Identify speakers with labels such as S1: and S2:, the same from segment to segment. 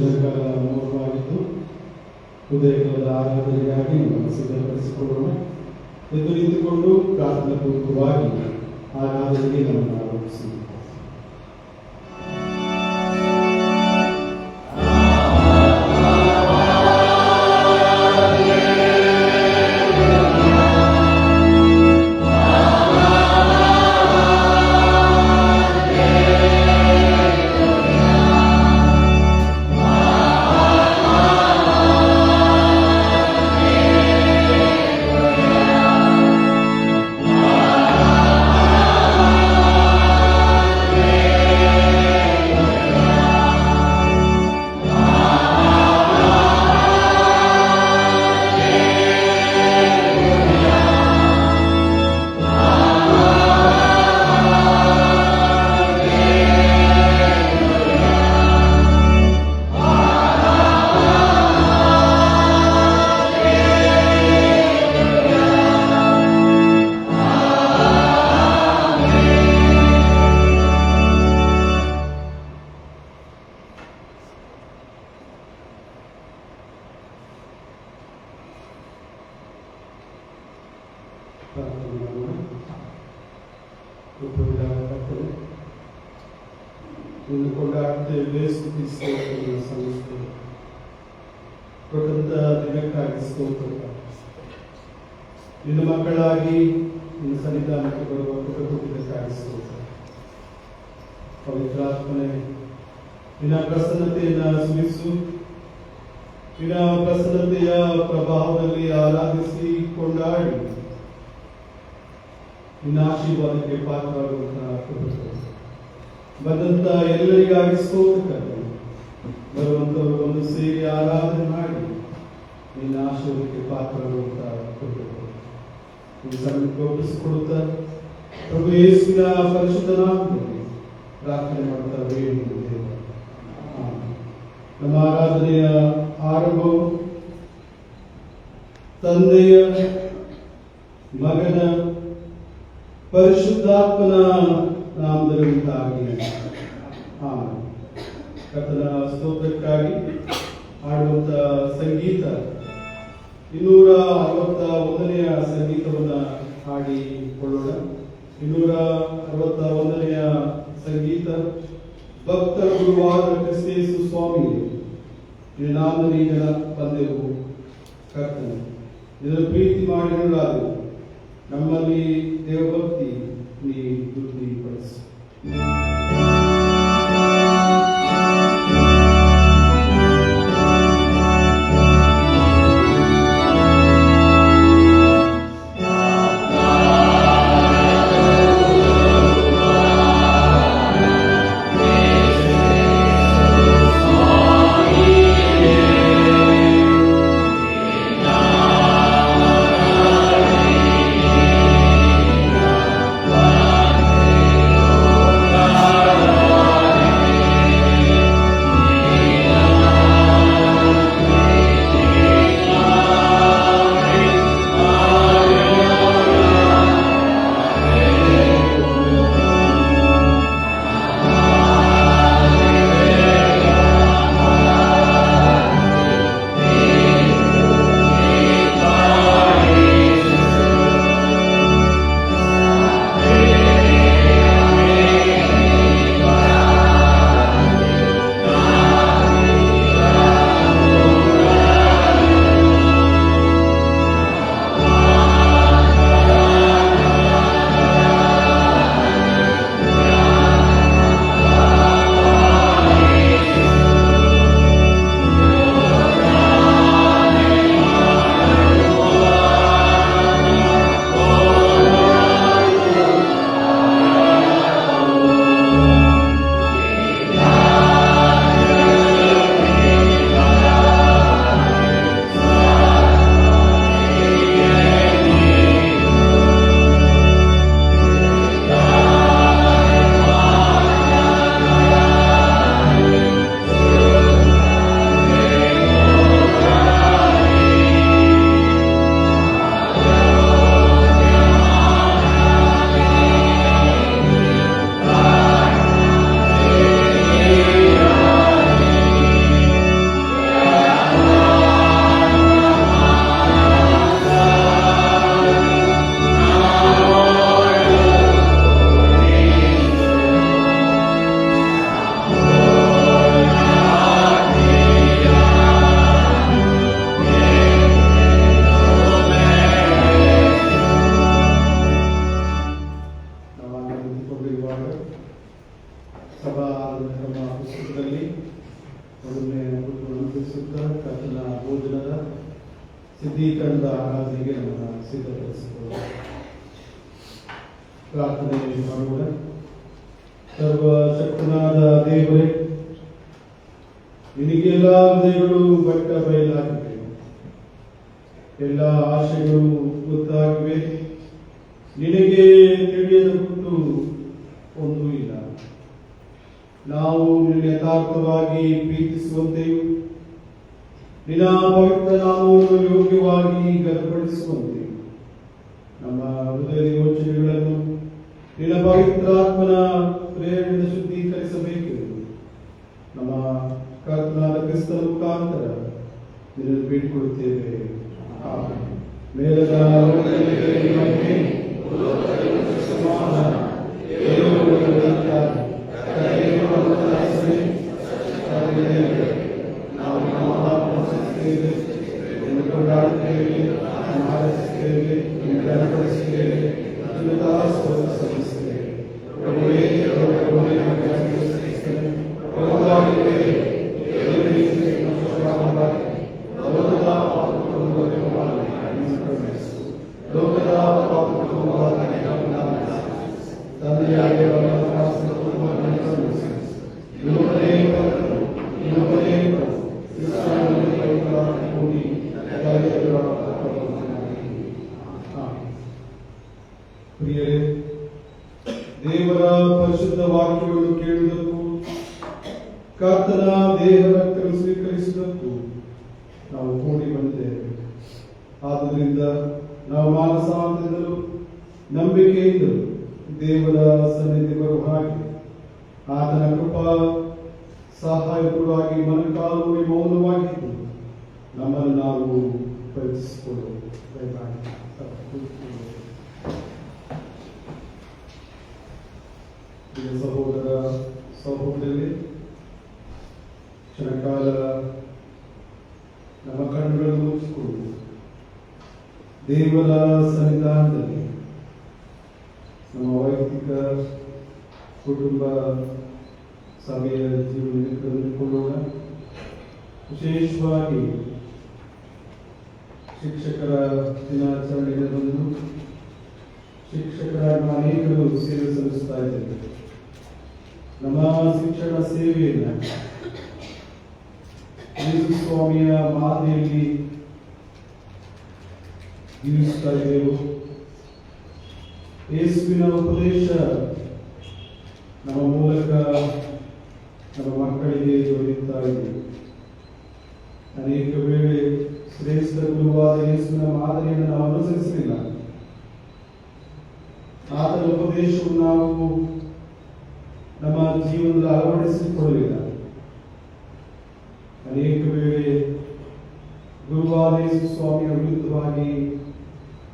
S1: ಚಿರಕಾಲ ಮೌನವಾಗಿದ್ದು ಉದಯಕಾಲದ ಆರಾಧನೆಗಾಗಿ ನಾವು ಸಿದ್ಧಪಡಿಸಿಕೊಳ್ಳೋಣ. ಎದ್ದು ನಿಂತುಕೊಂಡು ಪ್ರಾರ್ಥನಾ ಪೂರ್ವಕವಾಗಿ ಆರಾಧನೆಗೆ ನಮ್ಮನ್ನು ಆರಂಭಿಸಿ. ಇನ್ನು ಕೊಂಡಾಡುತ್ತೇವೆ, ಸ್ತುತಿಸುತ್ತೇವೆ, ಸಲ್ಲಿಸುತ್ತೇವೆ. ಕೊಟ್ಟಂತ ದಿನಕ್ಕಾಗಿ ಸ್ತೋತ್ರ. ನಿನ್ನ ಮಕ್ಕಳಾಗಿ ನಿನ್ನ ಸನ್ನಿಧಾನಕ್ಕೆ ಬರುವ ಕುಟುಂಬಕ್ಕಾಗಿ ಸ್ತೋತ್ರ. ಪವಿತ್ರಾತ್ಮನೆ, ನಿನ್ನ ಪ್ರಸನ್ನತೆಯನ್ನು ಸುರಿಸು. ನಿನ್ನ ಪ್ರಸನ್ನತೆಯ ಪ್ರಭಾವದಲ್ಲಿ ಆರಾಧಿಸಿ ಕೊಂಡಾಡಿ ನಿನ್ನ ಆಶೀರ್ವಾದಕ್ಕೆ ಪಾತ್ರವಾಗುವಂತಹ ಕುಟುಂಬ ಬಂದಂತ ಎಲ್ಲರಿಗಾಗಿ ಸ್ತೋತ್ರ. ಬರುವಂತವರು ಒಂದು ಸೇರಿ ಆರಾಧನೆ ಮಾಡಿ ನಿನ್ನ ಆಶೀರ್ವಾದಕ್ಕೆ ಪಾತ್ರವಾಗುವಂತಹ ಕುಟುಂಬ ಒಪ್ಪಿಸಿಕೊಡುತ್ತಾ ಪ್ರಭು ಯೇಸುವಿನ ಪರಿಶುದ್ಧ ನಾಮದಲ್ಲಿ ಪ್ರಾರ್ಥನೆ ಮಾಡುತ್ತಾ ಬೇಡಿದ್ದೇವೆ. ನಮ್ಮ ಆರಾಧನೆಯ ಆರಂಭವು ತಂದೆಯ, ಮಗನ, ಪರಿಶುದ್ಧಾತ್ಮನ ನಾಮದಲ್ಲಿ ಉಂಟಾಗಲಿ. ಕರ್ತನ ಸ್ತೋತ್ರಕ್ಕಾಗಿ ಹಾಡುವಂತ ಸಂಗೀತ 261ನೆಯ ಸಂಗೀತವನ್ನು ಹಾಡಿಕೊಳ್ಳೋಣ. 261ನೆಯ ಸಂಗೀತ. ಭಕ್ತರ ಗುರುವಾದ ಕ್ರಿಸ್ತೇಸು ಸ್ವಾಮಿ, ನಿನ್ನ ನಾಮದಲ್ಲಿ ಜನ ಬಂದೆವು ಕರ್ತನೆ, ಇದನ್ನು ಪ್ರೀತಿ ಮಾಡಿರಲಾದು ನಮ್ಮಲ್ಲಿ ದೇವಭಕ್ತಿ ನೀ ವೃದ್ಧಿಪಡಿಸು.
S2: Ah
S1: ಸಿದ್ಧೀಕರಣದ ಆರಾಧನೆಗೆ ನಮ್ಮನ್ನು ಸಿದ್ಧಪಡಿಸಿಕೊಳ್ಳೋಣ. ಪ್ರಾರ್ಥನೆ ಮಾಡೋಣ. ಸರ್ವಶಕ್ತನಾದ ದೇವರೇ, ನಿನಗೆಲ್ಲ ಹೃದಯಗಳು ಬಟ್ಟ ಬಯಲಾಗಿವೆ, ಎಲ್ಲ ಆಶೆಗಳು ಗೊತ್ತಾಗಿವೆ. ನಿನಗೆ ತಿಳಿಯದ ಗುಟ್ಟು ಒಂದೂ ಇಲ್ಲ. ನಾವು ನಿನ್ನ ಯಥಾರ್ಥವಾಗಿ ಪ್ರೀತಿಸುವಂತೆಯೂ ನಿನ್ನ ಪವಿತ್ರ ನಾಮವನ್ನು ಯೋಗ್ಯವಾಗಿ ಗರ್ಪಡಿಸುವಂತೆಯೂ ನಮ್ಮ ಹೃದಯ ಯೋಚನೆಗಳನ್ನು ನಿನ್ನ ಪವಿತ್ರಾತ್ಮನ ಪ್ರೇರಣೆಯಿಂದ ಶುದ್ಧೀಕರಿಸಬೇಕೆಂದು ನಮ್ಮ ಕರ್ತನಾದ ಕ್ರಿಸ್ತನ ಮುಖಾಂತರ ನಿನ್ನನ್ನು ಬೇಡಿಕೊಳ್ಳುತ್ತೇವೆ. ಆಮೆನ್. ಮೇಲದ ಲೋಕದಲ್ಲಿ ಮಹಿಮೆ, ಭೂಲೋಕದಲ್ಲಿ ಸಮಾಧಾನ, ನಾವು ಆರಾಧಿಸುತ್ತೇವೆ, ಕೊಂಡಾಡುತ್ತೇವೆ, ಆರಾಧಿಸುತ್ತೇವೆ, ಗಣಪಡಿಸುತ್ತೇವೆ, ಸಲ್ಲಿಸುತ್ತೇವೆ. ಪ್ರಭುವೇ, ಪ್ರಭುವೇ, ಪ್ರಿಯರೇ, ದೇವರ ಪರಿಶುದ್ಧ ವಾಕ್ಯವನ್ನು ಕೇಳುವುದಕ್ಕೂ ಕರ್ತನ ದೇಹ ರಕ್ತಗಳು ಸ್ವೀಕರಿಸುವುದಕ್ಕೂ ನಾವು ಕೂಡಿ ಬಂದಿದ್ದೇವೆ. ಆದ್ದರಿಂದ ನಾವು ಮಾನಸಾಂತರಿಂದಲೂ ನಂಬಿಕೆಯಿಂದಲೂ ದೇವರ ಸನ್ನಿಧಿ ಬರುವ ಹಾಗೆ ಆತನ ಕೃಪಾ ಸಹಾಯಕವಾಗಿ ಮನಕಾಲುವೆ ಮೌನವಾಗಿದ್ದು ನಮ್ಮನ್ನು ನಾವು ಪರೀಕ್ಷಿಸಿಕೊಳ್ಳುವುದು. ಸಹೋದರ ಸಹೋದರಿ, ಕ್ಷಣಕಾಲ ನಮ್ಮ ಕಣ್ಣುಗಳನ್ನು ಮುಚ್ಚಿಕೊಂಡು ದೇವರ ಸನ್ನಿಧಾನದಲ್ಲಿ ನಮ್ಮ ವೈಯಕ್ತಿಕ ಕುಟುಂಬ ಸಭೆಯ ಜೀವನ ಕಳೆದುಕೊಳ್ಳೋಣ. ವಿಶೇಷವಾಗಿ ಶಿಕ್ಷಕರ ದಿನಾಚರಣೆಗೆ ಬಂದು ಶಿಕ್ಷಕರನ್ನು ಅನೇಕರು ಸೇವೆ ಸಲ್ಲಿಸ್ತಾ ಇದ್ದಾರೆ. ನಮ್ಮ ಶಿಕ್ಷಣ ಸೇವೆಯನ್ನು ಯೇಸು ಸ್ವಾಮಿಯ ಮಾದರಿಯಲ್ಲಿ ಜೀವಿಸ್ತಾ ಇದ್ದೆವು. ಯೇಸುವಿನ ಉಪದೇಶ ನಮ್ಮ ಮೂಲಕ ನಮ್ಮ ಮಕ್ಕಳಿಗೆ ದೊರೆಯುತ್ತಾ ಇದೆ. ಅನೇಕ ವೇಳೆ ಶ್ರೇಷ್ಠ ಗುರುವಾದ ಯೇಸುವಿನ ಮಾದರಿಯನ್ನು ನಾವು ಅನುಸರಿಸಲಿಲ್ಲ. ಆತನ ಉಪದೇಶವನ್ನು ನಾವು ನಮ್ಮ ಜೀವನದಲ್ಲಿ ಅಳವಡಿಸಿಕೊಳ್ಳಲಿಲ್ಲ. ಅನೇಕ ವೇಳೆ ಗುರುವಾದ ಯೇಸು ಸ್ವಾಮಿಯ ವಿರುದ್ಧವಾಗಿ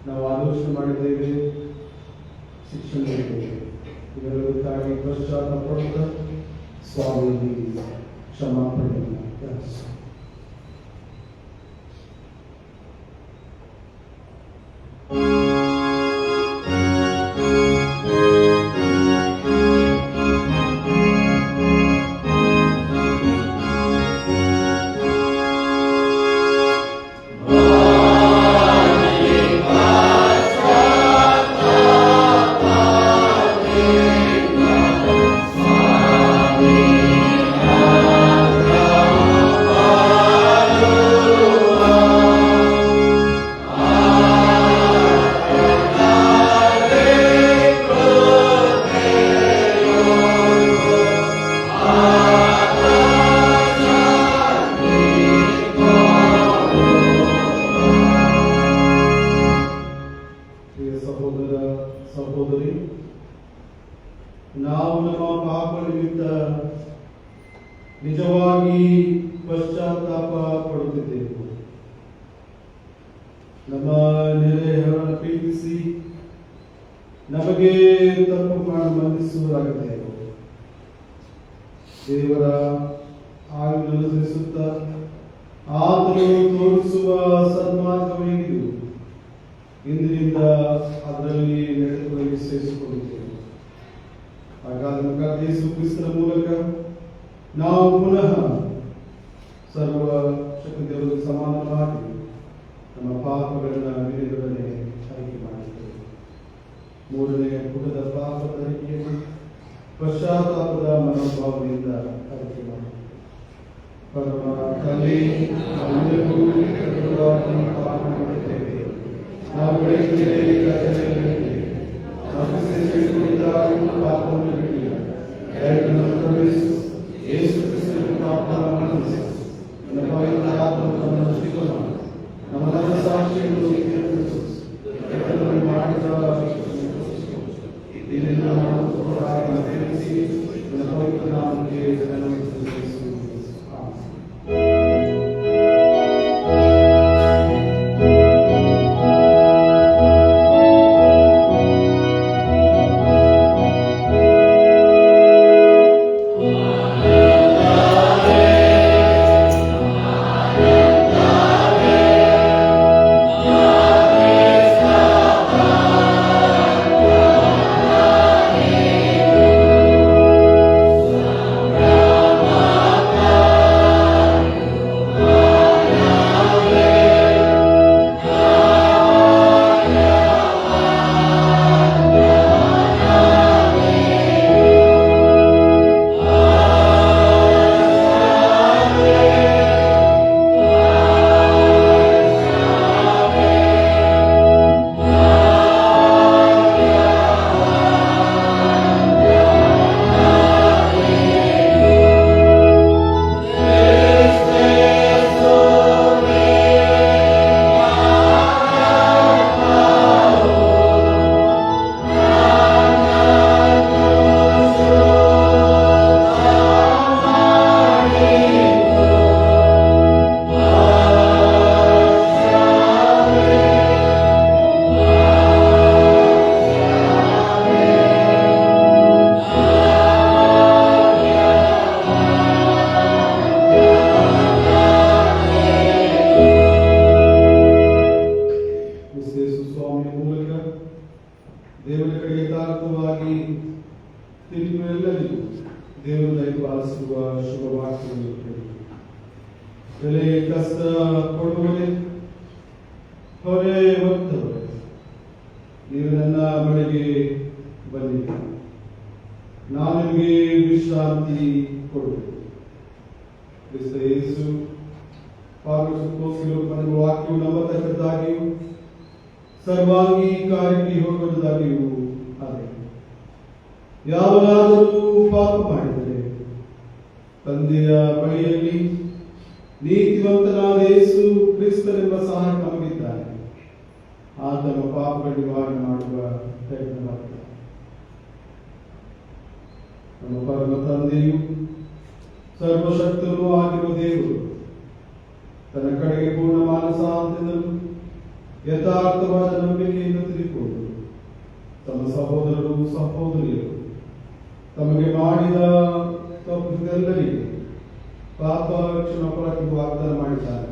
S1: ನಾವು ಆಲೋಚನೆ ಮಾಡಿದ್ದೇವೆ, ಶಿಕ್ಷಣ ನೀಡಿದ್ದೇವೆ. ಇದಕ್ಕಾಗಿ ಪಶ್ಚಾತ್ತಾಪ ಪಡುತ್ತಾ ಸ್ವಾಮಿಯಲ್ಲಿ ಕ್ಷಮಾಪಣೆಯನ್ನು ಯಾಚಿಸುತ್ತೇವೆ. ಸಹೋದರಿ, ನಾವು ನಮ್ಮ ಪಾಪ ನಿಮಿತ್ತ ನಿಜವಾಗಿ ಪಶ್ಚಾತ್ತಾಪ ಪಡುತ್ತಿದ್ದೆವು. ನಮ್ಮ ನೆರೆಯವರನ್ನು ಪ್ರೀತಿಸಿ ನಮಗೆ ತಪ್ಪು ಮಾಡಿ ಬಂಧಿಸುವುದಾಗಿದ್ದೆವು. ದೇವರ ಆಜ್ಞೆಯನ್ನು ಅನುಸರಿಸುತ್ತಾ ಆತನು ತೋರಿಸುವ ಸನ್ಮಾರ್ಗವೇನಿದು ಇಂದಿನಿಂದ ಅದರಲ್ಲಿ ನಡೆದುಕೊಳ್ಳಿ ಸೇರಿಸಿಕೊಂಡಿದ್ದೇವೆ. ಹಾಗಾದ ಯೇಸು ಕ್ರಿಸ್ತನ ಮೂಲಕ ನಾವು ಪುನಃ ಸರ್ವ ಶಕ್ತಿ ದೇವರಿಗೆ ಸಮಾನವಾಗಿ ನಮ್ಮ ಪಾಪಗಳನ್ನ ವಿಧಿಗಳನ್ನೇ ಅರಿಕೆ ಮಾಡುತ್ತೇವೆ. ಮೂರನೇ ಪುಟದ ಪಾಪದ ಅರಿಕೆಯನ್ನು ಪಶ್ಚಾತ್ತಾಪದ ಮನೋಭಾವದಿಂದ ಅರಿಕೆ ಮಾಡುತ್ತೇವೆ. ಪರಮ ತಂದೆ, ನಮ್ಮೆಲ್ಲರಿಗೂ ಕೃತಜ್ಞವಾಗಿ ಪಾಪ ಮಾಡುತ್ತೇವೆ. ನಾವು ಪಾಪವನ್ನು ಬಿಟ್ಟಿಲ್ಲ. ಎರಡನ್ನು ಪ್ರವೇಶಿಸು, ಯೇಸು ಕ್ರಿಸ್ತನ ಪಾಪವನ್ನು ಮನ್ನಿಸು, ನಮ್ಮ ಪವಿತ್ರ ಆತ್ಮವನ್ನು ಶುದ್ಧ ಮಾಡು, ನಮ್ಮ ಮನಸ್ಸಾಕ್ಷಿಯನ್ನು ಮಾಡಿದ ಇದರಿಂದ ನಾವು ಪ್ರೇರಿಸಿ ನನ್ನ ಪವಿತ್ರ ನಾಮಕ್ಕೆ ದೇವರ ಕಡೆ ಯಥಾರ್ಥವಾಗಿ ತಿರುಗುವ ಎಲ್ಲರಿಗೂ ದೇವರು ದಯಪಾಲಿಸುವ ಶುಭ ವಾಕ್ಯವನ್ನು ಕೇಳಿ. ಬೆಲೆ ಕಷ್ಟ ಕೊಡುವರೆ, ಹೊರೆ ಹೊತ್ತವರೆ, ನೀವು ನನ್ನ ಬಳಿಗೆ ಬಂದಿದ್ದೀರಿ, ನಾನು ನಿಮಗೆ ವಿಶ್ರಾಂತಿ ಕೊಡುವೆ. ಕ್ರಿಸ್ತ ಯೇಸು ವಾಕ್ಯವು ನಂಬತಕ್ಕದ್ದಾಗಿಯೂ ಸರ್ವಾಂಗೀಕಾರಕ್ಕೆ ಹೋಗುವುದಾಗಿಯೂ ಅದೇ. ಯಾವನಾದರೂ ಪಾಪ ಮಾಡಿದರೆ ತಂದೆಯ ಬಳಿಯಲ್ಲಿ ನೀತಿವಂತನಾದ ಯೇಸು ಕ್ರಿಸ್ತನೆಂಬ ಸಹಾಯಕ ನಮಗಿದ್ದಾನೆ. ಆತನ ಪಾಪಗಳ ನಿವಾರಣೆ ಮಾಡುವ ಪ್ರಯತ್ನ ಮಾಡ್ತಾನೆ. ನಮ್ಮ ಪರಮ ತಂದೆಯು ಸರ್ವಶಕ್ತನೂ ಆಗಿರುವ ದೇವರು ತನ್ನ ಕಡೆಗೆ ಪೂರ್ಣ ಮಾನಸಾಂತದಿಂದಲೂ ಯಥಾರ್ಥವಾದ ನಂಬಿಕೆಯಿಂದ ತಿರುಗಿಕೊಂಡು ತಮ್ಮ ಸಹೋದರರು ಸಹೋದರಿಯರು ತಮಗೆ ಮಾಡಿದ ತಪ್ಪುಗಳೆಲ್ಲರಿಗೆ ಪಾಪ ಕ್ಷಮಾಪಣೆ ವಾಗ್ದಾನ ಮಾಡಿದ್ದಾನೆ.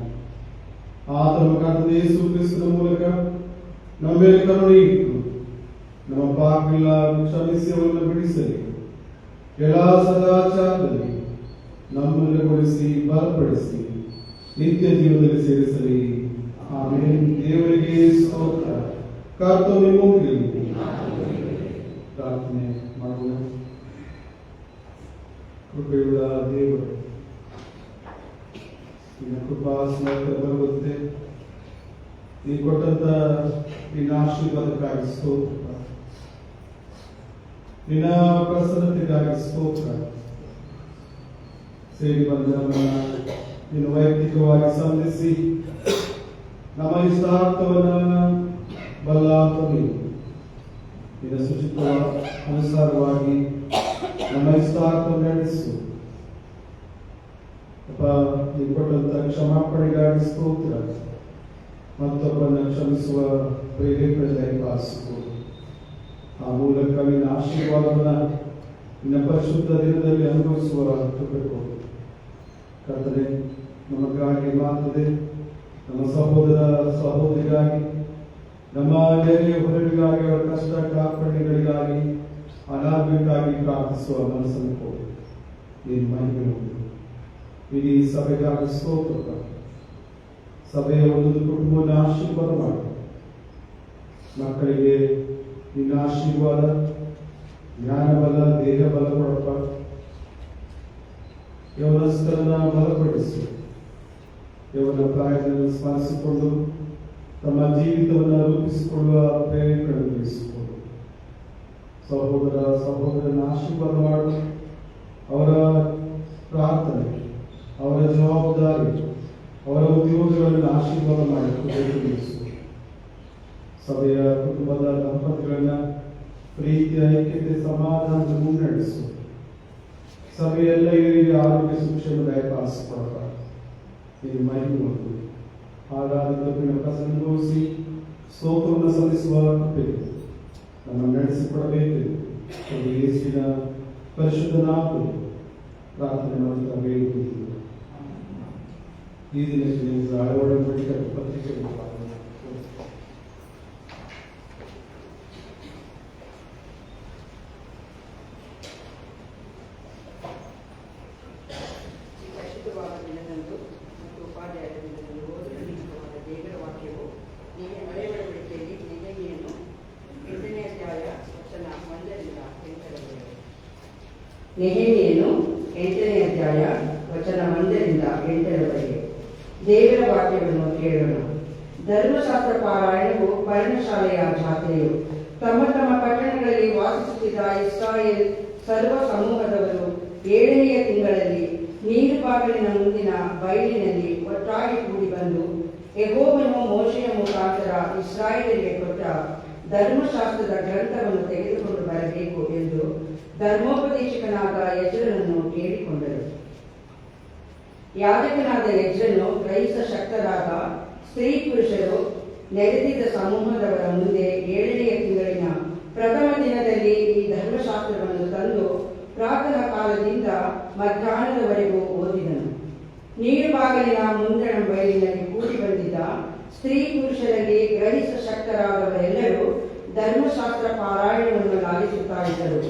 S1: ಆತನ ಕರ್ತನಾದ ಯೇಸು ಕ್ರಿಸ್ತನ ಮೂಲಕ ನಮ್ಮ ಮೇಲೆ ಕರುಣೆ ಇಟ್ಟು ನಮ್ಮ ಪಾಪಗಳ ಕ್ಷಮಿಸಿ ಅವರನ್ನು ಬಿಡಿಸಲಿ, ಎಲ್ಲ ಸದಾಚಾರದಲ್ಲಿ ನಮ್ಮನ್ನು ಗೊಳಿಸಿ ಬಲಪಡಿಸಿ ನಿತ್ಯ ಜೀವನದಲ್ಲಿ ಸೇರಿಸಲಿ. ಆಮೇಲೆ ದೇವರಿಗೆ ಸ್ತೋತ್ರ. ಕರ್ತವ್ಯ ಮುಗಿಯಲಿ. ಪ್ರಾರ್ಥನೆ ಮಾಡೋಣ. ಕೃಪೆಯುಳ್ಳ ದೇವರು, ನಿನ್ನ ಕೃಪಾ ಸಮರ್ಥ ಬರುತ್ತೆ. ನೀ ಕೊಟ್ಟಂತ ನಿನ್ನ ಆಶೀರ್ವಾದಕ್ಕಾಗಿ ಸ್ತೋತ್ರ, ನಿನ್ನ ಪ್ರಸನ್ನತೆಗಾಗಿ ಸ್ತೋತ್ರ. ಸೇರಿ ಬಂದ ನಮ್ಮನ್ನ ನೀನು ವೈಯಕ್ತಿಕವಾಗಿ ಸಂಧಿಸಿ ನಮ್ಮ ಇಷ್ಟಾರ್ಥವನ್ನ ಬಲ್ಲಾಂತ ನಿನ್ನ ಸುಚಿತ ಅನುಸಾರವಾಗಿ ನಮ್ಮ ಇಷ್ಟಾರ್ಥವನ್ನು ನಡೆಸು. ನೀವು ಕೊಟ್ಟಂತ ಕ್ಷಮಾಪಣೆಗಾಗಿ ಸ್ತೋತ್ರ. ಮತ್ತೊಬ್ಬರನ್ನ ಕ್ಷಮಿಸುವ ಪ್ರೇರೇಪಣೆ ದಯಪಾಲಿಸಿಕೊ. ಆ ಮೂಲಕ ನಿನ್ನ ಆಶೀರ್ವಾದವನ್ನ ನಿನ್ನ ಪರಿಶುದ್ಧ ದಿನದಲ್ಲಿ ಅನುಭವಿಸುವ ಕೃಪೆ ಕೊಡು. ಕರ್ತನೆ, ನಮಗಾಗಿ ಮಾತದೆ, ನಮ್ಮ ಸಹೋದರ ಸಹೋದರಿಗಾಗಿ, ನಮ್ಮ ನೆರೆಯ ಹೊರಗಳಿಗಾಗಿ, ಅವರ ಕಷ್ಟ ಕಾರ್ಪಣ್ಯಗಳಿಗಾಗಿ, ಅನಾರೋಗ್ಯಕ್ಕಾಗಿ ಪ್ರಾರ್ಥಿಸುವ ಮನಸ್ಸನ್ನು ಕೊಡು. ನೀನು ಮಹಿಮೆ ಇಡೀ ಸಭೆಗಾಗಿ ಸ್ತೋತ್ರ. ಸಭೆಯ ಒಂದೊಂದು ಕುಟುಂಬವನ್ನು ಆಶೀರ್ವಾದ ಮಾಡು. ಮಕ್ಕಳಿಗೆ ನಿನ್ನ ಆಶೀರ್ವಾದ, ಜ್ಞಾನ ಬಲ, ದೇಹ ಬಲ ಕೊಡಪ್ಪ. ಯೌವನಸ್ಥರನ್ನ ಬಲಪಡಿಸು. ಯೌವನ ಪ್ರಾಯಗಳನ್ನು ಸ್ಮರಿಸಿಕೊಂಡು ತಮ್ಮ ಜೀವಿತವನ್ನು ರೂಪಿಸಿಕೊಳ್ಳುವ ಪ್ರೇರಣೆಗಳನ್ನು ತಿಳಿಸಿಕೊಂಡು ಸಹೋದರ ಸಹೋದರನ ಆಶೀರ್ವಾದ ಮಾಡು. ಅವರ ಪ್ರಾರ್ಥನೆ, ಅವರ ಜವಾಬ್ದಾರಿ, ಅವರ ಉದ್ಯೋಗಗಳನ್ನು ಆಶೀರ್ವಾದ ಮಾಡಿ ತಿಳಿಸು. ಸಭೆಯ ಕುಟುಂಬದ ದಂಪತಿಗಳನ್ನ ಪ್ರೀತಿ, ಐಕ್ಯತೆ, ಸಮಾಧಾನದ ಮುನ್ನಡೆಸು. ಸಭೆಯೆಲ್ಲ ಇವರಿಗೆ ಆರೋಗ್ಯ ಸುಕ್ಷೇಮ ದಯಪಾಲಿಸಿಕೊಡಪ್ಪ. ಇದು ಮಹಿಮೆ ಹಾಗಾದ ಅನುಭವಿಸಿ ಸ್ತೋತ್ರವನ್ನು ಸಲ್ಲಿಸುವ ಕೃಪೆ ನಮ್ಮನ್ನು ನಡೆಸಿಕೊಡಬೇಕು. ಯೇಸುವಿನ ಪರಿಶುದ್ಧ ನಾಮದಲ್ಲಿ ಪ್ರಾರ್ಥನೆ ಮಾಡುತ್ತಾ ಬೇಡಿಕೊಳ್ಳುತ್ತೇವೆ. ಈ ದಿನಕ್ಕೆ ಒಡಂಬಡಿಕೆ ಪತ್ರಿಕೆ
S2: ನೆಹೆಮೀಯನು 8ನೇ ಅಧ್ಯಾಯ ವಚನ 1ರಿಂದ 8ರವರೆಗೆ. ದೇವರ ವಾಕ್ಯವನ್ನು ಕೇಳೋಣ. ಧರ್ಮಶಾಸ್ತ್ರ ಪಾರಾಯಣವು ಪರ್ಣಶಾಲೆಯ ಜಾತ್ರೆಯು. ತಮ್ಮ ತಮ್ಮ ಪಟ್ಟಣಗಳಲ್ಲಿ ವಾಸಿಸುತ್ತಿದ್ದ ಇಸ್ರಾಯೇಲ್ ಸರ್ವ ಸಮೂಹದವರು 7ನೆಯ ತಿಂಗಳಲ್ಲಿ ನೀರು ಬಾಗಿಲಿನ ಮುಂದಿನ ಬಯಲಿನಲ್ಲಿ ಒಟ್ಟಾಗಿ ಕೂಡಿ ಬಂದು, ಯೆಹೋವನು ಮೋಶೆಯ ಮುಖಾಂತರ ಇಸ್ರಾಯೇಲರಿಗೆ ಕೊಟ್ಟ ಧರ್ಮಶಾಸ್ತ್ರದ ಗ್ರಂಥವನ್ನು ತೆಗೆದುಕೊಂಡು ಬರಬೇಕು ಎಂದು ಧರ್ಮೋಪದೇಶಕನಾದ ಎಜ್ರನನ್ನು ಕೇಳಿಕೊಂಡರು. ಯಾಜಕನಾದ ಎಜ್ರನು ಗ್ರಹಿಸ ಶಕ್ತರಾದ ಸ್ತ್ರೀ ಪುರುಷರು ನೆರೆದಿದ್ದ ಸಮೂಹದವರ ಮುಂದೆ 7ನೆಯ ತಿಂಗಳಿನ ಪ್ರಥಮ ದಿನದಲ್ಲಿ ಈ ಧರ್ಮಶಾಸ್ತ್ರವನ್ನು ತಂದು ಪ್ರಾತಃ ಕಾಲದಿಂದ ಮಧ್ಯಾಹ್ನದವರೆಗೂ ಓದಿದನು. ನೀರು ಬಾಗಿಲಿನ ಮುಂದಣ ಬಯಲಿನಲ್ಲಿ ಕೂಡಿ ಬಂದಿದ್ದ ಸ್ತ್ರೀ ಪುರುಷರಲ್ಲಿ ಗ್ರಹಿಸ ಶಕ್ತರಾದವರೆಲ್ಲರೂ ಧರ್ಮಶಾಸ್ತ್ರ ಪಾರಾಯಣವನ್ನು ಲಾಲಿಸುತ್ತಾ ಇದ್ದರು.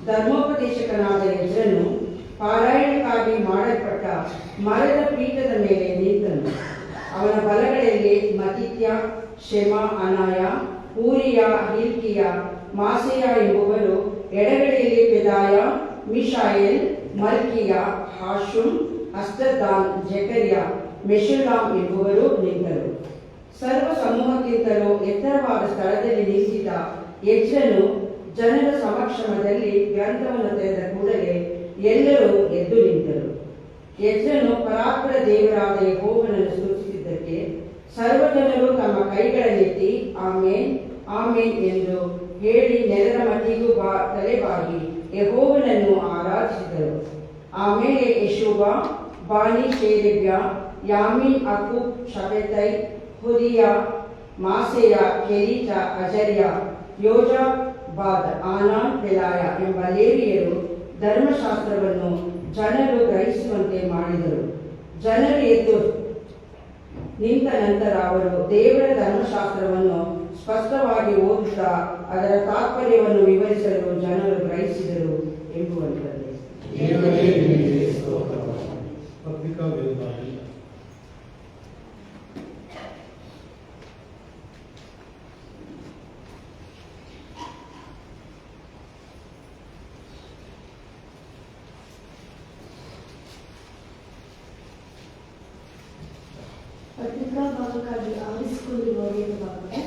S2: ಧರ್ಮೋಪದೇಶಕನಾದ ಎಜ್ರನು ಪಾರಾಯಣಕ್ಕಾಗಿ ಮಾಡಲ್ಪಟ್ಟ ಮರದ ಪೀಠದ ಮೇಲೆ ನಿಂತನು. ಅವನ ಬಲಗಡೆಯಲ್ಲಿ ಮತಿತ್ಯ, ಶೆಮ, ಅನಾಯ, ಊರಿಯ, ಹಿಲ್ಕಿಯ, ಮಾಸೆಯ ಎಂಬುವರು, ಎಡಗಡೆಯಲ್ಲಿ ಪೆದಾಯ, ಮಿಶಾಯೇಲ್, ಮಲ್ಕಿಯ, ಹಾಶುಮ್, ಅಸ್ತದ್ದಾನ್, ಜೆಕರ್ಯ, ಮೆಶುಲ್ಲಾಮ್ ಎಂಬುವರು ನಿಂತರು. ಸರ್ವ ಸಮೂಹಕ್ಕಿಂತಲೂ ಎತ್ತರವಾದ ಸ್ಥಳದಲ್ಲಿ ನಿಂತಿದ್ದ ಎಜ್ರನು ಜನರ ಸಮಕ್ಷಮದಲ್ಲಿ ಗ್ರಂಥವನ್ನು ತೆರೆದ ಕೂಡಲೇ ಎಲ್ಲರೂ ಎದ್ದು ನಿಂತರು. ಎಜ್ರನು ಪರಾತ್ಪರ ದೇವರಾದ ಯೆಹೋವನನ್ನು ಸ್ತುತಿಸಿದ್ದಕ್ಕೆ ಸರ್ವಜನರು ತಮ್ಮ ಕೈಗಳನ್ನೆತ್ತಿ ಆಮೇನ್ ಆಮೇನ್ ಎಂದು ಹೇಳಿ ನೆಲದ ಮಟ್ಟಿಗೂ ತಲೆಬಾಗಿ ಯೆಹೋವನನ್ನು ಆರಾಧಿಸಿದರು. ಆಮೇಲೆ ಯೆಶೂವ, ಬಾನಿ, ಶೇರೇಬ್ಯ, ಯಾಮೀನ್, ಅಕೂಬ್, ಶಬೆತೈ, ಹುದಿಯ, ಮಾಸೆಯ, ಕೆರೀತ, ಅಜರ್ಯ, ಯೋಜಾಬಾದ್, ಆನಾನ್, ಪೆಲಾಯ ಎಂಬ ಲೇವಿಯರು ಧರ್ಮಶಾಸ್ತ್ರವನ್ನು ಜನರು ಗ್ರಹಿಸುವಂತೆ ಮಾಡಿದರು. ಜನರು ಎದ್ದು ನಿಂತ ನಂತರ ಅವರು ದೇವರ ಧರ್ಮಶಾಸ್ತ್ರವನ್ನು ಸ್ಪಷ್ಟವಾಗಿ ಓದುತ್ತಾ ಅದರ ತಾತ್ಪರ್ಯವನ್ನು ವಿವರಿಸಲು ಜನರು ಗ್ರಹಿಸಿದರು ಎಂಬುವಂಥದ್ದು.
S3: ಪತ್ರಿಕಾ ಭಾಗಕ್ಕಾಗಿ ಆರಿಸಿಕೊಂಡಿರುವ ವೇದಭಾಗವು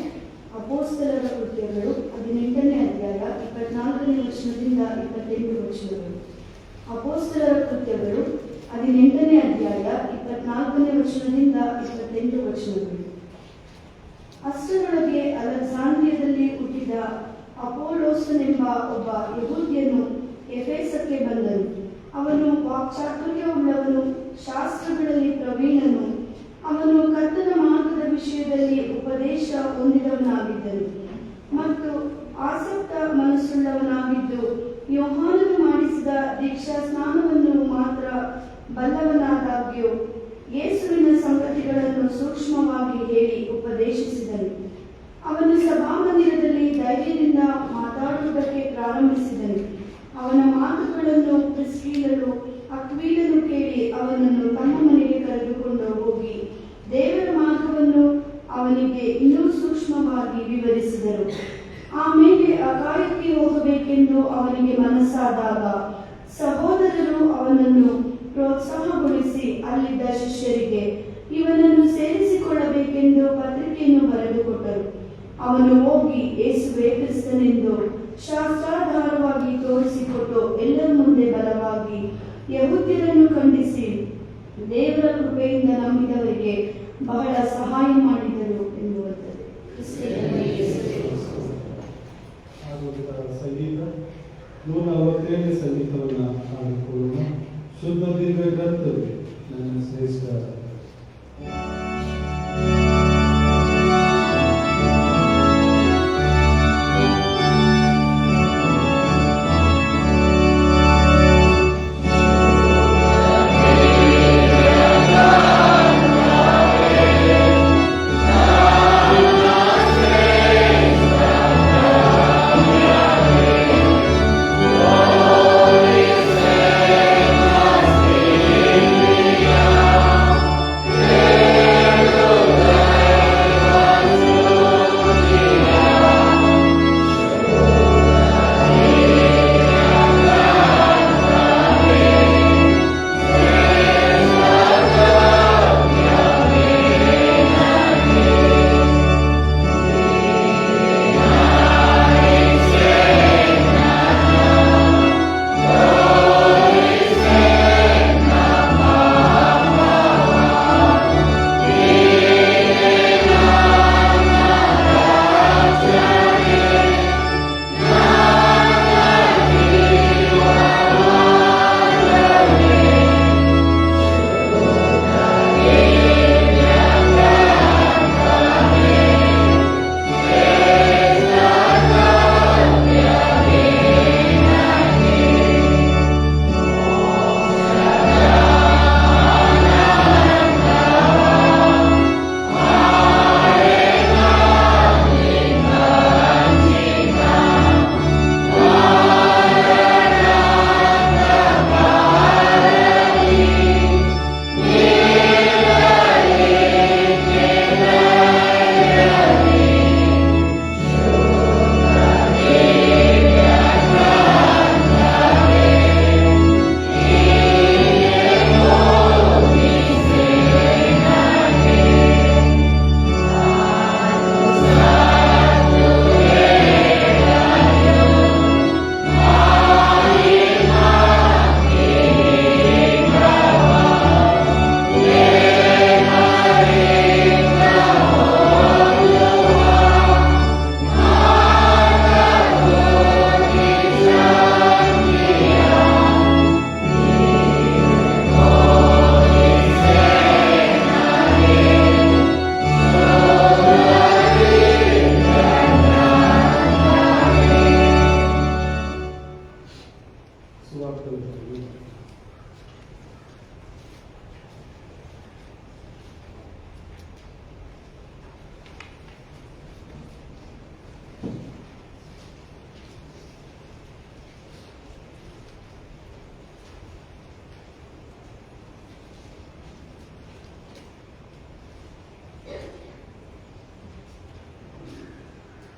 S3: ಅಪೊಸ್ತಲರ ಕೃತ್ಯಗಳು 18ನೇ ಅಧ್ಯಾಯ 24ನೇ ವಚನದಿಂದ 28 ವಚನಗಳು. ಅಪೊಸ್ತಲರ ಕೃತ್ಯಗಳು 18ನೇ ಅಧ್ಯಾಯ 24ನೇ ವಚನದಿಂದ 28 ವಚನಗಳು. ಅಷ್ಟರೊಳಗೆ ಅಲೆಕ್ಸಾಂದ್ರಿಯದಲ್ಲಿ ಹುಟ್ಟಿದ ಅಪೊಲ್ಲೋಸನೆಂಬ ಒಬ್ಬ ಯಹೂದ್ಯನು ಎಫೆಸಕ್ಕೆ ಬಂದನು. ಅವನು ವಾಕ್ಚಾತುರ್ಯವುಳ್ಳವನು, ಶಾಸ್ತ್ರಗಳಲ್ಲಿ ಪ್ರವೀಣನು. ಅವನು ಕರ್ತನ ಮಾರ್ಗದ ವಿಷಯದಲ್ಲಿ ಉಪದೇಶ ಹೊಂದಿದವನಾಗಿದ್ದನು ಮತ್ತು ಆಸಕ್ತ ಮನಸ್ಸುಳ್ಳವನಾಗಿದ್ದು, ಯೋಹಾನನು ಮಾಡಿಸಿದ ದೀಕ್ಷಾ ಸ್ನಾನವನ್ನು ಮಾತ್ರ ಬಲ್ಲವನಾದಾಗ್ಯೂ ಯೇಸುವಿನ ಸಂಗತಿಗಳನ್ನು ಸೂಕ್ಷ್ಮವಾಗಿ ಹೇಳಿ ಉಪದೇಶಿಸಿದನು. ಅವನು ಸಭಾಮಂದಿರದಲ್ಲಿ ಧೈರ್ಯದಿಂದ ಮಾತಾಡುವುದಕ್ಕೆ ಪ್ರಾರಂಭಿಸಿದನು. ಅವನ ಮಾತುಗಳನ್ನು ಪ್ರಿಸ್ಕಿಲ್ಲರು, ಅಕ್ವೀಲನು ಕೇಳಿ ಅವನನ್ನು ತಮ್ಮ ಮನೆಗೆ ಕರೆದುಕೊಂಡು ಹೋಗಿ ದೇವರ ಮಾರ್ಗವನ್ನು ಅವನಿಗೆ ಇನ್ನೂ ಸೂಕ್ಷ್ಮವಾಗಿ ವಿವರಿಸಿದರು. ಆಮೇಲೆ ಅಕಾಯಕ್ಕೆ ಹೋಗಬೇಕೆಂದು ಅವನಿಗೆ ಮನಸ್ಸಾದಾಗ ಸಹೋದರರು ಅವನನ್ನು ಪ್ರೋತ್ಸಾಹಗೊಳಿಸಿ ಅಲ್ಲಿದ್ದ ಶಿಷ್ಯರಿಗೆ ಇವನನ್ನು ಸೇರಿಸಿಕೊಳ್ಳಬೇಕೆಂದು ಪತ್ರಿಕೆಯನ್ನು ಬರೆದುಕೊಟ್ಟರು. ಅವನು ಹೋಗಿ ಯೇಸುವೇ ಕ್ರಿಸ್ತನೆಂದು ಶಾಸ್ತ್ರಾಧಾರವಾಗಿ ತೋರಿಸಿಕೊಟ್ಟು ಎಲ್ಲರ ಮುಂದೆ ಬಲವಾಗಿ ಯಹೂದ್ಯರನ್ನು ಖಂಡಿಸಿ ದೇವರ ಕೃಪೆಯಿಂದ ನಂಬಿದವರಿಗೆ ಬಹಳ ಸಹಾಯ ಮಾಡಿದರು ಎನ್ನುತ್ತದೆ.
S1: ಸಂಗೀತ 147 ಸಂಗೀತವನ್ನು ಹಾಡಿಕೊಳ್ಳೋಣ. ಶುದ್ಧ ದಿವ್ಯ ಕರ್ತವ್ಯ ನನ್ನ ಶ್ರೇಷ್ಠ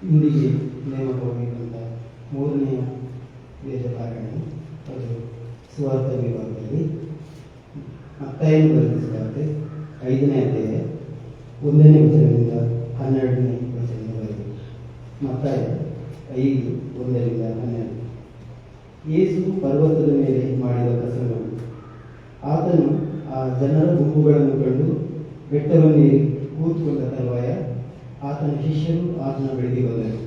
S4: ಇಂದಿಗೆ ನೇಮಕವಾಗಿರುವಂಥ 3ನೇ ವೇದಕಾರಣಿ ಅದು ಸುವಾರ್ಥ ವಿಭಾಗದಲ್ಲಿ ಮತ್ತಾಯನು ಬರೆದ ಸುವಾರ್ತೆ 5ನೇ ಅಧ್ಯಾಯ 1ನೇ ವಚನದಿಂದ 12ನೇ ವಚನದವರೆಗೆ. ಮತ್ತಾಯ 5:1-12. ಯೇಸು ಪರ್ವತದ ಮೇಲೆ ಮಾಡಿದ ಪ್ರಸಂಗವು. ಆತನು ಆ ಜನರ ಗುಂಪುಗಳನ್ನು ಕಂಡು ಬೆಟ್ಟವನ್ನೇರಿ ಕೂತ್ಕೊಂಡ ತರುವಾಯ ಆತನ ಶಿಷ್ಯರು ಆತನ ಬಳಿಗೆ ಬಂದರು.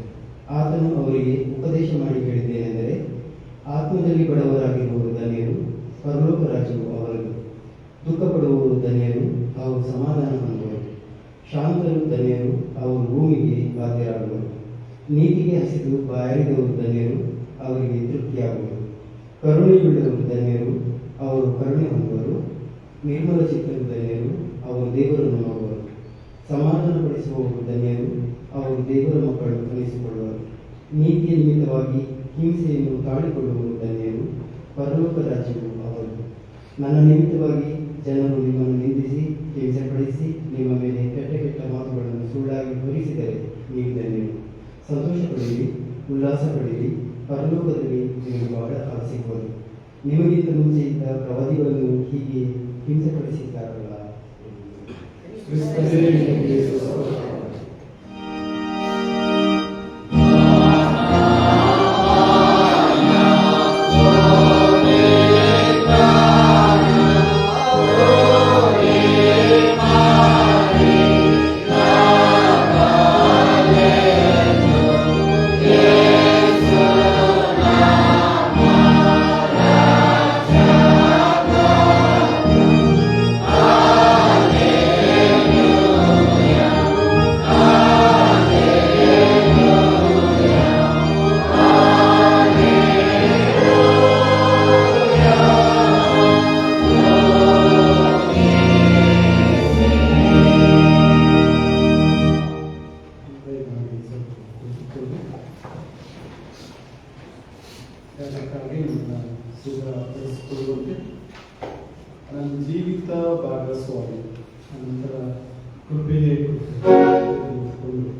S4: ಆತನು ಅವರಿಗೆ ಉಪದೇಶ ಮಾಡಿ ಹೇಳಿದ್ದೇನೆಂದರೆ, ಆತ್ಮದಲ್ಲಿ ಬಡವರಾಗಿರುವವರು ಧನ್ಯರು, ಪರಲೋಕ ರಾಜ್ಯವು ಅವರದು. ದುಃಖಪಡುವವರು ಧನ್ಯರು, ಅವರು ಸಮಾಧಾನ ಹೊಂದುವರು. ಶಾಂತರು ಧನ್ಯರು, ಅವರು ಭೂಮಿಗೆ ಬಾಧ್ಯರಾಗುವರು. ನೀತಿಗೆ ಹಸಿದು ಬಾಯಾರಿದವರು ಧನ್ಯರು, ಅವರಿಗೆ ತೃಪ್ತಿಯಾಗುವರು. ಕರುಣೆಯುಳ್ಳವರು ಧನ್ಯರು, ಅವರು ಕರುಣೆ ಹೊಂದುವರು. ನಿರ್ಮಲ ಚಿತ್ತರು ಧನ್ಯರು, ಅವರು ದೇವರನ್ನು ನೋಡುವರು. ಸಮಾಧಾನಪಡಿಸುವವರು ಧನ್ಯರು, ಅವರು ದೇವರ ಮಕ್ಕಳು ಅನಿಸಿಕೊಳ್ಳುವರು. ನೀತಿಯ ನಿಮಿತ್ತವಾಗಿ ಹಿಂಸೆಯನ್ನು ತಾಳಿಕೊಳ್ಳುವವರು ಧನ್ಯರು, ಪರಲೋಕ ರಾಜ್ಯವು ಅವರದು. ನನ್ನ ನಿಮಿತ್ತವಾಗಿ ಜನರು ನಿಮ್ಮನ್ನು ನಿಂದಿಸಿ ಹಿಂಸೆಪಡಿಸಿ ನಿಮ್ಮ ಮೇಲೆ ಕೆಟ್ಟ ಕೆಟ್ಟ ಮಾತುಗಳನ್ನು ಸುಳ್ಳಾಗಿ ಹೊರಿಸಿದರೆ ನೀವು ಧನ್ಯರು. ಸಂತೋಷ ಪಡೆಯಿರಿ, ಉಲ್ಲಾಸ ಪಡೆಯಿರಿ, ಪರಲೋಕದಲ್ಲಿ ನಿಮಗೆ ಬಹಳ ಫಲ ಸಿಗುವುದು. ನಿಮಗಿಂತ ಮುಂಚೆ ಇದ್ದ ಪ್ರವಾದಿಗಳನ್ನು ಹೀಗೆ ಹಿಂಸೆಪಡಿಸಿದ್ದಾರಲ್ಲ.
S1: ಕ್ರಿಸ್ತನೇ ನಿಮಗೆ ಸ್ತೋತ್ರ. ಅದಕ್ಕಾಗಿ ನನ್ನ ಸಿದ್ಧಪಡಿಸಿಕೊಳ್ಳುವಂತೆ ನನ್ನ ಜೀವಿತ ಭಾಗಸ್ವಾಮಿ ಅನಂತರ ಕೃಪೆಯೇ ತೆಗೆದುಕೊಂಡು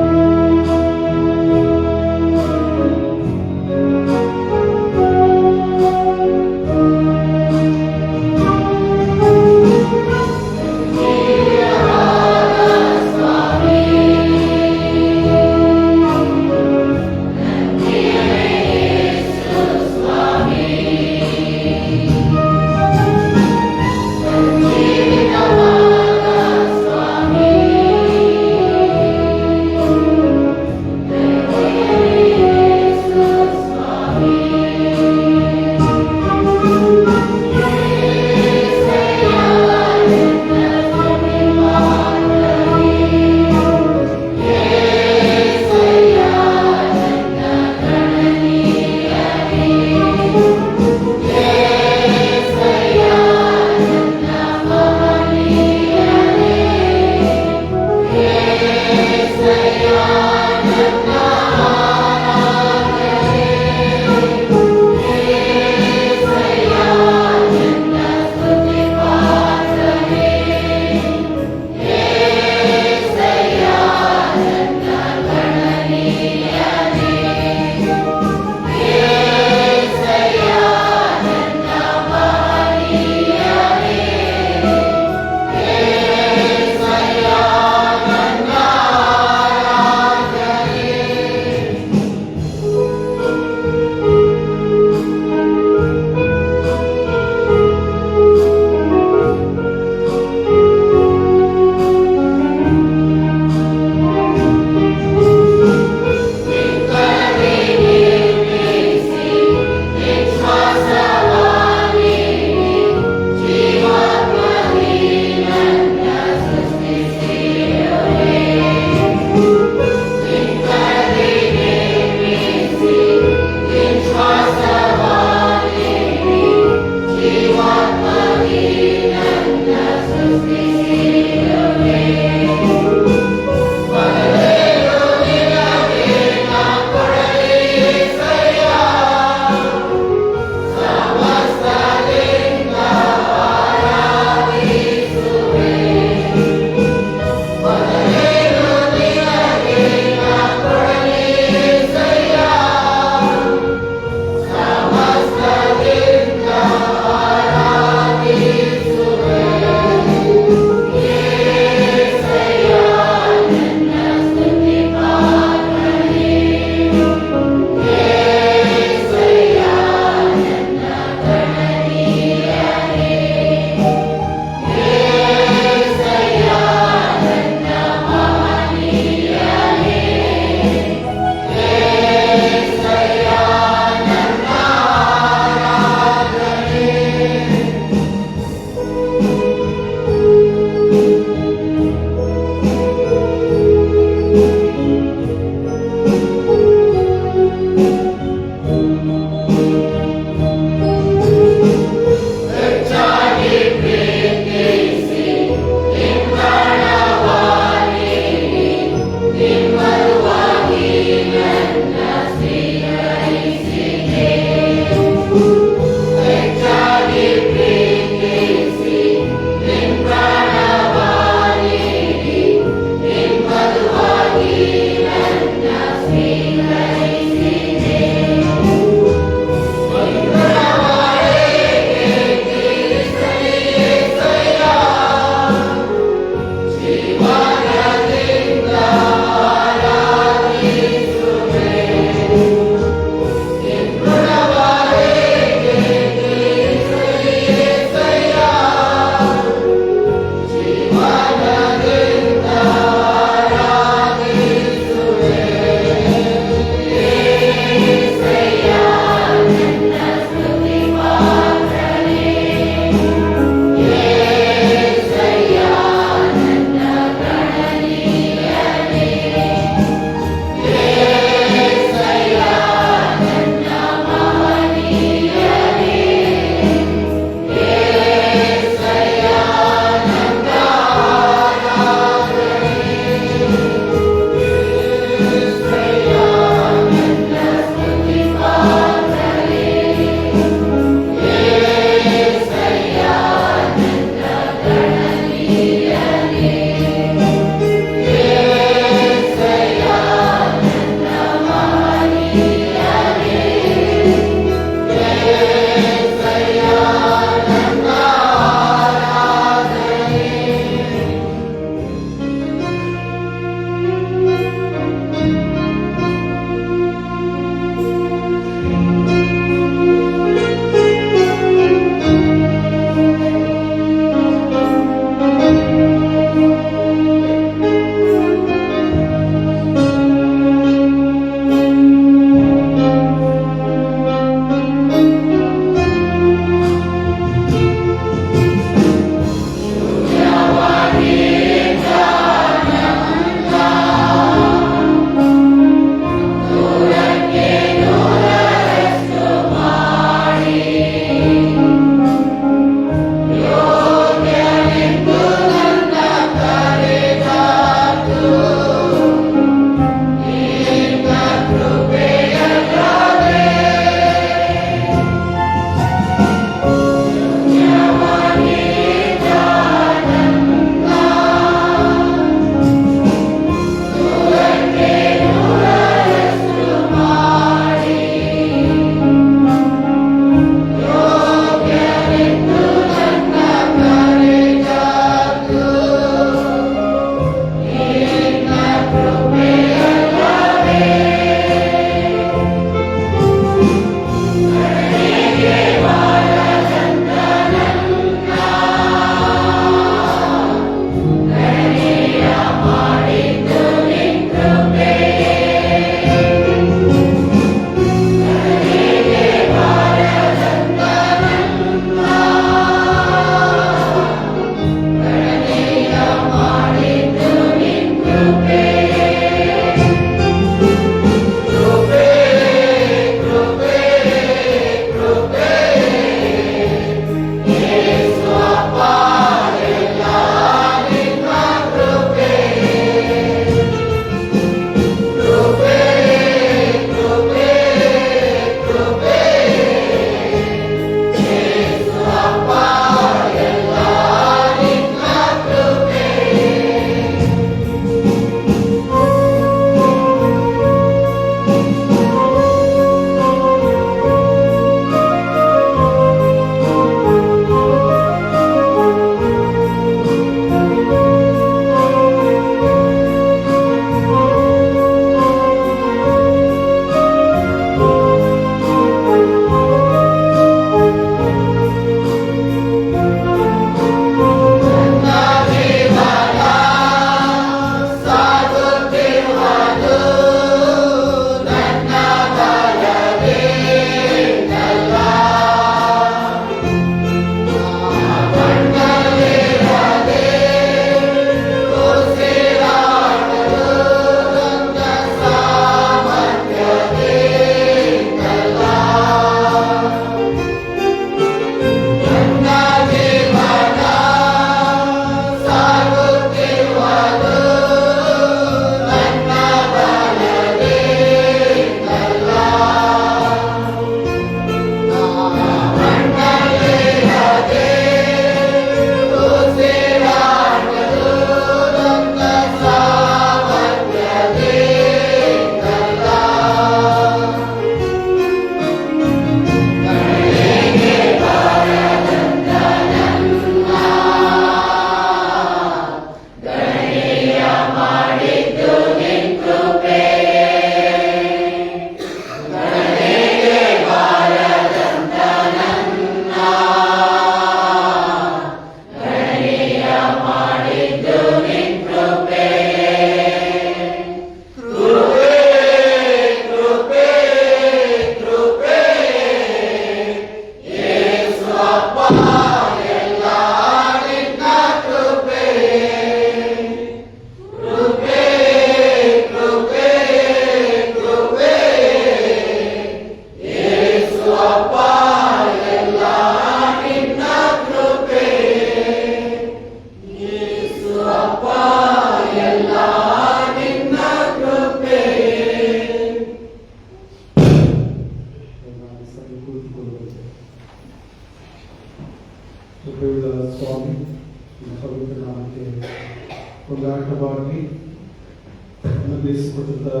S1: ಪ್ರಸ್ತುತ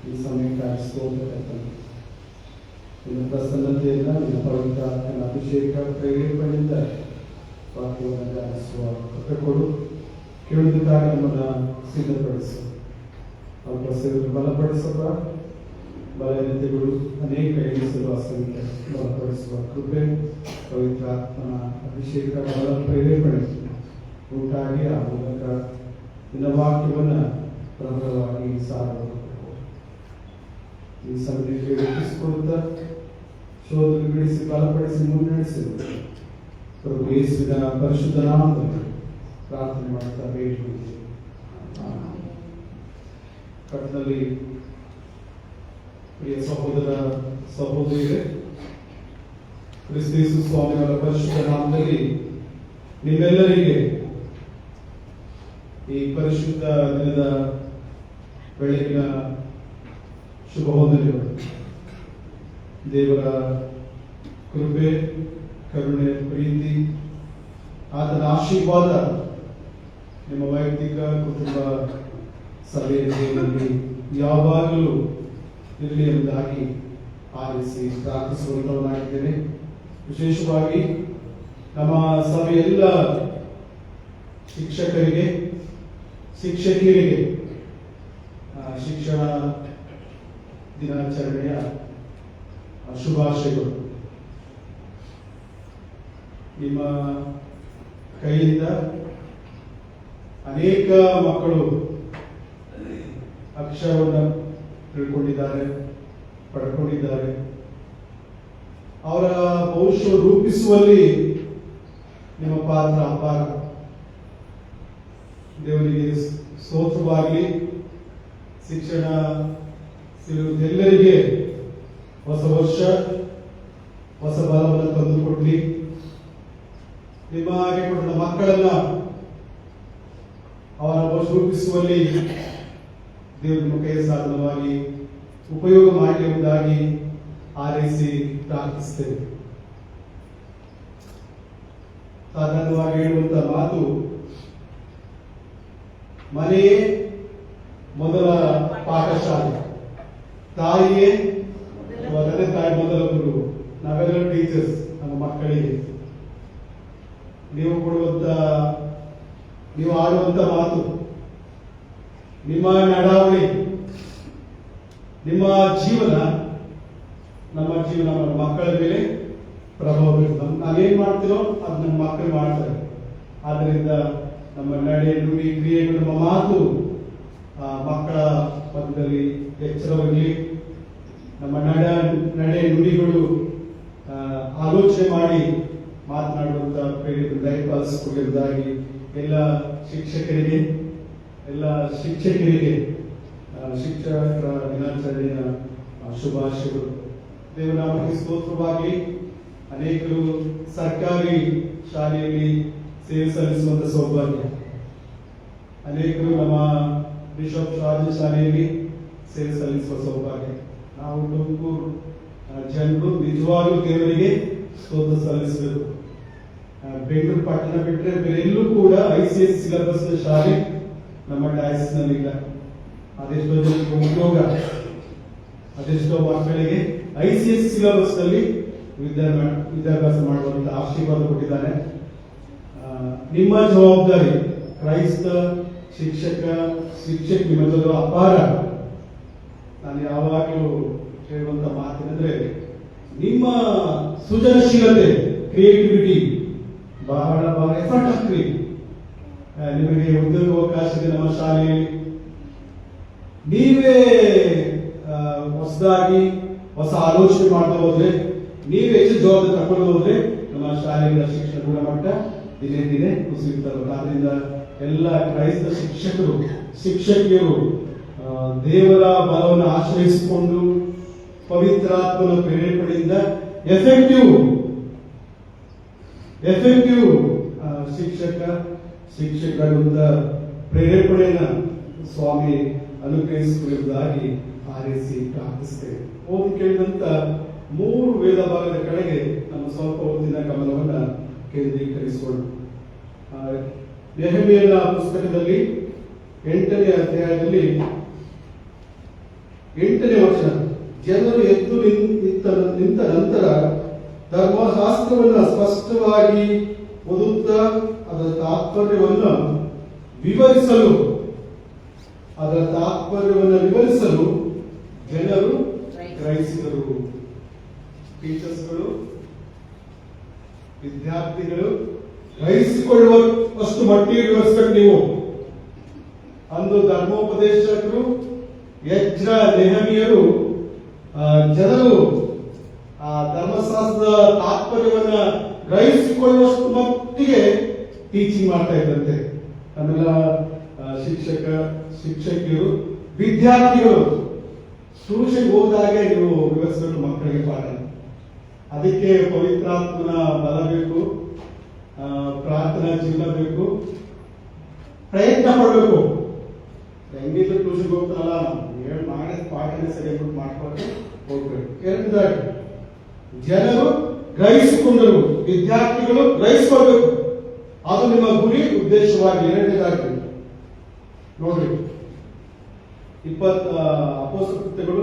S1: ಈ ಸಮಯಕ್ಕಾಗಿ ಸ್ತೋತ್ರ ನಿನ್ನ ಪ್ರಸನ್ನತೆಯಿಂದ ನಿನ್ನ ಪವಿತ್ರ ನಿನ್ನ ಅಭಿಷೇಕ ಪ್ರೇರೇಪಣೆಯಿಂದ ವಾಕ್ಯವನ್ನು ಧ್ಯಾನಿಸುವ ಕೃಪೆ ಕೊಡು. ಕೇಳುವುದಕ್ಕಾಗಿ ನಮ್ಮನ್ನು ಸಿದ್ಧಪಡಿಸು. ಅವರ ಸೇವೆಯನ್ನು ಬಲಪಡಿಸಪ್ಪ. ಬಲಹೀನತೆಗಳು ಅನೇಕ ಎಣಿಸಲು ಅಸಂಖ್ಯ ಬಲಪಡಿಸುವ ಕೃಪೆ ಪವಿತ್ರಾತ್ಮನ ಅಭಿಷೇಕ ಬಲ ಪ್ರೇರೇಪಣೆ ಉಂಟಾಗಿ ಆ ಮೂಲಕ ನಿನ್ನ ವಾಕ್ಯವನ್ನು ಪ್ರಬಲವಾಗಿ ಸಾರಬೇಕು. ಈ ಸಮಿತಿಗೆ ರೂಪಿಸಿಕೊಡುತ್ತಾ ಶೋಧನೆ ಬಿಡಿಸಿ ಬಲಪಡಿಸಿ ಮುನ್ನಡೆಸಿದರು. ಪ್ರಭು ಯೇಸುವಿನ ಪರಿಶುದ್ಧ ನಾಮದಲ್ಲಿ ಪ್ರಾರ್ಥನೆ ಮಾಡುತ್ತಾ ಬೇಡಿಕೊಂಡಿದ್ದೇವೆ. ಕಟ್ಟದಲ್ಲಿ ಪ್ರಿಯ ಸಹೋದರ ಸಹೋದರಿಯರೇ, ಕ್ರಿಸ್ತೇಸು ಸ್ವಾಮಿಯವರ ಪರಿಶುದ್ಧ ನಾಮದಲ್ಲಿ ನಿಮ್ಮೆಲ್ಲರಿಗೆ ಈ ಪರಿಶುದ್ಧ ದಿನದ ಬೆಳಗಿನ ಶುಭ ವಂದನೆಗಳು. ದೇವರ ಕೃಪೆ, ಕರುಣೆ, ಪ್ರೀತಿ, ಆತನ ಆಶೀರ್ವಾದ ನಿಮ್ಮ ವೈಯಕ್ತಿಕ ಕುಟುಂಬ ಸಭೆಯಲ್ಲಿ ಯಾವಾಗಲೂ ಇರಲಿ ಎಂಬುದಾಗಿ ಆಲಿಸಿ ಪ್ರಾರ್ಥಿಸುವಂತವನಾಗಿದ್ದೇನೆ. ವಿಶೇಷವಾಗಿ ನಮ್ಮ ಸಭೆಯ ಎಲ್ಲ ಶಿಕ್ಷಕರಿಗೆ, ಶಿಕ್ಷಕಿಯರಿಗೆ ಶಿಕ್ಷಣ ದಿನಾಚರಣೆಯ ಶುಭಾಶಯಗಳು. ನಿಮ್ಮ ಕೈಯಿಂದ ಅನೇಕ ಮಕ್ಕಳು ಅಕ್ಷರವನ್ನು ತಿಳ್ಕೊಂಡಿದ್ದಾರೆ, ಪಡ್ಕೊಂಡಿದ್ದಾರೆ. ಅವರ ಭವಿಷ್ಯ ರೂಪಿಸುವಲ್ಲಿ ನಿಮ್ಮ ಪಾತ್ರ ಅಪಾರ. ದೇವರಿಗೆ ಸ್ತೋತ್ರವಾಗಲಿ. ಶಿಕ್ಷಣ ಸಿಗುವುದೆಲ್ಲರಿಗೆ ಹೊಸ ವರ್ಷ ಹೊಸ ಬಲವನ್ನು ತಂದುಕೊಡ್ಲಿ. ನಿಮ್ಮ ಹಾಗೆ ಕೊಟ್ಟ ಮಕ್ಕಳನ್ನ ಅವರ ಭವಿಷ್ಯ ರೂಪಿಸುವಲ್ಲಿ ದೇವರ ನಿಮ್ಮ ಕೈ ಸಾಧನವಾಗಿ ಉಪಯೋಗ ಮಾಡಲಿ ಎಂಬುದಾಗಿ ಹಾರೈಸಿ ಪ್ರಾರ್ಥಿಸುತ್ತೇವೆ. ಸಾಧಾರಣವಾಗಿ ಹೇಳುವಂತ ಮಾತು, ಮನೆಯೇ ಮೊದಲ ಪಾಠಶಾಲೆ, ತಾಯಿಯೇ ತಂದೆ ತಾಯಿ ಮೊದಲ ಗುರು. ನಾವೆಲ್ಲ ಟೀಚರ್ಸ್ ನಮ್ಮ ಮಕ್ಕಳಿಗೆ. ನೀವು ಆಡುವಂತ ಮಾತು, ನಿಮ್ಮ ನಡಾವಳಿ, ನಿಮ್ಮ ಜೀವನ, ನಮ್ಮ ಜೀವನ ನಮ್ಮ ಮಕ್ಕಳ ಮೇಲೆ ಪ್ರಭಾವ ಬೀರುತ್ತದೆ. ನಾವೇನ್ ಮಾಡ್ತೀರೋ ಅದು ನಮ್ಮ ಮಕ್ಕಳು ಮಾಡ್ತಾರೆ. ಆದ್ದರಿಂದ ನಮ್ಮ ನಡೆ, ನುಡಿ, ಕ್ರಿಯೆಗಳು, ನಮ್ಮ ಮಾತು ಮಕ್ಕಳ ಮಧ್ಯದಲ್ಲಿ ಎಚ್ಚರವಿರಲಿ. ನಮ್ಮ ನಡೆ ನುಡಿಗಳು ಆಲೋಚನೆ ಮಾಡಿ ಮಾತನಾಡುವಂತ ಪ್ರೇರಣೆ ದಯಪಾಲಿಸಿಕೊಂಡಿರುವುದಾಗಿ ಎಲ್ಲ ಶಿಕ್ಷಕರಿಗೆ, ಎಲ್ಲ ಶಿಕ್ಷಕರಿಗೆ ಶಿಕ್ಷಕರ ದಿನಾಚರಣೆಯ ಶುಭಾಶಯಗಳು. ದೇವನಾಮಕ್ಕೆ ಸ್ತೋತ್ರವಾಗಿ. ಅನೇಕರು ಸರ್ಕಾರಿ ಶಾಲೆಯಲ್ಲಿ ಸೇವೆ ಸಲ್ಲಿಸುವಂತ ಸೌಭಾಗ್ಯ, ಅನೇಕರು ನಮ್ಮ ಬಿಷಪ್ ರಾಜ್ಯ ಶಾಲೆಯಲ್ಲಿ ಸೇವೆ ಸಲ್ಲಿಸುವ ಸೌಭಾಗ್ಯ. ನಾವು ತುಮಕೂರು ಜನರು ನಿಜವಾಗ್ಲೂ ದೇವರಿಗೆ ಸ್ತೋತ್ರ ಸಲ್ಲಿಸಬೇಕು. ಬೆಂಗಳೂರು ಪಟ್ಟಣ ಬಿಟ್ಟರೆ ಬೇರೆ ಎಲ್ಲೂ ಕೂಡ ICS ಸಿಲೆಬಸ್ ಶಾಲೆ ನಮ್ಮ ಡಯಾಸಿಸ್ ನಲ್ಲಿ ಇಲ್ಲ. ಅದೆಷ್ಟೋ ಜನಕ್ಕೆ ಉದ್ಯೋಗ, ಅದೆಷ್ಟೋ ಮಕ್ಕಳಿಗೆ ICS ಸಿಲೆಬಸ್ ನಲ್ಲಿ ವಿದ್ಯಾಭ್ಯಾಸ ಮಾಡುವಂತ ಆಶೀರ್ವಾದ ಕೊಟ್ಟಿದ್ದಾನೆ. ನಿಮ್ಮ ಜವಾಬ್ದಾರಿ ಕ್ರೈಸ್ತ ಶಿಕ್ಷಕ ನಿಮ್ಮದು ಅಪಾರ. ನಾನು ಯಾವಾಗಲೂ ಹೇಳುವಂತ ಮಾತೇನೆಂದ್ರೆ, ನಿಮ್ಮ ಸೃಜನಶೀಲತೆ, ಕ್ರಿಯೇಟಿವಿಟಿ ಬಹಳ ಬಹಳ ಎಫರ್ಟ್ ಹಾಕ್ರಿ. ನಿಮಗೆ ಉದ್ಯೋಗಾವಕಾಶಕ್ಕೆ ನಮ್ಮ ಶಾಲೆಯಲ್ಲಿ ನೀವೇ ಹೊಸದಾಗಿ ಹೊಸ ಆಲೋಚನೆ ಮಾಡ್ತಾ ಹೋದ್ರೆ, ನೀವೇ ಹೆಚ್ಚು ಜವಾಬ್ದಾರಿ ತಗೊಂಡು ಹೋದ್ರೆ ನಮ್ಮ ಶಾಲೆಗಳ ಶಿಕ್ಷಣ ಗುಣಮಟ್ಟ ದಿನೇ ದಿನೇ ಕುಸಿಯುತ್ತದೆ. ಆದ್ರಿಂದ ಎಲ್ಲ ಕ್ರೈಸ್ತ ಶಿಕ್ಷಕರು, ಶಿಕ್ಷಕಿಯರು ದೇವರ ಬಲವನ್ನು ಆಶ್ರಯಿಸಿಕೊಂಡು ಪವಿತ್ರಾತ್ಮನ ಪ್ರೇರೇಪಣೆಯಿಂದ ಎಫೆಕ್ಟಿವ್ ಶಿಕ್ಷಕರಿಂದ ಪ್ರೇರೇಪಣೆಯನ್ನ ಸ್ವಾಮಿ ಅನುಗ್ರಹಿಸಿಕೊಳ್ಳುವುದಾಗಿ ಹಾರೈಸಿ ಪ್ರಾರ್ಥಿಸುತ್ತೇವೆ. ಓದಿ ಕೇಳಿದಂತ 3 ವೇದ ಭಾಗದ ಕಡೆಗೆ ನಮ್ಮ ಸ್ವಲ್ಪ ಹೊತ್ತಿನ ಗಮನವನ್ನ ಕೇಂದ್ರೀಕರಿಸೋಣ. ನೆಹೆಮೀಯನ ಪುಸ್ತಕದಲ್ಲಿ 8ನೇ ಅಧ್ಯಾಯದಲ್ಲಿ 8ನೇ ವಚನ, ಜನರು ಎದ್ದು ನಿಂತ ನಂತರ ಧರ್ಮಶಾಸ್ತ್ರವನ್ನು ಸ್ಪಷ್ಟವಾಗಿ ಓದುತ್ತಾ ಅದರ ತಾತ್ಪರ್ಯವನ್ನು ವಿವರಿಸಲು ಜನರು ಗ್ರಹಿಸಿದರು. ಟೀಚರ್ಸ್ಗಳು, ವಿದ್ಯಾರ್ಥಿಗಳು ಗ್ರಹಿಸಿಕೊಳ್ಳುವಷ್ಟು ಮಟ್ಟಿಗೆ ವಿವರಿಸಬೇಕು ನೀವು. ಅಂದು ಧರ್ಮೋಪದೇಶಕರು ಎಜ್ರ, ನೆಹಮಿಯರು ಜನರು ಆ ಧರ್ಮಶಾಸ್ತ್ರದ ತಾತ್ಪರ್ಯವನ್ನ ಗ್ರಹಿಸಿಕೊಳ್ಳುವಷ್ಟು ಮಟ್ಟಿಗೆ ಟೀಚಿಂಗ್ ಮಾಡ್ತಾ ಇದ್ದಂತೆ. ಆಮೇಲೆ ಶಿಕ್ಷಕಿಯರು, ವಿದ್ಯಾರ್ಥಿಗಳು ಟ್ಯೂಷನ್ ಹೋದಾಗೆ ನೀವು ವಿವರಿಸಬೇಕು ಮಕ್ಕಳಿಗೆ ಪಾಠ. ಅದಕ್ಕೆ ಪವಿತ್ರಾತ್ಮನ ಬಲ ಬೇಕು, ಪ್ರಾರ್ಥನಾ ಜೀವನ ಬೇಕು, ಪ್ರಯತ್ನ ಪಡಬೇಕು. ಹೆಂಗಿದ್ರು ಟ್ಯೂಷನ್ಗೆ ಹೋಗ್ತಾನಲ್ಲ, ಮಾಡಿದ ಪಾಠನೇ ಸರಿಯಾಗಿ ಮಾಡ್ಕೊಂಡು ಹೋಗ್ಬೇಕು. ಎರಡನೇದಾಗಿ ಜನರು ಗ್ರಹಿಸಿಕೊಂಡರು, ವಿದ್ಯಾರ್ಥಿಗಳು ಗ್ರಹಿಸಿಕೊಳ್ಬೇಕು. ಅದು ನಿಮ್ಮ ಗುರಿ, ಉದ್ದೇಶವಾಗಿ. ಎರಡನೇದಾಗಿ ನೋಡ್ರಿ, ಅಪೊಸ್ತಲ ಕೃತ್ಯಗಳು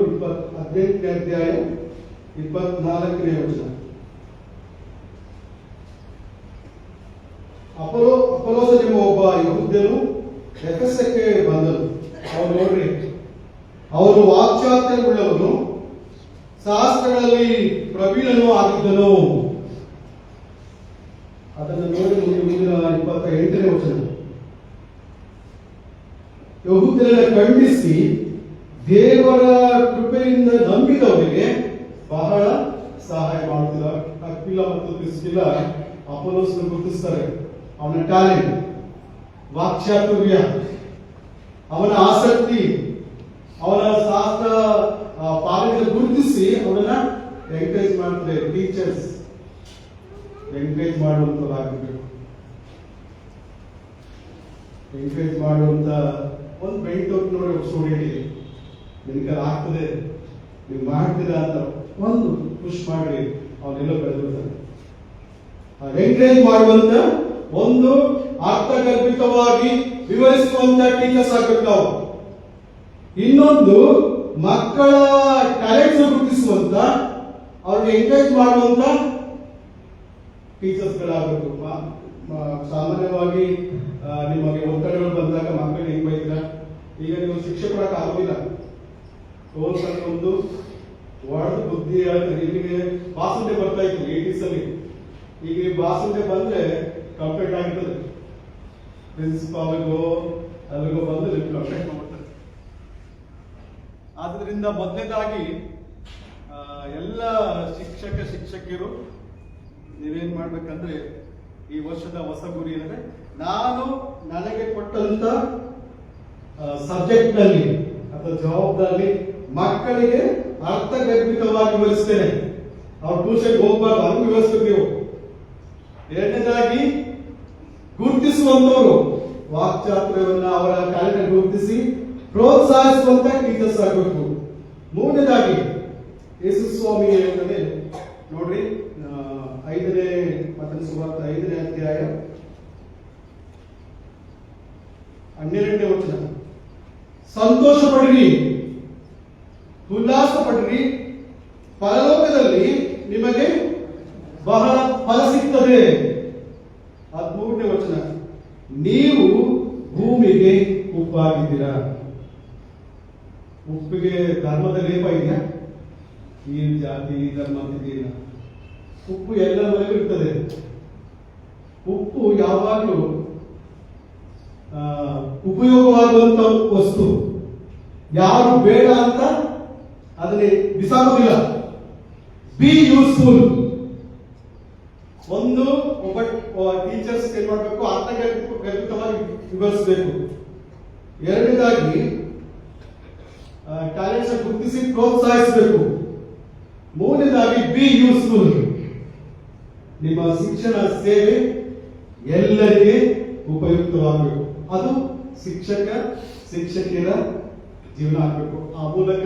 S1: 18ನೇ ಅಧ್ಯಾಯ 24ನೇ ವಚನ. ಅಪೊಲೋಸ ಎಂಬ ಒಬ್ಬ ಯೆಹೂದ್ಯನು ಎಫೆಸಕ್ಕೆ ಬಂದನು. ಅವನು ನೋಡ್ರಿ, ಅವನು ವಾಕ್ಚಾತುರ್ಯವುಳ್ಳವನು, ಶಾಸ್ತ್ರಗಳಲ್ಲಿ ಪ್ರವೀಣನೂ ಆಗಿದ್ದನು. ಅದನ್ನು ನೋಡಿ ಮುಂದಿನ 28ನೇ ವಚನ. ಯೆಹೂದ್ಯರನ್ನು ಖಂಡಿಸಿ ದೇವರ ಕೃಪೆಯಿಂದ ನಂಬಿದವರಿಗೆ ಬಹಳ ಸಹಾಯ ಮಾಡುತ್ತಿದ್ದಾರೆ. ಅಕ್ವಿಲ ಮತ್ತು ಪ್ರಿಸ್ಕಿಲ ಅಪೊಲೋಸನ ಗುರುತಿಸ್ತಾರೆ. ಅವನ ಟ್ಯಾಲೆಂಟ್, ವಾಕ್ಚಾತುರ್ಯ, ಅವನ ಆಸಕ್ತಿ, ಅವನ ಶಾಸ್ತ್ರ ಪಾಲನೆ ಗುರುತಿಸಿ ಅವನನ್ನ ಎಂಕರೇಜ್ ಮಾಡ್ತಾರೆ. Teachers encourage ಮಾಡುವಂತದ್ದಾಗಬೇಕು. ಎಂಕರೇಜ್ ಮಾಡುವಂತ ಒಂದು ಬೆಂಟ್ ನೋಡಿ ಸ್ಟೂಡೆಂಟ್ಗೆ ನಿಮ್ಗೆ ಆಗ್ತದೆ, ನೀವು ಮಾಡ್ತೀರಾ ಅಂತ ಒಂದು ಪುಷ್ ಮಾಡಿ ಅವನ್ನೆಲ್ಲ ಬೆಳೆದಿರ್ತಾರೆ. ಎಂಕರೇಜ್ ಮಾಡುವಂತ, ಒಂದು ಅರ್ಥಗರ್ಭಿತವಾಗಿ ವಿವರಿಸುವಂತ ಟೀಚರ್ಸ್ ಆಗ್ಬೇಕು ನಾವು. ಇನ್ನೊಂದು ಮಕ್ಕಳ ಟ್ಯಾಲೆಂಟ್ಸ್ ಗುರುತಿಸುವಂತ, ಅವ್ರಿಗೆ ಎಂಕರೇಜ್ ಮಾಡುವಂತ ಟೀಚರ್ಸ್ ಗಳಾಗಬೇಕು. ಸಾಮಾನ್ಯವಾಗಿ ನಿಮಗೆ ಒತ್ತಡಗಳು ಬಂದಾಗ ಮಕ್ಕಳಿಗೆ ಹೆಂಗ್ ಬೈತೀರ? ಈಗ ನೀವು ಶಿಕ್ಷೆ ಕೊಡಕ್ಕೆ ಆಗೋದಿಲ್ಲ. ಒಂದು ಒಡೆದು ಬುದ್ಧಿ ಹೇಳ್ತಾರೆ. ಇಲ್ಲಿಗೆ ಬಾಸುಂಡೆ ಬರ್ತಾ ಇತ್ತು 80s ಅಲ್ಲಿ. ಈಗ ಬಾಸುಂಡೆ ಬಂದ್ರೆ ಕಂಪ್ಲೀಟ್ ಆಗಿರ್ತದೆ. ಪ್ರಿನ್ಸಿಪಾಲ್ಗೋ ಅಲ್ಲಿಗೋ ಬಂದು ಕಂಪ್ಲೀಟ್ ಮಾಡ್ತಾರೆ. ಆದ್ರಿಂದ ಮೊದಲನೇದಾಗಿ ಎಲ್ಲ ಶಿಕ್ಷಕಿಯರು ನೀವೇನ್ ಮಾಡ್ಬೇಕಂದ್ರೆ, ಈ ವರ್ಷದ ಹೊಸ ಗುರಿ ಏನಂದ್ರೆ, ನನಗೆ ಕೊಟ್ಟಂತ ಸಬ್ಜೆಕ್ಟ್ ನಲ್ಲಿ ಅಥವಾ ಜವಾಬ್ದಾರಿ ಮಕ್ಕಳಿಗೆ ಅರ್ಥಗರ್ಭಿತವಾಗಿ ವಿವರಿಸ್ತೇನೆ. ಅವ್ರು ಟ್ಯೂಷನ್ ಹೋಗ್ಬಾರ್ದು, ಹಂಗೆ ವಿವರಿಸ್ಬೇಕು ನೀವು. ಎರಡನೇದಾಗಿ ಗುರುತಿಸುವಂತವರು, ವಾಕ್ಚಾತುರ್ಯವನ್ನ, ಅವರ ಟ್ಯಾಲೆಂಟ್ ಗುರುತಿಸಿ ಪ್ರೋತ್ಸಾಹಿಸುವಂತ ಟೀಚರ್ಸ್ ಆಗಬೇಕು. ಮೂರನೇದಾಗಿ ಯೇಸು ಸ್ವಾಮಿ ಹೇಳ್ತಾರೆ ನೋಡ್ರಿ, 5ನೇ ಮತ್ತೊಂದು ಸುವಾರ್ತೆ 5ನೇ ಅಧ್ಯಾಯ 12ನೇ ವಚನ. ಸಂತೋಷ ಪಡಿರಿ, ಉಲ್ಲಾಸ ಪಡಿರಿ, ಪರಲೋಕದಲ್ಲಿ ನಿಮಗೆ ಬಹಳ ಫಲ ಸಿಗ್ತದೆ. 13ನೇ ವಚನ. ನೀವು ಭೂಮಿಗೆ ಉಪ್ಪಾಗಿದ್ದೀರಾ. ಉಪ್ಪಿಗೆ ಧರ್ಮದ ಲೇಪ ಇದೆಯಾ? ಈ ಜಾತಿ, ಈ ಧರ್ಮ ಅಂತಿದೆಯಲ್ಲ. ಉಪ್ಪು ಎಲ್ಲ ಮನೆಗೂ ಇರ್ತದೆ. ಉಪ್ಪು ಯಾವಾಗಲೂ ಉಪಯೋಗವಾಗುವಂತ ವಸ್ತು. ಯಾರು ಬೇಡ ಅಂತ ಅದನ್ನೇ ಬಿಸಾಕೋದಿಲ್ಲ. Be useful. ಒಂದು ಒಬ್ಬ ಟೀಚರ್ಸ್ ಏನ್ ಮಾಡಬೇಕು? ಅರ್ಥಗರ್ಭಿತವಾಗಿ ವಿವರಿಸಬೇಕು. ಎರಡನೇದಾಗಿ ಟ್ಯಾಲೆಂಟ್ಸ್ ಗುರುತಿಸಿ ಪ್ರೋತ್ಸಾಹಿಸಬೇಕು. ಮೂರನೇದಾಗಿ ಬಿ ಯೂಸ್ಫುಲ್. ನಿಮ್ಮ ಶಿಕ್ಷಣ ಸೇವೆ ಎಲ್ಲರಿಗೆ ಉಪಯುಕ್ತವಾಗಬೇಕು. ಅದು ಶಿಕ್ಷಕಿಯರ ಜೀವನ ಆಗಬೇಕು. ಆ ಮೂಲಕ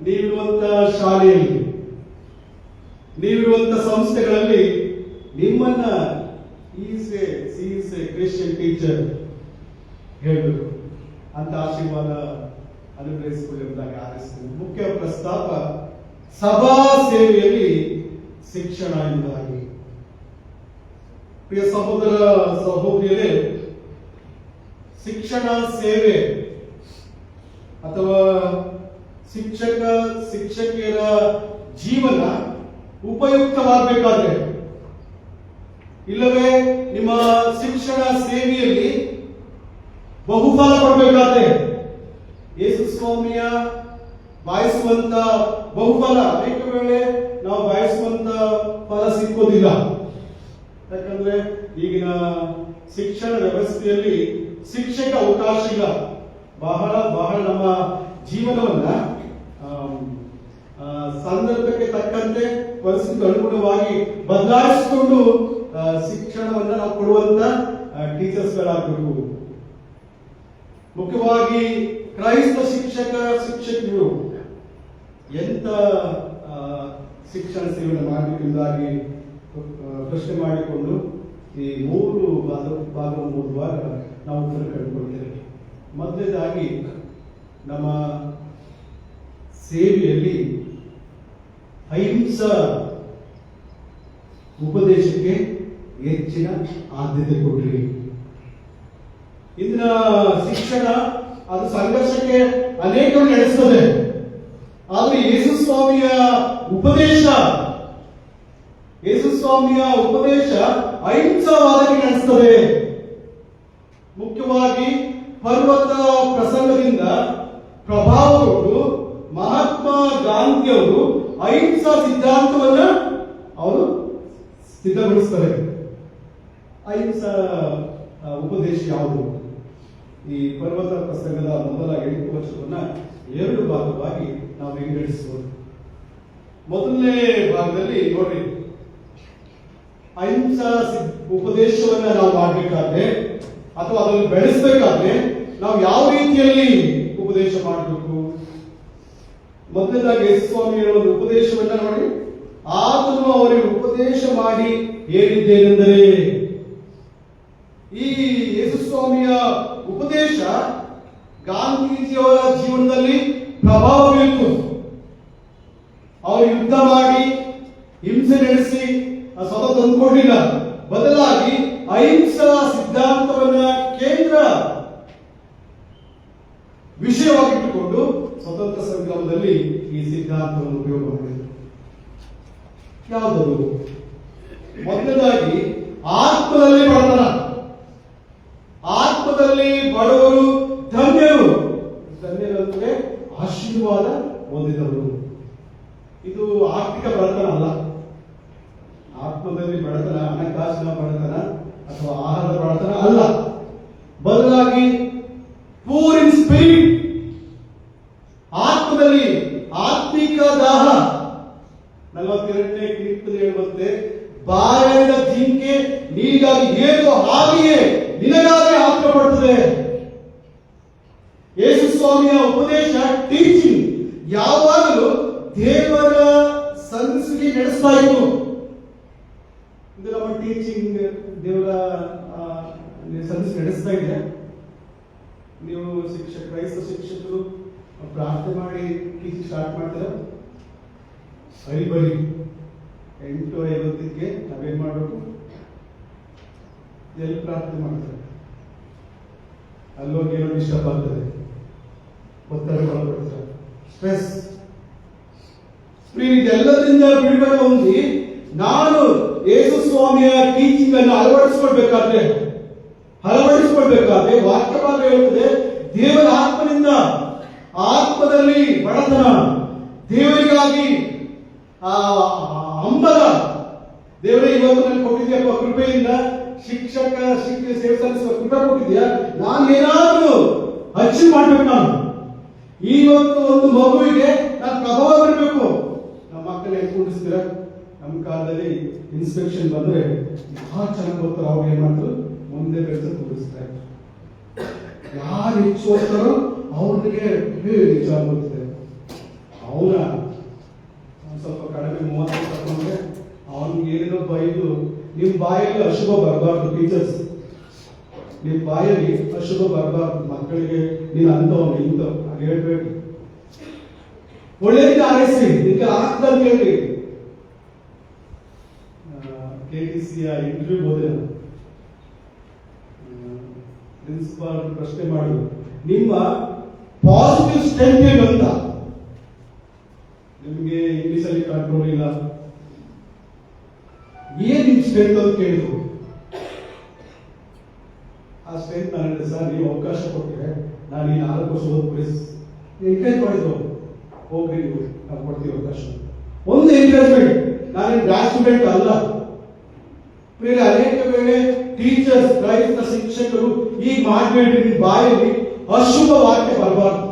S1: ನೀವಿರುವಂತ ಶಾಲೆಯಲ್ಲಿ, ನೀವಿರುವಂತ ಸಂಸ್ಥೆಗಳಲ್ಲಿ ನಿಮ್ಮನ್ನ ಕ್ರಿಶ್ಚಿಯನ್ ಟೀಚರ್ ಹೇಳಬೇಕು ಅಂತ ಆಶೀರ್ವಾದ ಅನುಗ್ರಹಿಸಿಕೊಳ್ಳುವುದಾಗಿ ಆರಿಸುತ್ತೇನೆ. ಮುಖ್ಯ ಪ್ರಸ್ತಾಪ ಸಭಾ ಸೇವೆಯಲ್ಲಿ ಶಿಕ್ಷಣ ಎಂಬುದಾಗಿ. ಪ್ರಿಯ ಸಹೋದರ ಸಹೋದರಿಯರೇ, ಶಿಕ್ಷಣ ಸೇವೆ ಅಥವಾ ಶಿಕ್ಷಕಿಯರ ಜೀವನ ಉಪಯುಕ್ತವಾಗಬೇಕಾದ್ರೆ, ಇಲ್ಲವೇ ನಿಮ್ಮ ಶಿಕ್ಷಣ ಸೇವೆಯಲ್ಲಿ ಬಹುಫಲ ಪಡಬೇಕಾದ್ರೆ, ಯೇಸು ಸ್ವಾಮಿಯ ಬಯಸುವಂತ ಬಹುಫಲ ಅನೇಕ ವೇಳೆ ನಾವು ಬಯಸುವಂತ ಫಲ ಸಿಕ್ಕೋದಿಲ್ಲ. ಯಾಕಂದ್ರೆ ಈಗಿನ ಶಿಕ್ಷಣ ವ್ಯವಸ್ಥೆಯಲ್ಲಿ ಶಿಕ್ಷಕ ಅವಕಾಶ ಇಲ್ಲ. ಬಹಳ ಬಹಳ ನಮ್ಮ ಜೀವನವನ್ನ ಸಂದರ್ಭಕ್ಕೆ ತಕ್ಕಂತೆ ಪರಿಸ್ಥಿತಿ ಅನುಗುಣವಾಗಿ ಬದಲಾಯಿಸಿಕೊಂಡು ಶಿಕ್ಷಣವನ್ನ ನಾವು ಕೊಡುವಂತ ಟೀಚರ್ಸ್ಗಳಾಗಬೇಕು. ಮುಖ್ಯವಾಗಿ ಕ್ರೈಸ್ತ ಶಿಕ್ಷಕರು ಎಂತ ಶಿಕ್ಷಣ ಸೇವೆಯನ್ನು ಮಾಡಬೇಕೆಂಬುದಾಗಿ ಪ್ರಶ್ನೆ ಮಾಡಿಕೊಂಡು ಈ ಮೂರು ಭಾಗವನ್ನು ಓದುವಾಗ ನಾವು ಉತ್ತರ ಕಂಡುಕೊಳ್ತೇವೆ. ಮೊದಲನೇದಾಗಿ, ನಮ್ಮ ಸೇವೆಯಲ್ಲಿ ಅಹಿಂಸಾ ಉಪದೇಶಕ್ಕೆ ಹೆಚ್ಚಿನ ಆದ್ಯತೆ ಕೊಡ್ರಿ. ಇಂದಿನ ಶಿಕ್ಷಣ ಅದು ಸಂಘರ್ಷಕ್ಕೆ ಅನೇಕರು ನಡೆಸ್ತದೆ. ಆದ್ರೆ ಯೇಸು ಸ್ವಾಮಿಯ ಉಪದೇಶ ಅಹಿಂಸಾವಾದಕ್ಕೆ ನಡೆಸ್ತದೆ. ಮುಖ್ಯವಾಗಿ ಪರ್ವತ ಪ್ರಸಂಗದಿಂದ ಪ್ರಭಾವಗೊಂಡು ಮಹಾತ್ಮ ಗಾಂಧಿಯವರು ಅಹಿಂಸಾ ಸಿದ್ಧಾಂತವನ್ನ ಅವರು ಸಿದ್ಧಗೊಳಿಸ್ತಾರೆ. ಅಹಿಂಸಾ ಉಪದೇಶ ಯಾವುದು? ಈ ಪರ್ವತ ಪ್ರಸಂಗದ ಮೊದಲ 8 ವರ್ಷವನ್ನ 2 ಭಾಗವಾಗಿ ನಾವು ವಿಂಗಡಿಸಬಹುದು. ಮೊದಲನೇ ಭಾಗದಲ್ಲಿ ನೋಡ್ರಿ, ಅಹಿಂಸಾ ಉಪದೇಶವನ್ನ ನಾವು ಮಾಡಬೇಕಾದ್ರೆ ಅಥವಾ ಅದನ್ನು ಬೆಳೆಸಬೇಕಾದ್ರೆ ನಾವು ಯಾವ ರೀತಿಯಲ್ಲಿ ಉಪದೇಶ ಮಾಡಬೇಕು? ಮೊದಲನೇದಾಗಿ ಯೇಸು ಸ್ವಾಮಿ ಹೇಳುವ ಉಪದೇಶವನ್ನ ನೋಡಿ, ಆತನು ಅವರಿಗೆ ಉಪದೇಶ ಮಾಡಿ ಹೇಳಿದ್ದೇನೆಂದರೆ, ಈ ಯೇಸು ಸ್ವಾಮಿಯ ಉಪದೇಶ ಗಾಂಧೀಜಿಯವರ ಜೀವನದಲ್ಲಿ ಪ್ರಭಾವ ಬೀರಿತು. ಅವರು ಯುದ್ಧ ಮಾಡಿ ಹಿಂಸೆ ನಡೆಸಿ ಸ್ವತಃ ತಂದುಕೊಂಡಿಲ್ಲ, ಬದಲಾಗಿ ಅಹಿಂಸಾ ಸಿದ್ಧಾಂತವನ್ನ ಕೇಂದ್ರ ವಿಷಯವಾಗಿಟ್ಟುಕೊಂಡು ಸ್ವತಂತ್ರ ಸಂಗ್ರಾಮದಲ್ಲಿ ಈ ಸಿದ್ಧಾಂತವನ್ನು ಉಪಯೋಗ ಮಾಡಿದರು. ಯಾವುದದು? ಮೊದಲನೇದಾಗಿ ಆತ್ಮದಲ್ಲಿ ಬಡವರು ಧನ್ಯರು ಅಂದ್ರೆ ಆಶೀರ್ವಾದ ಹೊಂದಿದವರು. ಇದು ಆರ್ಥಿಕ ಬಡತನ ಅಲ್ಲ. ಆತ್ಮದಲ್ಲಿ ಬಡತನ ಹಣಕಾಸಿನ ಬಡತನ ಅಥವಾ ಆಹಾರದ ಬಡತನ ಅಲ್ಲ. ಬದಲಾಗಿ ಪೂರ್ ಇನ್ ಸ್ಪಿರಿಟ್, ಆತ್ಮದಲ್ಲಿ ಆತ್ಮಿಕ ದಾಹ. 42ನೇ ಕೀರ್ತನೆ ಹೇಳುವಂತೆ, ಬಾಯಾರಿದ ಜಿಂಕೆ ನೀರಿಗಾಗಿ ಹೇಗೋ ಹಾಗೆಯೇ ನಿನಗಾಗಿ ಆತ್ಮ ಪಡುತ್ತದೆ. ಯೇಸು ಸ್ವಾಮಿಯ ಉಪದೇಶ ಟೀಚಿಂಗ್ ಯಾವಾಗಲೂ ದೇವರ ಸಂಸ್ಕೃತಿ ನಡೆಸ್ತಾ ಇತ್ತು. ಇದು ನಮ್ಮ ಟೀಚಿಂಗ್ ದೇವರ ಸಂಸ್ಕೃತಿ ನಡೆಸ್ತಾ ಇದೆ. ನೀವು ಕ್ರೈಸ್ತ ಶಿಕ್ಷಕರು ಪ್ರಾರ್ಥನೆ ಮಾಡಿ ಟೀಚಿಂಗ್ ಸ್ಟಾರ್ಟ್ ಮಾಡ್ತೀರ. ಬರೀ 8:50ಕ್ಕೆ ನಾವೇನ್ ಮಾಡಬೇಕು? ಎಲ್ಲಿ ಪ್ರಾರ್ಥನೆ ಮಾಡ್ತಾರೆ? ಅಲ್ಲೋಗಿ ಏನೋ ಡಿಸ್ಟರ್ಬ್ ಆಗ್ತದೆ, ಒತ್ತಡ ಒಳಪಡ್ತಾರೆ, ಸ್ಟ್ರೆಸ್. ಇದೆಲ್ಲದಿಂದ ಬಿಡುಗಡೆ ಹೊಂದಿ ನಾನು ಯೇಸು ಸ್ವಾಮಿಯ ಟೀಚಿಂಗ್ ಅನ್ನು ಅಳವಡಿಸಿಕೊಳ್ಬೇಕಾದ್ರೆ ವಾಕ್ಯ ಭಾಗ ಹೇಳುತ್ತದೆ, ದೇವರ ಆತ್ಮದಲ್ಲಿ ಬಡತನ, ದೇವರಿಗಾಗಿ ಹಂಬಲ. ದೇವರೇ ಇವತ್ತು ನನಗೆ ಕೊಟ್ಟಿದ್ಯಪ್ಪ ಕೃಪೆಯಿಂದ ಶಿಕ್ಷಕ ಸೇವೆ ಸಲ್ಲಿಸುವ ಕೃಪೆ ಕೊಟ್ಟಿದ್ಯಾ, ನಾನು ಏನಾದ್ರೂ ಅಚೀವ್ ಮಾಡ್ಬೇಕು. ನಾನು ಇವತ್ತು ಒಂದು ಮಗುವಿಗೆ ನಾನು ಪ್ರಭಾವ ಬರಬೇಕು. ನಮ್ಮ ಮಕ್ಕಳನ್ನ ಕೂಡಿಸ್ತೀರ. ನಮ್ಮ ಕಾಲದಲ್ಲಿ ಇನ್ಸ್ಪೆಕ್ಷನ್ ಬಂದ್ರೆ ಯಾರು ಚೆನ್ನಾಗಿ ಓದ್ತಾರೋ ಅವ್ರು ಏನ್ ಮಾಡ್ತಾರೆ, ಮುಂದೆ ಬೆಳೆಸ ಕೂಡಿಸ್ತಾರೆ. ಯಾರು ಹೆಚ್ಚು ಓದ್ತಾರೋ ಅವ್ರಿಗೆ ಹೆಚ್ಚಾಗಿ ಓದ್ತಾರೆ. ಅವನ ಸ್ವಲ್ಪ ಕಡಿಮೆ 30 ತಗೊಂಡ್ರೆ ಅವನಿಗೆ ಏನೇನೋ ಬೈದು, ನಿಮ್ ಬಾಯಲ್ಲಿ ಅಶುಭ ಬರಬಾರ್ದು. ಟೀಚರ್ಸ್, ನಿಮ್ ಬಾಯಲ್ಲಿ ಅಶುಭ ಬರಬಾರ್ದು. ಮಕ್ಕಳಿಗೆ ನೀನು ಅಂತವನು ಇಂಥವ್ ಹಾಗೆ ಹೇಳ್ಬೇಡಿ, ಒಳ್ಳೆಯದಕ್ಕೆ ಹಾರೈಸಿ, ಇದಕ್ಕೆ ಆಗ್ತಂತ ಹೇಳಿ. KTCಯ ಇಂಟರ್ವ್ಯೂ ಹೋದೆ, ಪ್ರಿನ್ಸಿಪಾಲ್ ಪ್ರಶ್ನೆ ಮಾಡುದು, ನಿಮ್ಮ ಪಾಸಿಟಿವ್ ಸ್ಟ್ರೆಂತ್ ಏನು ಅಂತ. ನಿಮ್ಗೆ ಇಂಗ್ಲಿಷ್ ಅಲ್ಲಿ ಕಂಟ್ರೋಲ್ ಇಲ್ಲ, ಏನ್ ನಿಮ್ ಸ್ಟ್ರೆಂತ್ ಅಂತ ಕೇಳಿದ್ರು. ಆ ಸ್ಟ್ರೆಂತ್ ನಾನು ಸರ್ ನೀವು ಅವಕಾಶ ಕೊಟ್ಟಿದ್ರೆ ನಾನು ಈ 4 ವರ್ಷ ಓದ್ಬಿಡಿ ಎಂಕರೇಜ್ ಮಾಡಿದ್ರು, ಹೋಗ್ರಿ ನೀವು ನಾವು ಕೊಡ್ತೀವಿ ಅವಕಾಶ. ಒಂದು ಎಂಕರೇಜ್ಮೆಂಟ್, ನಾನು ಬ್ಯಾಚ್ ಸ್ಟೂಡೆಂಟ್ ಅಲ್ಲ. ಬೇರೆ ಅನೇಕ ವೇಳೆ ಟೀಚರ್ಸ್, ಕ್ರೈಸ್ತ ಶಿಕ್ಷಕರು ಈಗ ಮಾಡಬೇಡ್ರಿ, ನಿಮ್ಮ ಬಾಯಲ್ಲಿ ಅಶುಭ ವಾಕ್ಯ ಬರಬಾರ್ದು.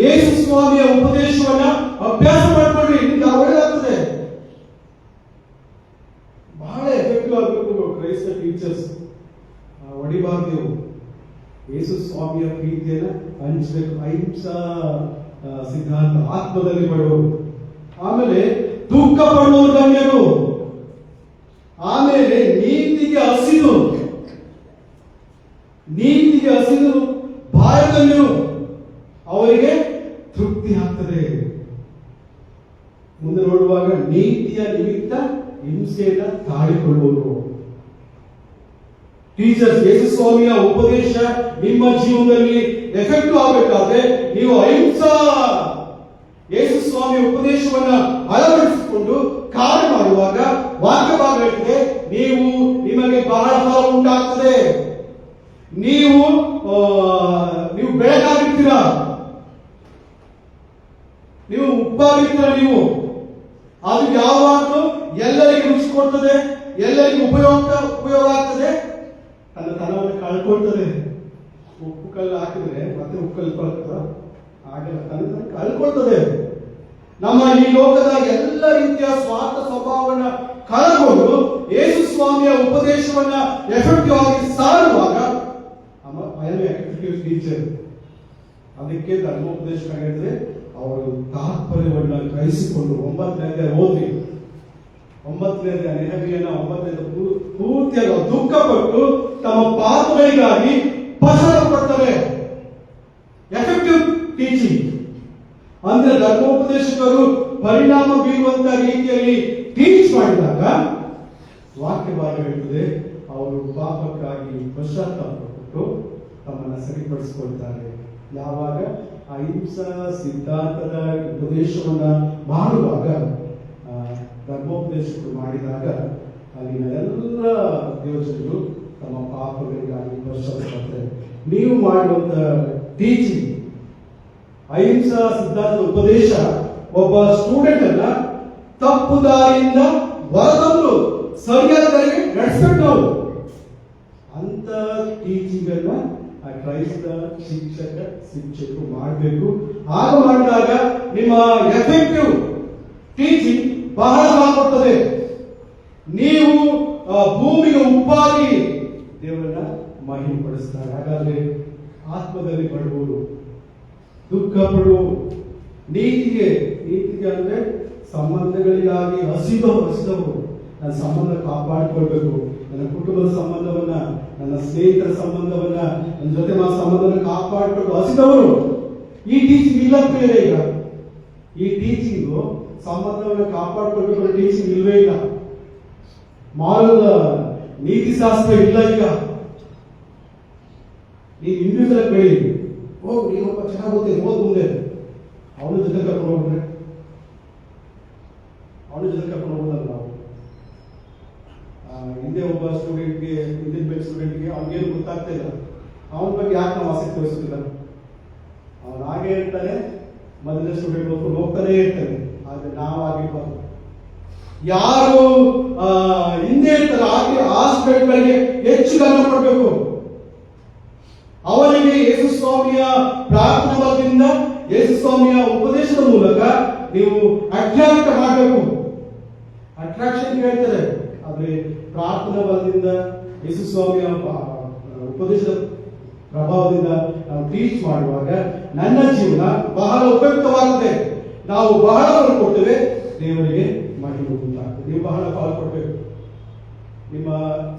S1: ಯೇಸು ಸ್ವಾಮಿಯ ಉಪದೇಶವನ್ನ ಅಭ್ಯಾಸ ಮಾಡ್ಕೊಳ್ರಿ, ನಿಮ್ಗೆ ಒಳ್ಳೆದಾಗ್ತದೆ. ಬಹಳ ಎಫೆಕ್ಟಿವ್ ಆಗಬೇಕು ಕ್ರೈಸ್ತ ಟೀಚರ್ಸ್. ಹೊಡಿಬಾರ್ದು ನೀವು. ಯೇಸು ಸ್ವಾಮಿಯ ಪ್ರೀತಿಯನ್ನ ಹಂಚಬೇಕು, ಅಹಿಂಸಾ ಸಿದ್ಧಾಂತ ಆತ್ಮದಲ್ಲಿ ಬಡವರು. ಆಮೇಲೆ ದುಃಖ ಪಡುವವರು ಧನ್ಯರು. ಆಮೇಲೆ ನೀತಿಗೆ ಹಸಿದು ಬಾಯದಲ್ಲಿರು, ಅವರಿಗೆ ತೃಪ್ತಿ ಆಗ್ತದೆ. ಮುಂದೆ ನೋಡುವಾಗ ನೀತಿಯ ನಿಮಿತ್ತ ಹಿಂಸೆಯನ್ನ ತಾಳಿಕೊಳ್ಳುವರು. ಟೀಚರ್ಸ್, ಯೇಸು ಸ್ವಾಮಿಯ ಉಪದೇಶ ನಿಮ್ಮ ಜೀವನದಲ್ಲಿ ಎಫೆಕ್ಟಿವ್ ಆಗಬೇಕಾದ್ರೆ ನೀವು ಅಹಿಂಸಾ ಯೇಸು ಸ್ವಾಮಿಯ ಉಪದೇಶವನ್ನ ಅಳವಡಿಸಿಕೊಂಡು ಕಾರ್ಯ ಮಾಡುವಾಗ ವಾಕ್ಯ ಭಾಗ ಹೇಳ್ತದೆ, ನಿಮಗೆ ಬಹಳ ಫಲ ಉಂಟಾಗ್ತದೆ. ನೀವು ಬೆಳಕಾಗಿರ್ತೀರಾ, ನೀವು ಉಪ್ಪಾಗಿರ್ತೀರ. ನೀವು ಅದು ಯಾವಾಗಲೂ ಎಲ್ಲರಿಗೂ ರುಚಿ ಕೊಡ್ತದೆ, ಎಲ್ಲರಿಗೂ ಉಪಯೋಗ ಆಗ್ತದೆ. ತನ್ನ ತನವನ್ನು ಕಳ್ಕೊಳ್ತದೆ. ಉಪ್ಪು ಕಲ್ಲು ಹಾಕಿದ್ರೆ ಮತ್ತೆ ಉಪ್ಪು ಕಲ್ಲು ಕೊಳ್ತದ, ಹಾಗೆಲ್ಲ ತನ್ನ ಕಳ್ಕೊಳ್ತದೆ. ನಮ್ಮ ಈ ಲೋಕದ ಎಲ್ಲ ರೀತಿಯ ಸ್ವಾರ್ಥ ಸ್ವಭಾವವನ್ನ ಕಳ್ಕೊಂಡು ಯೇಸು ಸ್ವಾಮಿಯ ಉಪದೇಶವನ್ನ ಎಫೆಕ್ಟಿವ್ ಆಗಿ ಸಾರುವಾಗ ಟೀಚರ್. ಅದಕ್ಕೆ ಧರ್ಮೋಪದೇಶ ಹೇಳಿದ್ರೆ ಅವರು ತಾತ್ಪರ್ಯವನ್ನ ಗ್ರಹಿಸಿಕೊಂಡು 9ನೇ ಓದಿ, 9ನೇ ನೆಹಮಿಯನ್ನ 9ನೇ ಪೂರ್ತಿಯಾಗಿ ದುಃಖಪಟ್ಟು ತಮ್ಮ ಪಾಪಗಳಿಗಾಗಿ ಪಶ್ಚಾತ್ತಾಪ ಪಡ್ತಾರೆ. ಎಫೆಕ್ಟಿವ್ ಟೀಚಿಂಗ್ ಅಂದ್ರೆ ಧರ್ಮೋಪದೇಶಕರು ಪರಿಣಾಮ ಬೀರುವಂತ ರೀತಿಯಲ್ಲಿ ಟೀಚ್ ಮಾಡಿದಾಗ ವಾಕ್ಯ ಭಾಗ ಹೇಳ್ತದೆ, ಅವರು ಪಾಪಕ್ಕಾಗಿ ಪಶ್ಚಾತ್ತಾಪ ಪಟ್ಟು ತಮ್ಮನ್ನ ಸರಿಪಡಿಸಿಕೊಳ್ತಾರೆ. ಯಾವಾಗ ಅಹಿಂಸಾ ಸಿದ್ಧಾಂತದ ಉಪದೇಶವನ್ನ ಮಾಡುವಾಗ, ಧರ್ಮೋಪದೇಶಕರು ಮಾಡಿದಾಗ ಅಲ್ಲಿನ ಎಲ್ಲ ದೇವಜನರು ತಮ್ಮ ಪಾಪಗಳಿಗಾಗಿ ಪಶ್ಚಾತ್ತಾಪ. ನೀವು ಮಾಡುವಂತ ಟೀಚಿಂಗ್, ಅಹಿಂಸಾ ಸಿದ್ಧಾಂತದ ಉಪದೇಶ ಒಬ್ಬ ಸ್ಟೂಡೆಂಟ್ ಅನ್ನ ತಪ್ಪು ದಾರಿಯಿಂದ ಹೊರತಂದು ಸರಿಯಾದ ದಾರಿಗೆ ನಡೆಸಬೇಕು. ನಾವು ಅಂತ ಟೀಚಿಂಗ್ ಅನ್ನ ಕ್ರೈಸ್ತ ಶಿಕ್ಷಕರು ಮಾಡಬೇಕು. ಆಗ ಮಾಡಿದಾಗ ನಿಮ್ಮ ಎಫೆಕ್ಟಿವ್ ಟೀಚಿಂಗ್ ಬಹಳ ಕೊಡ್ತದೆ. ನೀವು ಭೂಮಿಗೆ ಉಪ್ಪಾಗಿ ದೇವರನ್ನ ಮಹಿಮೆ ಪಡಿಸ್ತಾರೆ. ಹಾಗಾದ್ರೆ ಆತ್ಮದಲ್ಲಿ ಬಡವರು, ದುಃಖ ಪಡುವವರು, ನೀತಿಗೆ ಅಂದ್ರೆ ಸಂಬಂಧಗಳಿಗಾಗಿ ಹಸಿದವರು. ನನ್ನ ಸಂಬಂಧ ಕಾಪಾಡಿಕೊಳ್ಬೇಕು, ನನ್ನ ಕುಟುಂಬದ ಸಂಬಂಧವನ್ನ, ನನ್ನ ಸ್ನೇಹಿತರ ಸಂಬಂಧವನ್ನ, ನನ್ನ ಜೊತೆ ಸಂಬಂಧವನ್ನ ಕಾಪಾಡಿಕೊಂಡು ಹಸಿದವರು. ಈ ಟೀಚಿಂಗ್ ಇಲ್ಲ ಬೇರೆ. ಈಗ ಈ ಟೀಚಿಂಗ್ ಸಂಬಂಧವನ್ನ ಕಾಪಾಡಿಕೊಳ್ಬೇಕು ಟೀಚಿಂಗ್ ಇಲ್ವೇ ಇಲ್ಲ. ಮಾನವ ನೀತಿ ಶಾಸ್ತ್ರ ಇಲ್ಲ. ಈಗ ನೀವು ಇಂಡಿವಿಜುವಲ್ ಬೆಳಿ ಹೋಗಿ, ನೀವೊಬ್ಬ ಚೆನ್ನಾಗಿ ಓದ್ತೀನಿ, ಓದ್ ಮುಂದೆ ಅವನ ಜೊತೆ ಕರ್ಕೊಂಡು ಹೋಗ್ರೆ, ಹೋಗೋದಲ್ಲ ನಾವು. ಹಿಂದೆ ಒಬ್ಬ ಸ್ಟೂಡೆಂಟ್ಗೆ, ಇಂಡಿಯನ್ ಬೆಲ್ ಸ್ಟೂಡೆಂಟ್ಗೆ ಅವ್ನಿಗೇನು ಗೊತ್ತಾಗ್ತಾ ಇಲ್ಲ, ಅವನ ಬಗ್ಗೆ ಯಾಕೆ ನಾವು ಆಸಕ್ತಿ ತೋರಿಸುತ್ತಿಲ್ಲ. ಅವನು ಹಾಗೆ ಹೇಳ್ತಾನೆ, ಮೊದಲನೇ ಸ್ಟೂಡೆಂಟ್ ಹೋಗ್ಕೊಂಡು ಹೋಗ್ತಾನೆ ಇರ್ತಾನೆ. ಆದ್ರೆ ನಾವು ಆಗಿರ್ಬಾರ್ದು. ಯಾರು ಹಿಂದೆ ಇರ್ತಾರೆ ಹಾಗೆ ಆ ಸ್ಟೂಡೆಂಟ್ಗಳಿಗೆ ಹೆಚ್ಚು ಗಮನ ಕೊಡಬೇಕು. ಅವರಿಗೆ ಯೇಸು ಸ್ವಾಮಿಯ ಪ್ರಾರ್ಥನಾದಿಂದ, ಯೇಸು ಸ್ವಾಮಿಯ ಉಪದೇಶದ ಮೂಲಕ ನೀವು ಅಟ್ರಾಕ್ಟ್ ಮಾಡಬೇಕು. ಅಟ್ರಾಕ್ಷನ್ ಹೇಳ್ತಾರೆ, ಆದ್ರೆ ಪ್ರಾರ್ಥನಾ ಬಲದಿಂದ, ಯೇಸು ಸ್ವಾಮಿಯ ಉಪದೇಶದ ಪ್ರಭಾವದಿಂದ ನಾವು ಟೀಚ್ ಮಾಡುವಾಗ ನನ್ನ ಜೀವನ ಬಹಳ ಉಪಯುಕ್ತವಾಗಿದೆ. ನಾವು ಬಹಳ ಕೊಡ್ತೇವೆ, ದೇವರಿಗೆ ಮಹಿಮೆ ಉಂಟಾಗ್ತದೆ. ನೀವು ಬಹಳ ಫಲ ಕೊಡಬೇಕು. ನಿಮ್ಮ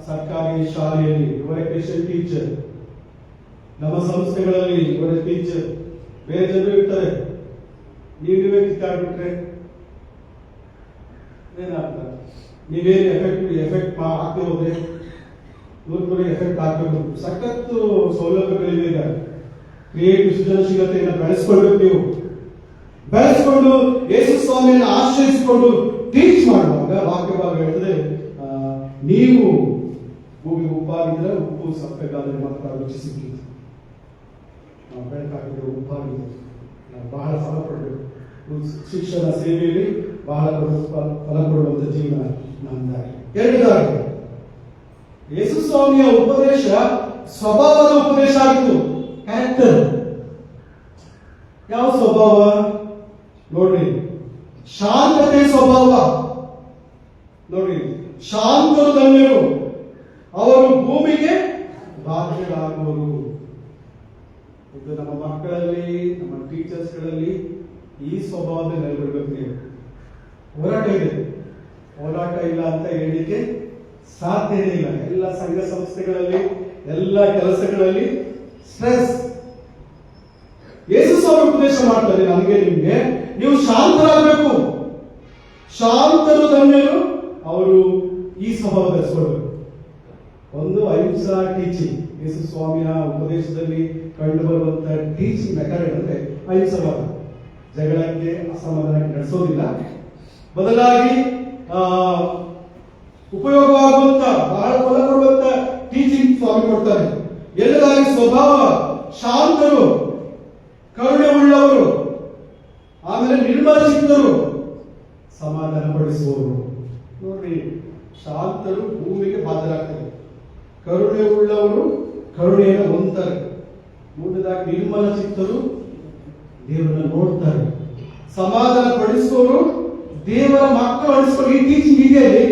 S1: ಸರ್ಕಾರಿ ಶಾಲೆಯಲ್ಲಿ ಇವರ ಪೇಷಂಟ್ ಟೀಚರ್, ನಮ್ಮ ಸಂಸ್ಥೆಗಳಲ್ಲಿ ಇವರ ಟೀಚರ್, ಬೇರೆ ಜನರು ಇರ್ತಾರೆ, ನೀವೇ ಕಿತ್ತಾಡ್ಬಿಟ್ರೆ ಏನಾಗ್ತದೆ? ನೀವೇನು ಎಫೆಕ್ಟ್ ಆಗ್ತೇ ಹೋದ್ರೆ ಇವ್ರ ಎಫೆಕ್ಟ್ ಆಗ್ಬೇಕು. ಸಖತ್ತು ಸೌಲಭ್ಯಗಳಿವೆ. ಈಗ ಕ್ರಿಯೇಟಿವ್ ಸೃಜನಶೀಲತೆಯನ್ನು ಬೆಳೆಸ್ಕೊಳ್ಬೇಕು. ನೀವು ಬೆಳೆಸ್ಕೊಂಡು ಯೇಸು ಸ್ವಾಮಿಯನ್ನು ಆಶ್ರಯಿಸಿಕೊಂಡು ಟೀಚ್ ಮಾಡುವಾಗ ವಾಕ್ಯ ಭಾಗ ಹೇಳ್ತದೆ, ನೀವು ಭೂಮಿ ಉಪ್ಪಾಗಿದ್ರೆ ಉಪ್ಪು ಸಪ್ಪೆಗಾದರೆ ಮಾತ್ರ ರುಚಿ ಸಿಕ್ಕಿತ್ತು. ನಾವು ಬೆಳಕಾಗಿದ್ರೆ ಉಪ್ಪಾಗಿದೆ. ನಾವು ಬಹಳ ಫಲ ಕೊಡಬೇಕು. ಶಿಕ್ಷಣ ಸೇವೆಯಲ್ಲಿ ಬಹಳ ಫಲ ಕೊಡುವಂತ ಜೀವನ ನಮ್ದಾಗಿ. ಎರಡನೇದಾಗಿ ಯೇಸು ಸ್ವಾಮಿಯ ಉಪದೇಶ ಸ್ವಭಾವದ ಉಪದೇಶ ಆಗಿತ್ತು. ಕ್ಯಾರೆಕ್ಟರ್. ಯಾವ ಸ್ವಭಾವ ನೋಡ್ರಿ? ಶಾಂತತೆ ಸ್ವಭಾವ. ನೋಡ್ರಿ, ಶಾಂತರು ಧನ್ಯರು, ಅವರು ಭೂಮಿಗೆ ಭಾಗ್ಯರಾಗುವರು. ಇದು ನಮ್ಮ ಮಕ್ಕಳಲ್ಲಿ, ನಮ್ಮ ಟೀಚರ್ಸ್ಗಳಲ್ಲಿ ಈ ಸ್ವಭಾವದಲ್ಲಿ ನೆಲೆಬಿಡ್ಬೇಕು. ನೀವು ಹೋರಾಟ ಇದೆ, ಹೋರಾಟ ಇಲ್ಲ ಅಂತ ಹೇಳಿಕೆ ಸಾಧ್ಯನೇ ಇಲ್ಲ. ಎಲ್ಲ ಸಂಘ ಸಂಸ್ಥೆಗಳಲ್ಲಿ, ಎಲ್ಲ ಕೆಲಸಗಳಲ್ಲಿ ಸ್ಟ್ರೆಸ್. ಯೇಸು ಸ್ವಾಮಿ ಉಪದೇಶ ಮಾಡ್ತಾರೆ ನನಗೆ ನಿಮ್ಗೆ, ನೀವು ಶಾಂತರಾಗಬೇಕು. ಶಾಂತರು ಧನ್ಯರು, ಅವರು ಈ ಸ್ವಭಾವ ಧರಿಸ್ಕೊಳ್ಬೇಕು. ಒಂದು ಅಹಿಂಸಾ ಟೀಚಿಂಗ್. ಯೇಸು ಸ್ವಾಮಿಯ ಉಪದೇಶದಲ್ಲಿ ಕಂಡು ಬರುವಂತ ಟೀಚಿಂಗ್ ಮೆಥಡ್ ಅಂದ್ರೆ ಅಹಿಂಸವಾದ. ಜಗಳಕ್ಕೆ, ಅಸಮಾಧಾನಕ್ಕೆ ನಡೆಸೋದಿಲ್ಲ. ಬದಲಾಗಿ ಉಪಯೋಗವಾಗುವಂತ, ಬಹಳ ಫಲ ಕೊಡುವಂತ ಟೀಚಿಂಗ್ ಸ್ವಾಮಿ ಕೊಡ್ತಾರೆ. ಎಲ್ಲದಾಗಿ ಸ್ವಭಾವ ಶಾಂತರು, ಕರುಣೆ ಉಳ್ಳವರು, ಆಮೇಲೆ ನಿರ್ಮಲಚಿತ್ತರು, ಸಮಾಧಾನ ಪಡಿಸುವವರು. ನೋಡ್ರಿ, ಶಾಂತರು ಭೂಮಿಗೆ ಬಾಧ್ಯರಾಗ್ತಾರೆ, ಕರುಣೆ ಉಳ್ಳವರು ಕರುಣೆಯನ್ನು ಹೊಂದ್ತಾರೆ, ಮೂರನೇದಾಗಿ ನಿರ್ಮಲ ಚಿತ್ತರು ದೇವರನ್ನ ನೋಡ್ತಾರೆ, ಸಮಾಧಾನ ಪಡಿಸುವವರು ದೇವರ ಮಕ್ಕಳು ಅನಿಸ್ಕೊಂಡು. ಈ ಟೀಚಿಂಗ್ ಇದೆಯಲ್ಲಿ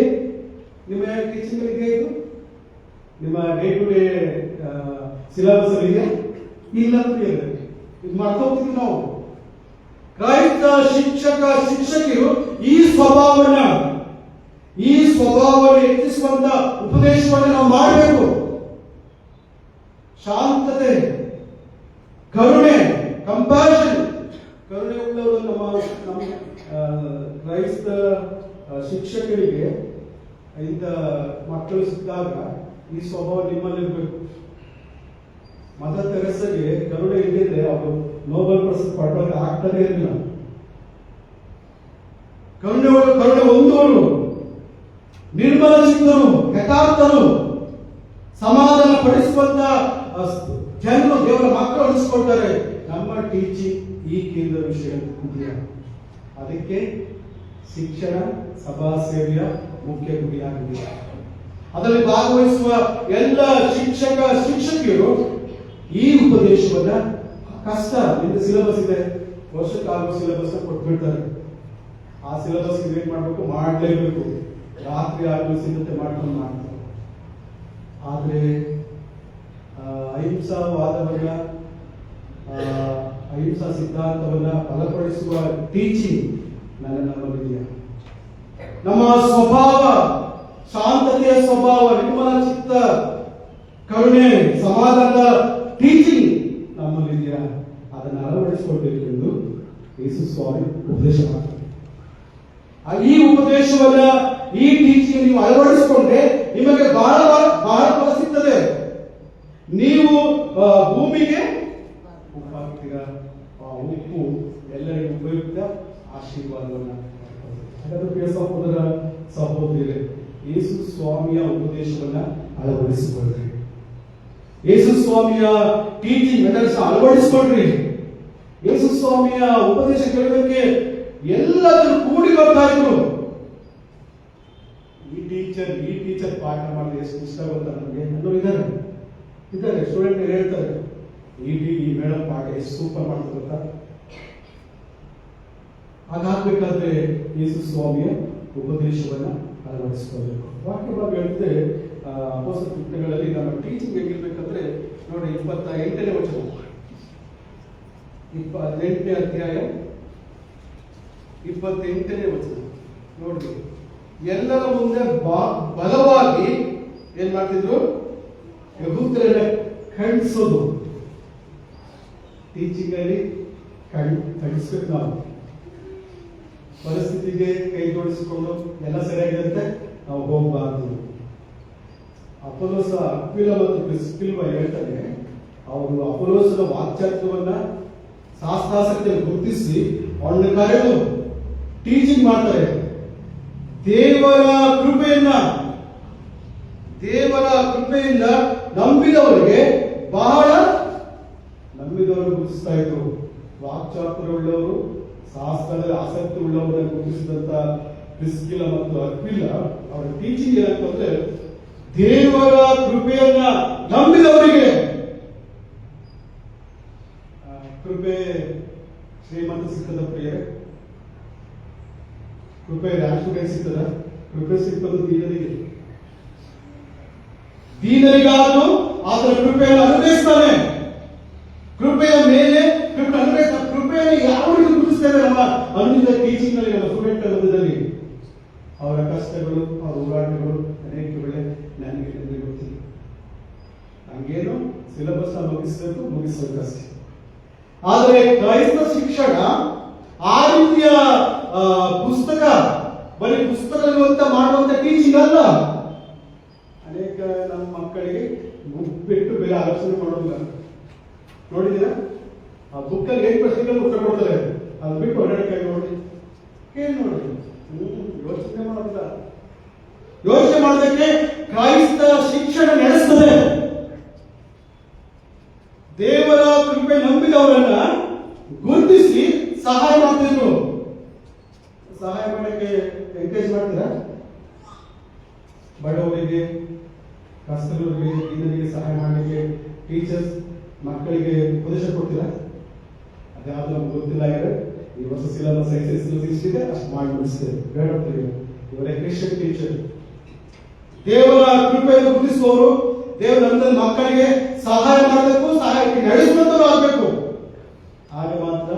S1: ನಿಮ್ಮ ಟೀಚಿಂಗ್ ಇದೆ, ಇದು ನಿಮ್ಮ ಡೇ ಟು ಡೇ ಸಿಲೆಬಸ್ ಅಲ್ಲಿ ಇದೆ ಇಲ್ಲ? ಇದು ಮಾಡ್ತಾ ಹೋಗ್ತೀವಿ ನಾವು. ಕ್ರೈಸ್ತ ಶಿಕ್ಷಕಿಯರು ಈ ಸ್ವಭಾವವನ್ನು ಹೆಚ್ಚಿಸುವಂತ ಉಪದೇಶವನ್ನು ನಾವು ಮಾಡಬೇಕು. ಶಾಂತತೆ, ಕರುಣೆ, ಕಂಪ್ಯಾಷನ್. ಕರುಣೆ ಉಳ್ಳವರು ನಮ್ಮ ಕ್ರೈಸ್ತ ಶಿಕ್ಷಕರಿಗೆ ಇಂಥ ಮಕ್ಕಳು ಸಿಕ್ಕಾಗ ಈ ಸ್ವಭಾವ ನಿಮ್ಮಲ್ಲಿರ್ಬೇಕು. ಮದರ್ ತೆರೆಸಗೆ ಕರುಣೆ ಇದ್ದಿದ್ರೆ ಅವರು ನೋಬೆಲ್ ಪ್ರಶಸ್ತಿ ಪಡೆದಾಗ ಆಗ್ತಾನೆ ಇರಲಿಲ್ಲ. ಕರುಣೆ ಹೊಂದುವರು, ನಿರ್ಮಲ ಚಿತ್ತರು, ಯಥಾರ್ಥರು, ಸಮಾಧಾನ ಪಡಿಸುವಂತ ಜನರು ದೇವರ ಮಕ್ಕಳು ಅನಿಸ್ಕೊಳ್ತಾರೆ. ನಮ್ಮ ಟೀಚಿಂಗ್ ಈ ಕೇಂದ್ರ ವಿಷಯ ಇದೆಯಾ? ಅದಕ್ಕೆ ಶಿಕ್ಷಣ ಸಭಾ ಸೇವೆಯ ಮುಖ್ಯ ಗುರಿಯಾಗಿದೆ. ಅದರಲ್ಲಿ ಭಾಗವಹಿಸುವ ಎಲ್ಲ ಶಿಕ್ಷಕಿಯರು ಈ ಉಪದೇಶವನ್ನ ಕಷ್ಟ. ನಿಮ್ದು ಸಿಲೆಬಸ್ ಇದೆ, ವರ್ಷಕ್ಕಾಗುವ ಸಿಲೆಬಸ್ ಕೊಟ್ಬಿಡ್ತಾರೆ. ಆ ಸಿಲೆಬಸ್ ಏನ್ ಮಾಡ್ಬೇಕು? ಮಾಡಲೇಬೇಕು. ರಾತ್ರಿ ಆಗಲು ಸಿದ್ಧತೆ ಮಾಡ್ಕೊಂಡು ಮಾಡ್ತಾರೆ. ಆದ್ರೆ ಅಹಿಂಸಾವಾದವನ್ನ, ಅಹಿಂಸಾ ಸಿದ್ಧಾಂತವನ್ನ ಬಲಪಡಿಸುವ ಟೀಚಿಂಗ್ ನಮ್ಮಲ್ಲಿದೆಯಾ? ನಮ್ಮ ಸ್ವಭಾವ, ಶಾಂತತೆಯ ಸ್ವಭಾವ, ನಿರ್ಮಲ ಚಿತ್ತ, ಕರುಣೆ, ಸಮಾಧಾನದ ಟೀಚಿಂಗ್ ನಮ್ಮಲ್ಲಿದೆಯಾ? ಅದನ್ನು ಅಳವಡಿಸಿಕೊಳ್ಬೇಕೆಂದು ಯೇಸು ಸ್ವಾಮಿ ಉಪದೇಶ ಮಾಡ್ತಾರೆ. ಈ ಉಪದೇಶವನ್ನ, ಈ ಟೀಚಿಂಗ್ ನೀವು ಅಳವಡಿಸಿಕೊಂಡ್ರೆ ನಿಮಗೆ ಬಹಳ ಫಲ ಸಿಗ್ತದೆ. ನೀವು ಭೂಮಿಗೆ ಉಪ್ಪಾಗ್ತೀರಾ. ಆ ಉಪ್ಪು ಎಲ್ಲರಿಗೂ ಉಪಯುಕ್ತ ಆಶೀರ್ವಾದವನ್ನ. ಹಾಗಾದ್ರೆ ಪ್ರಿಯ ಸಹೋದರ ಸಹೋದರಿಯರೇ, ಯೇಸು ಸ್ವಾಮಿಯ ಉಪದೇಶವನ್ನ ಅಳವಡಿಸಿಕೊಳ್ಳ್ರಿ. ಯೇಸು ಸ್ವಾಮಿಯ ಟೀಚಿಂಗ್ ಮೆಥಡ್ಸ್ ಅಳವಡಿಸಿಕೊಳ್ಳ್ರಿ. ಯೇಸು ಸ್ವಾಮಿಯ ಉಪದೇಶ ಕೇಳೋದಕ್ಕೆ ಎಲ್ಲರೂ ಕೂಡಿ ಬರ್ತಾ ಇದ್ರು. ಈ ಟೀಚರ್ ಪಾಠ ಮಾಡಿದ್ರೆ ಎಷ್ಟು ಇಷ್ಟ ಗೊತ್ತಾ ನಮಗೆ? ಎಲ್ಲರೂ ಇದ್ದಾರೆ ಸ್ಟೂಡೆಂಟ್ ಹೇಳ್ತಾರೆ, ಈ ಮೇಡಮ್ ಪಾಠ ಎಷ್ಟು ಸೂಪರ್ ಮಾಡ್ತಾರೆ ಗೊತ್ತಾ? ಹಾಗಾಗ್ಬೇಕಾದ್ರೆ ಯೇಸು ಸ್ವಾಮಿಯ ಉಪದೇಶವನ್ನ ಅಳವಡಿಸಿಕೊಳ್ಳಬೇಕು. ವಾಕ್ಯವಾಗಿ ಹೇಳಿದ್ರೆ ಅಪೊಸ್ತಲ ಕೃತ್ಯಗಳಲ್ಲಿ ನಮ್ಮ ಟೀಚಿಂಗ್ ಹೇಗಿರ್ಬೇಕಂದ್ರೆ ನೋಡಿ, 28ನೇ ವಚನ, 28ನೇ ಅಧ್ಯಾಯ 28ನೇ ವಚನ ನೋಡ್ರಿ. ಎಲ್ಲರ ಮುಂದೆ ಬಲವಾಗಿ ಏನ್ ಮಾಡ್ತಿದ್ರು? ಯಹೂದ್ಯರನ್ನ ಖಂಡಿಸೋದು. ಟೀಚಿಂಗ್ ಅಲ್ಲಿ ತಗ್ಗಿಸ್ಬೇಕು ನಾವು. ಪರಿಸ್ಥಿತಿಗೆ ಕೈ ಜೋಡಿಸಿಕೊಂಡು ಎಲ್ಲ ಸರಿಯಾಗಿರುತ್ತೆ ನಾವು ಹೋಗಬಾರ್ದು. ಅಪೊಲೋಸ ಅಕ್ವಿಲ ಮತ್ತು ಪ್ರಿಸ್ಕಿಲ್ವ ಹೇಳ್ತಾರೆ, ಅವರು ಅಪೊಲೋಸನ ವಾಕ್ಚಾತ್ಯವನ್ನ ಶಾಸ್ತ್ರಾಸಕ್ತಿಯನ್ನು ಗುರುತಿಸಿ ಅವಳನ್ನ ಕರೆದು ಟೀಚಿಂಗ್ ಮಾಡ್ತಾರೆ. ದೇವರ ಕೃಪೆಯಿಂದ ನಂಬಿದವರಿಗೆ ಬಹಳ ನಂಬಿದವರು ಗುರುತಿಸ್ತಾ ಇದ್ರು. ವಾಕ್ಚಾತುರ್ಯ ಉಳ್ಳವರು, ಶಾಸ್ತ್ರದ ಆಸಕ್ತಿ ಉಳ್ಳವರನ್ನು ಗುರುತಿಸಿದಂತ ಪ್ರಿಸ್ಕಿಲ ಮತ್ತು ಅಕ್ವಿಲ ಅವರ ಟೀಚಿಂಗ್ ಏನಂತಂದ್ರೆ, ದೇವರ ಕೃಪೆಯನ್ನ ನಂಬಿದವರಿಗೆ. ಕೃಪೆ ಶ್ರೀಮಂತ ಸಿಕ್ಕದ ಪ್ರಿಯರೇ, ಕೃಪೆ ರಾಷ್ಟ್ರಗಳಿಗೆ ಸಿಕ್ಕದ? ಕೃಪೆ ಸಿಕ್ಕದು ದೀನರಿಗಾದರೂ ಆತನ ಕೃಪೆಯನ್ನು ಅನುಗ್ರಹಿಸ್ತಾನೆ. ಕೃಪೆಯ ಮೇಲೆ ಕೃಪೆಯನ್ನು ಯಾವ ರೀತಿ ಗುರುತಿಸ್ತೇವೆ ನಮ್ಮ ಅನುದಿನ ಟೀಚಿಂಗ್ ನಲ್ಲಿ, ನಮ್ಮ ಸ್ಟೂಡೆಂಟ್ ಮಧ್ಯದಲ್ಲಿ ಅವರ ಕಷ್ಟಗಳು, ಅವರ ಹೋರಾಟಗಳು ಅನೇಕಗಳೇ ನನಗೆ ಗೊತ್ತಿಲ್ಲ. ಹಂಗೇನು ಸಿಲೆಬಸ್ ಮುಗಿಸ್ಬೇಕಷ್ಟೇ. ಆದರೆ ಕ್ರೈಸ್ತ ಶಿಕ್ಷಣ ಆ ರೀತಿಯ ಪುಸ್ತಕ ಬರೀ ಪುಸ್ತಕಗಳು ಮಾಡುವಂತ ಟೀಚಿಂಗ್ ಅಲ್ಲ. ಅನೇಕ ನಮ್ಮ ಮಕ್ಕಳಿಗೆ ಬುಕ್ ಬಿಟ್ಟು ಬೇರೆ ಆಲೋಚನೆ ಮಾಡೋದಿಲ್ಲ. ನೋಡಿದ್ದೀರಾ? ಆ ಬುಕ್ಕಲ್ಲಿ ಏನ್ ಪ್ರಶ್ನೆಗಳು ಉತ್ತರ ಕೊಡ್ತಾರೆ, ಅದು ಬಿಟ್ಟು ಹೊರಗಡೆ ನೋಡಿ ಕೇಳಿ ನೋಡಿ. ಯೋಚನೆ ಮಾಡೋದಿಲ್ಲ. ಯೋಚನೆ ಮಾಡೋದಕ್ಕೆ ಕ್ರೈಸ್ತ ಶಿಕ್ಷಣ ನಡೆಸ್ತದೆ. ದೇವರ ಕೃಪೆ ನಂಬಿದವರನ್ನ ಗುರುತಿಸಿ ಸಹಾಯ ಮಾಡ್ತಿದ್ರು. ಸಹಾಯ ಮಾಡಕ್ಕೆ ಎಂಕರೇಜ್ ಮಾಡ್ತೀರಾ? ಬಡವರಿಗೆ, ಕಷ್ಟದವರಿಗೆ, ದೀನರಿಗೆ ಸಹಾಯ ಮಾಡಲಿಕ್ಕೆ ಟೀಚರ್ಸ್ ಮಕ್ಕಳಿಗೆ ಉಪದೇಶ ಕೊಡ್ತೀರಾ? ಅದ್ಯಾವುದು ನಮ್ಗೆ ಗೊತ್ತಿಲ್ಲ. ಈ ವರ್ಷ ಸಿಲೆಬಸ್ ಇಷ್ಟಿದೆ, ಅಷ್ಟು ಮಾಡಿ ಮುಗಿಸ್ತೇವೆ. ಬೇಡ, ಇವರೇ ಕ್ರಿಶ್ಚಿಯನ್ ಟೀಚರ್. ದೇವರ ಕೃಪೆಯನ್ನು ಗುರುತಿಸುವವರು, ದೇವರ ನಂತರ ಮಕ್ಕಳಿಗೆ ಸಹಾಯ ಮಾಡಬೇಕು, ಸಹಾಯಕ್ಕೆ ನಡೆಸುವಂತವರು ಆಗಬೇಕು. ಆಗ ಮಾತ್ರ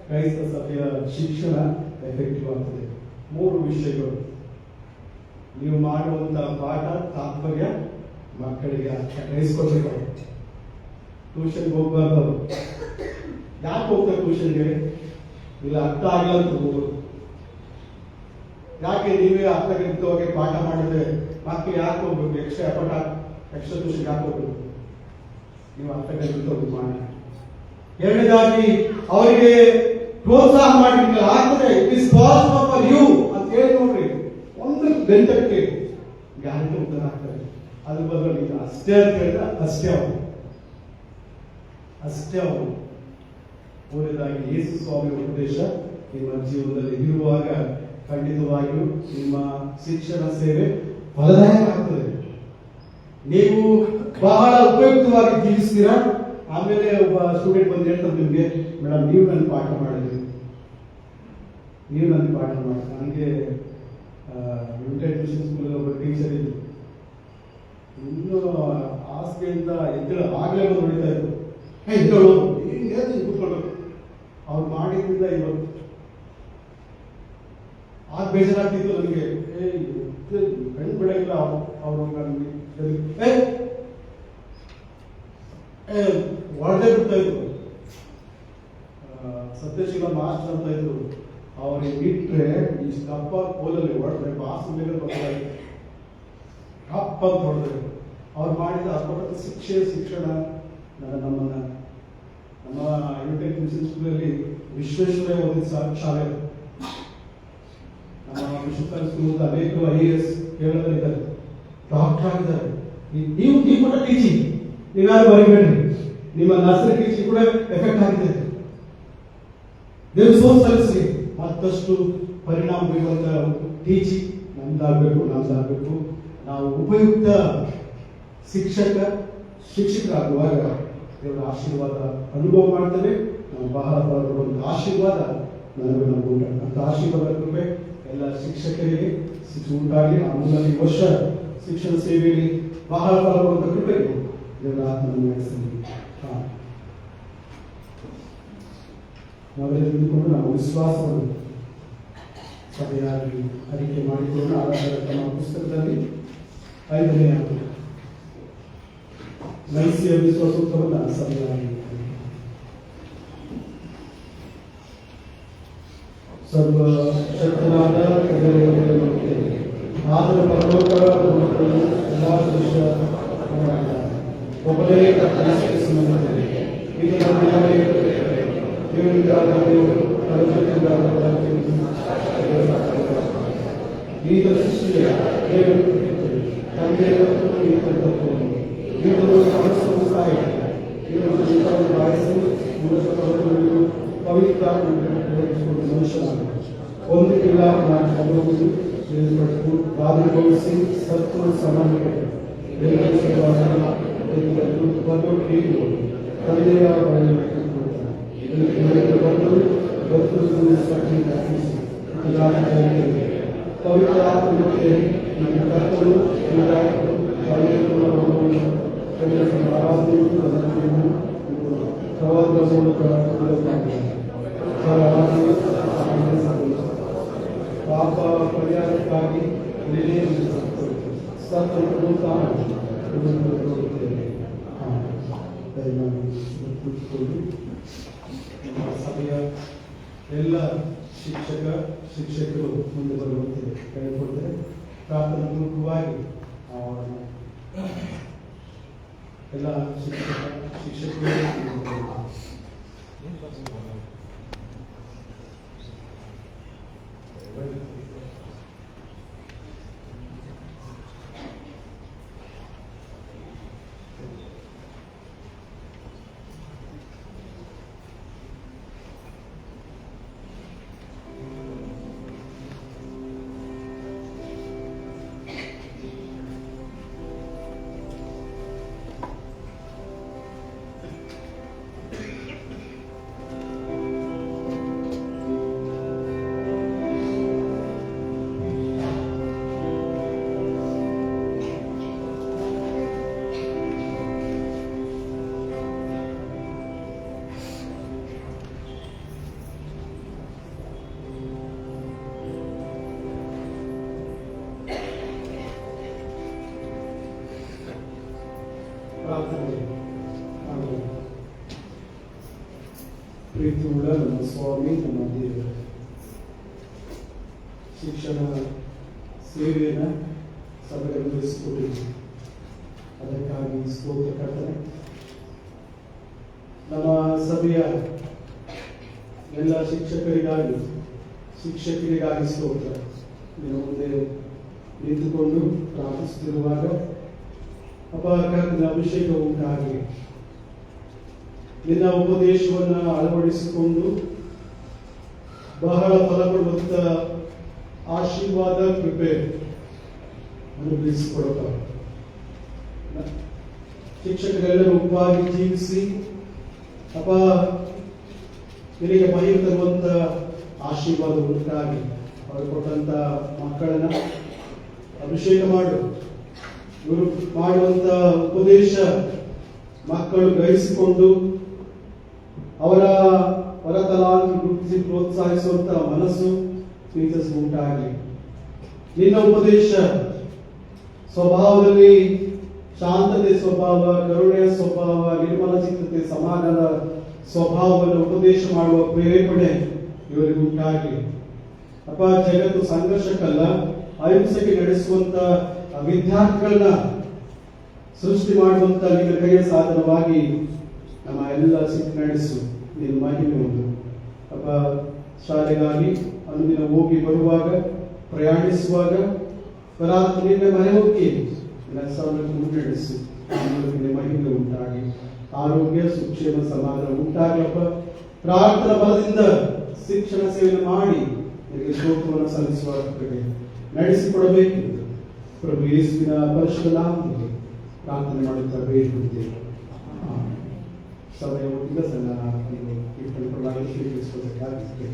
S1: ಕ್ರೈಸ್ತ ಸಭೆಯ ಶಿಕ್ಷಣ ಎಫೆಕ್ಟಿವ್ ಆಗ್ತದೆ. 3 ವಿಷಯಗಳು. ನೀವು ಮಾಡುವಂತಹ ಪಾಠ ತಾತ್ಪರ್ಯ ಮಕ್ಕಳಿಗೆ ಗ್ರಹಿಸ್ಕೊಳ್ಬೇಕು. ಟ್ಯೂಷನ್ಗೆ ಹೋಗ್ಬಾರ್ದು. ಯಾಕೆ ಹೋಗ್ತಾರೆ ಟ್ಯೂಷನ್ಗೆ? ಇಲ್ಲ ಅರ್ಥ ಆಗಿಲ್ಲ ಅಂತ ಹೋಗೋದು. ಯಾಕೆ ನೀವೇ ಅರ್ಥಗರ್ಭಿತವಾಗಿ ಪಾಠ ಮಾಡಿದ್ರೆ ಮಕ್ಕಳು ಯಾಕೆ ಹೋಗ್ಬೇಕು? ಎಕ್ಸ್ಟ್ರಾ ಟ್ಯೂಷನ್ ಯಾಕೆ ಹೋಗ್ಬೇಕು? ನೀವು ಅರ್ಥಗರ್ಭಿತವಾಗಿ ಮಾಡಿ. ಎರಡನೇದಾಗಿ ಅವರಿಗೆ ಪ್ರೋತ್ಸಾಹ ಮಾಡಲಿಕ್ಕೆ ಆಗ್ತದೆ. It is possible for you ಅಂತ ಹೇಳಿ ನೋಡ್ರಿ. 1 ಗಂಟೆಗೆ ಗ್ಯಾರಂಟಿ ಉತ್ತರ ಆಗ್ತದೆ. ಅದ್ರ ಬದಲು ನೀವು ಅಷ್ಟೇ ಅಂತ ಹೇಳಿದ್ರೆ ಅಷ್ಟೇ ಅವರು. ಮೂರನೇದಾಗಿ ಯೇಸು ಸ್ವಾಮಿ ಉಪದೇಶ ನಿಮ್ಮ ಜೀವನದಲ್ಲಿ ಇರುವಾಗ ಖಂಡಿತವಾಗಿಯೂ ನಿಮ್ಮ ಶಿಕ್ಷಣ ಸೇವೆ ಫಲದಾಯಕ ಆಗ್ತದೆ. ನೀವು ಬಹಳ ಉಪಯುಕ್ತವಾಗಿ ಜೀವಿಸ್ತೀರಾ. ಆಮೇಲೆ ಒಬ್ಬ ಸ್ಟೂಡೆಂಟ್ ಬಂದು ಹೇಳ್ತಾರೆ ನಿಮಗೆ, ಮೇಡಮ್ ನೀವು ನನ್ನ ಪಾಠ ಮಾಡಿದ್ರಿ, ನನಗೆ ಯುನೈಟೆಡ್ ಮಿಷನ್ ಸ್ಕೂಲ್ ಒಬ್ಬ ಟೀಚರ್ ಇದ್ರು. ಇನ್ನೂ ಹಾಸಿಗೆಯಿಂದ ಎದ್ದೇಳ ಆಗಲೇ ಬಂದು ಹೊಡಿತಾ ಇದ್ರು. ಎದ್ದೇಳು, ಕೂತ್ಕೊಳ್ಬೇಕು. ಅವ್ರು ಮಾಡಿದ್ರಿಂದ ಇವತ್ತು ಆಗ ಬೇಜಾರಾಗ್ತಿತ್ತು ನನಗೆ. ಕಣ್ಣು ಬಿಡಂಗಿಲ್ಲ ಅವರು ಹೊಡೆದೇ ಬಿಡ್ತಾ ಇದ್ರು. ಸತ್ಯಶೀಲ ಮಾಸ್ಟರ್ ಅಂತ ಇದ್ರು. ಅವ್ರಿಗೆ ಬಿಟ್ರೆ ಈ ಕಪ್ಪ ಕೋಲಲ್ಲಿ ಹೊಡೆದ್ರೆ ಬಾಸ್ ಮೇಲೆ ಬರ್ತಾ ಇದ್ರು. ಕಪ್ಪ ಅಂತ ಹೊಡೆದ್ರೆ ಅವ್ರು ಮಾಡಿದ ಅಪ್ಪಟ ಶಿಕ್ಷಣ ನಮ್ಮ ಯುನೈಟೆಡ್ ಮಿಷನ್ ಸ್ಕೂಲಲ್ಲಿ ವಿಶ್ವೇಶ್ವರಯ್ಯ ಓದಿದ ಶಾಲೆ. ನಮ್ಮ ವಿಶ್ವಕರ್ಮ ಸ್ಕೂಲ್ ಅನೇಕರು IAS ಕೇರಳದಲ್ಲಿದ್ದಾರೆ, ಡಾಕ್ಟರ್ ಆಗಿದ್ದಾರೆ. ನೀವು ಕೂಡ ಟೀಚಿಂಗ್ ನೀವ್ಯಾರು ಬರೀಬೇಡ್ರಿ. ನಿಮ್ಮ ನರ್ಸರಿ ಟೀಚಿಂಗ್ ಕೂಡ ಎಫೆಕ್ಟ್ ಆಗಿದೆ. ದೇವ್ರ ಸೋರ್ಸಲ್ಲಿ ಮತ್ತಷ್ಟು ಪರಿಣಾಮ ಬೀರುವಂತ ಟೀಚಿಂಗ್ ನಮ್ದಾಗಬೇಕು. ನಾವು ಉಪಯುಕ್ತ ಶಿಕ್ಷಕರಾಗುವಾಗ ದೇವರ ಆಶೀರ್ವಾದ ಅನುಭವ ಮಾಡ್ತೇವೆ. ನಾವು ಬಹಳ ಒಂದು ಆಶೀರ್ವಾದ ನಮಗೂ ಅಂತ ಆಶೀರ್ವಾದ ಕೃಪೆ ಎಲ್ಲ ಶಿಕ್ಷಕರಿಗೆ ಉಂಟಾಗಿ ಆ ಮುಂದಿನ ವರ್ಷ ಶಿಕ್ಷಣ ಸೇವೆಯಲ್ಲಿ ಬಹಳ ಫಲವಾದ ಕೃಪೆ ದೇವರ ಆತ್ಮವನ್ನು ನಡೆಸಲಿ. ನಾವೆಲ್ಲ ತಿಳಿದುಕೊಂಡು ನಾವು ವಿಶ್ವಾಸವನ್ನು ಸಭೆಯಾಗಿ ಅರಿಕೆ ಮಾಡಿಕೊಂಡು ಆಧಾರ ತಮ್ಮ ಪುಸ್ತಕದಲ್ಲಿ 5ನೇ ನೈಸಿಯ ವಿಶ್ವಾಸೋತ್ತರವನ್ನು ಸಭೆಯಾಗಿ ಸರ್ವಶಕ್ತನಾದ ತಂದೆಯವರಿಗೆ ಆತನ ಪರಲೋಕ ಲೋಕಗಳು ಎಲ್ಲ ದೃಶ್ಯ ಒಬ್ಬನೇ ಸಂಬಂಧಿಸಿದೆ ಇದು ಈ ದೃಷ್ಟಿಯ ತಂದೆಯ ಪವಿತ್ರ ಮನುಷ್ಯನಾಗ ಒಂದು ಇಲ್ಲ ಅನುಭವಿಸಿ ತಿಳಿದುಪಟ್ಟು ಬಾಧೆಗೊಳಿಸಿ ಸತ್ತು ಸಮಾನ ತಂದೆಯ ಪವಿತ್ರ ಆತ್ಮಕ್ಕೆ ನಮ್ಮ ಕರ್ತರು ಪ್ರವಾದದ ಮೂಲಕ ಪಾಪ ಪರಿಹಾರಕ್ಕಾಗಿ ಸಭೆಯ ಎಲ್ಲ ಶಿಕ್ಷಕರು ಮುಂದೆ ಬರುವಂತೆ ಕೇಳಿಕೊಳ್ತಾರೆ. ಪ್ರಾರ್ಥನಾ ಪೂರ್ವಕವಾಗಿ ಎಲ್ಲ ಶಿಕ್ಷಕರು ಪ್ರೀತಿಯುಳ್ಳ ನಮ್ಮ ಸ್ವಾಮಿ, ನಮ್ಮ ದೇವರು, ಶಿಕ್ಷಣ ಸೇವೆಯನ್ನು ಸಭೆಗೆ ಅನುಭವಿಸಿಕೊಟ್ಟಿದ್ದೀವಿ. ಅದಕ್ಕಾಗಿ ಸ್ತೋತ್ರ ಕರ್ತನೆ. ನಮ್ಮ ಸಭೆಯ ಎಲ್ಲ ಶಿಕ್ಷಕರಿಗಾಗಿ ಸ್ತೋತ್ರ. ನೀವು ಮುಂದೆ ನಿಂತುಕೊಂಡು ಪ್ರಾರ್ಥಿಸುತ್ತಿರುವಾಗ ಕರ್ತನ ಅಭಿಷೇಕ ಉಂಟಾಗಿ ನಿನ್ನ ಉಪದೇಶವನ್ನು ಅಳವಡಿಸಿಕೊಂಡು ಬಹಳ ಫಲಕೊಡುವಂತ ಆಶೀರ್ವಾದ ಕೃಪೆ ಅನುಗ್ರಹಿಸಿಕೊಡಪ್ಪ. ಶಿಕ್ಷಕರೆಲ್ಲರೂ ಉಪವಾಗಿ ಜೀವಿಸಿ ನಿನಗೆ ಮಹಿಮೆ ತರುವಂತ ಆಶೀರ್ವಾದ ಉಂಟಾಗಿ ಅವರು ಕೊಟ್ಟಂತ ಮಕ್ಕಳನ್ನ ಅಭಿಷೇಕ ಮಾಡು. ಇವರು ಮಾಡುವಂತ ಉಪದೇಶ ಮಕ್ಕಳು ಗ್ರಹಿಸಿಕೊಂಡು ಅವರ ಹೊರತಲಾಗಿ ಗುರುತಿಸಿ ಪ್ರೋತ್ಸಾಹಿಸುವಂತ ಮನಸ್ಸು ಉಂಟಾಗಲಿ. ನಿನ್ನ ಉಪದೇಶ ಸ್ವಭಾವದಲ್ಲಿ ಶಾಂತತೆ ಸ್ವಭಾವ, ಕರುಣೆಯ ಸ್ವಭಾವ, ನಿರ್ಮಲ ಚಿತ್ತತೆ, ಸಮಾಧಾನದ ಸ್ವಭಾವವನ್ನು ಉಪದೇಶ ಮಾಡುವ ಪ್ರೇರೇಪಣೆ ಇವರಿಗೆ ಉಂಟಾಗಲಿ. ಜಗತ್ತು ಸಂಘರ್ಷಕ್ಕಲ್ಲ, ಅಹಿಂಸೆಗೆ ನಡೆಸುವಂತ ವಿದ್ಯಾರ್ಥಿಗಳನ್ನ ಸೃಷ್ಟಿ ಮಾಡುವಂತ ನಿನ್ನ ಕೈಯ ಸಾಧನವಾಗಿ ನಮ್ಮ ಎಲ್ಲ ಸಿಕ್ಕ ನಡೆಸು. ನೀನು ಮಹಿಮೆ ಒಂದು ಶಾಲೆಗಾಗಿ ಅನುದಿನ ಹೋಗಿ ಬರುವಾಗ, ಪ್ರಯಾಣಿಸುವಾಗ ನಿನ್ನ ಮನೆ ಹೋಗಿ ಮುನ್ನಡೆಸು. ಮಹಿಮೆ ಉಂಟಾಗಿ ಆರೋಗ್ಯ, ಸುಕ್ಷೇಮ, ಸಮಾಧಾನ ಉಂಟಾಗಲಪ್ಪ. ಪ್ರಾರ್ಥನಾ ಬಲದಿಂದ ಶಿಕ್ಷಣ ಸೇವೆ ಮಾಡಿ ನಿನಗೆ ಸ್ತೋತ್ರವನ್ನು ಸಲ್ಲಿಸುವ ನಡೆಸಿಕೊಡಬೇಕು. ಪ್ರಭು ಯೇಸುವಿನ ಪರಿಶುದ್ಧ ನಾಮದಲ್ಲಿ ಪ್ರಾರ್ಥನೆ ಮಾಡುತ್ತಾ ಬೇಡಿಕೊಳ್ಳುತ್ತೇವೆ. ಸಭೆಯ ಒಟ್ಟಿಗೆ ಕೀರ್ತನೆ ಸ್ವೀಕರಿಸುವುದಕ್ಕಾಗಿ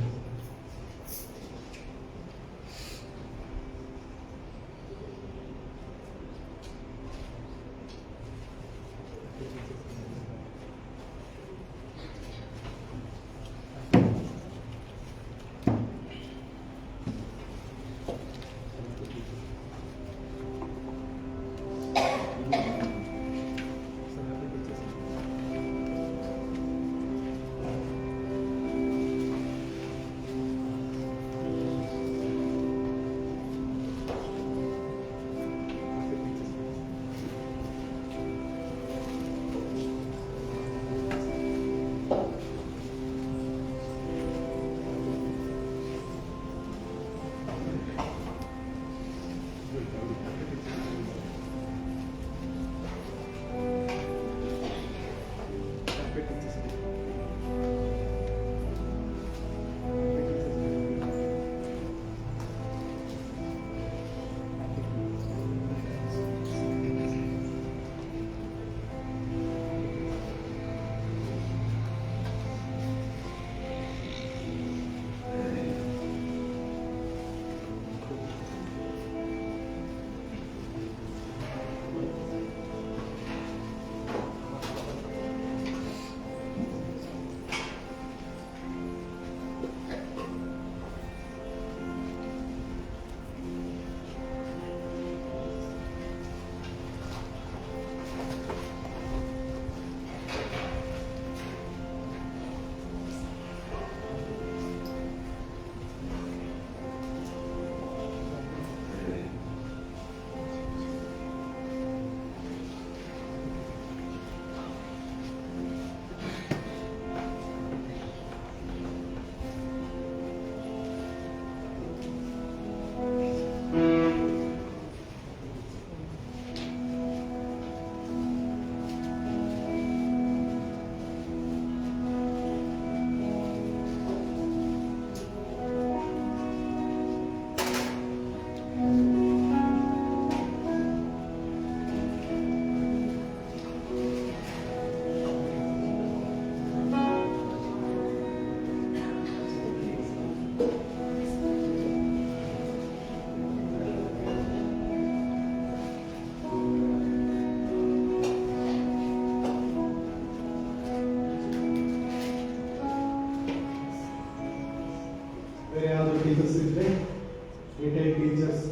S1: ಟೀಚರ್ಸ್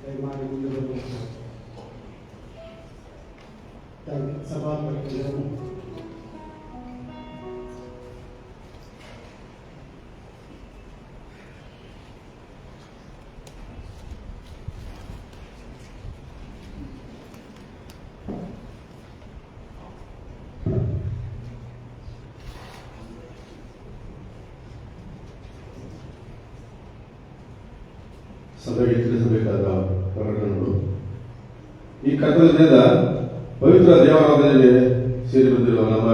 S1: ದಯಮಾಡಿ ಮುಂದೆ ಬರಬೇಕು. ಸಭಾಧ್ಯಕ್ಷರು
S5: ಸಭೆಗೆ ತಿಳಿಸಬೇಕಾದ ಪ್ರಕರಣಗಳು. ಈ ಕರ್ತವ್ಯ ದಿನದ ಪವಿತ್ರ ದೇವಾರಾಧನೆಗೆ ಸೇರಿ ಬಂದಿರುವ ನಮ್ಮ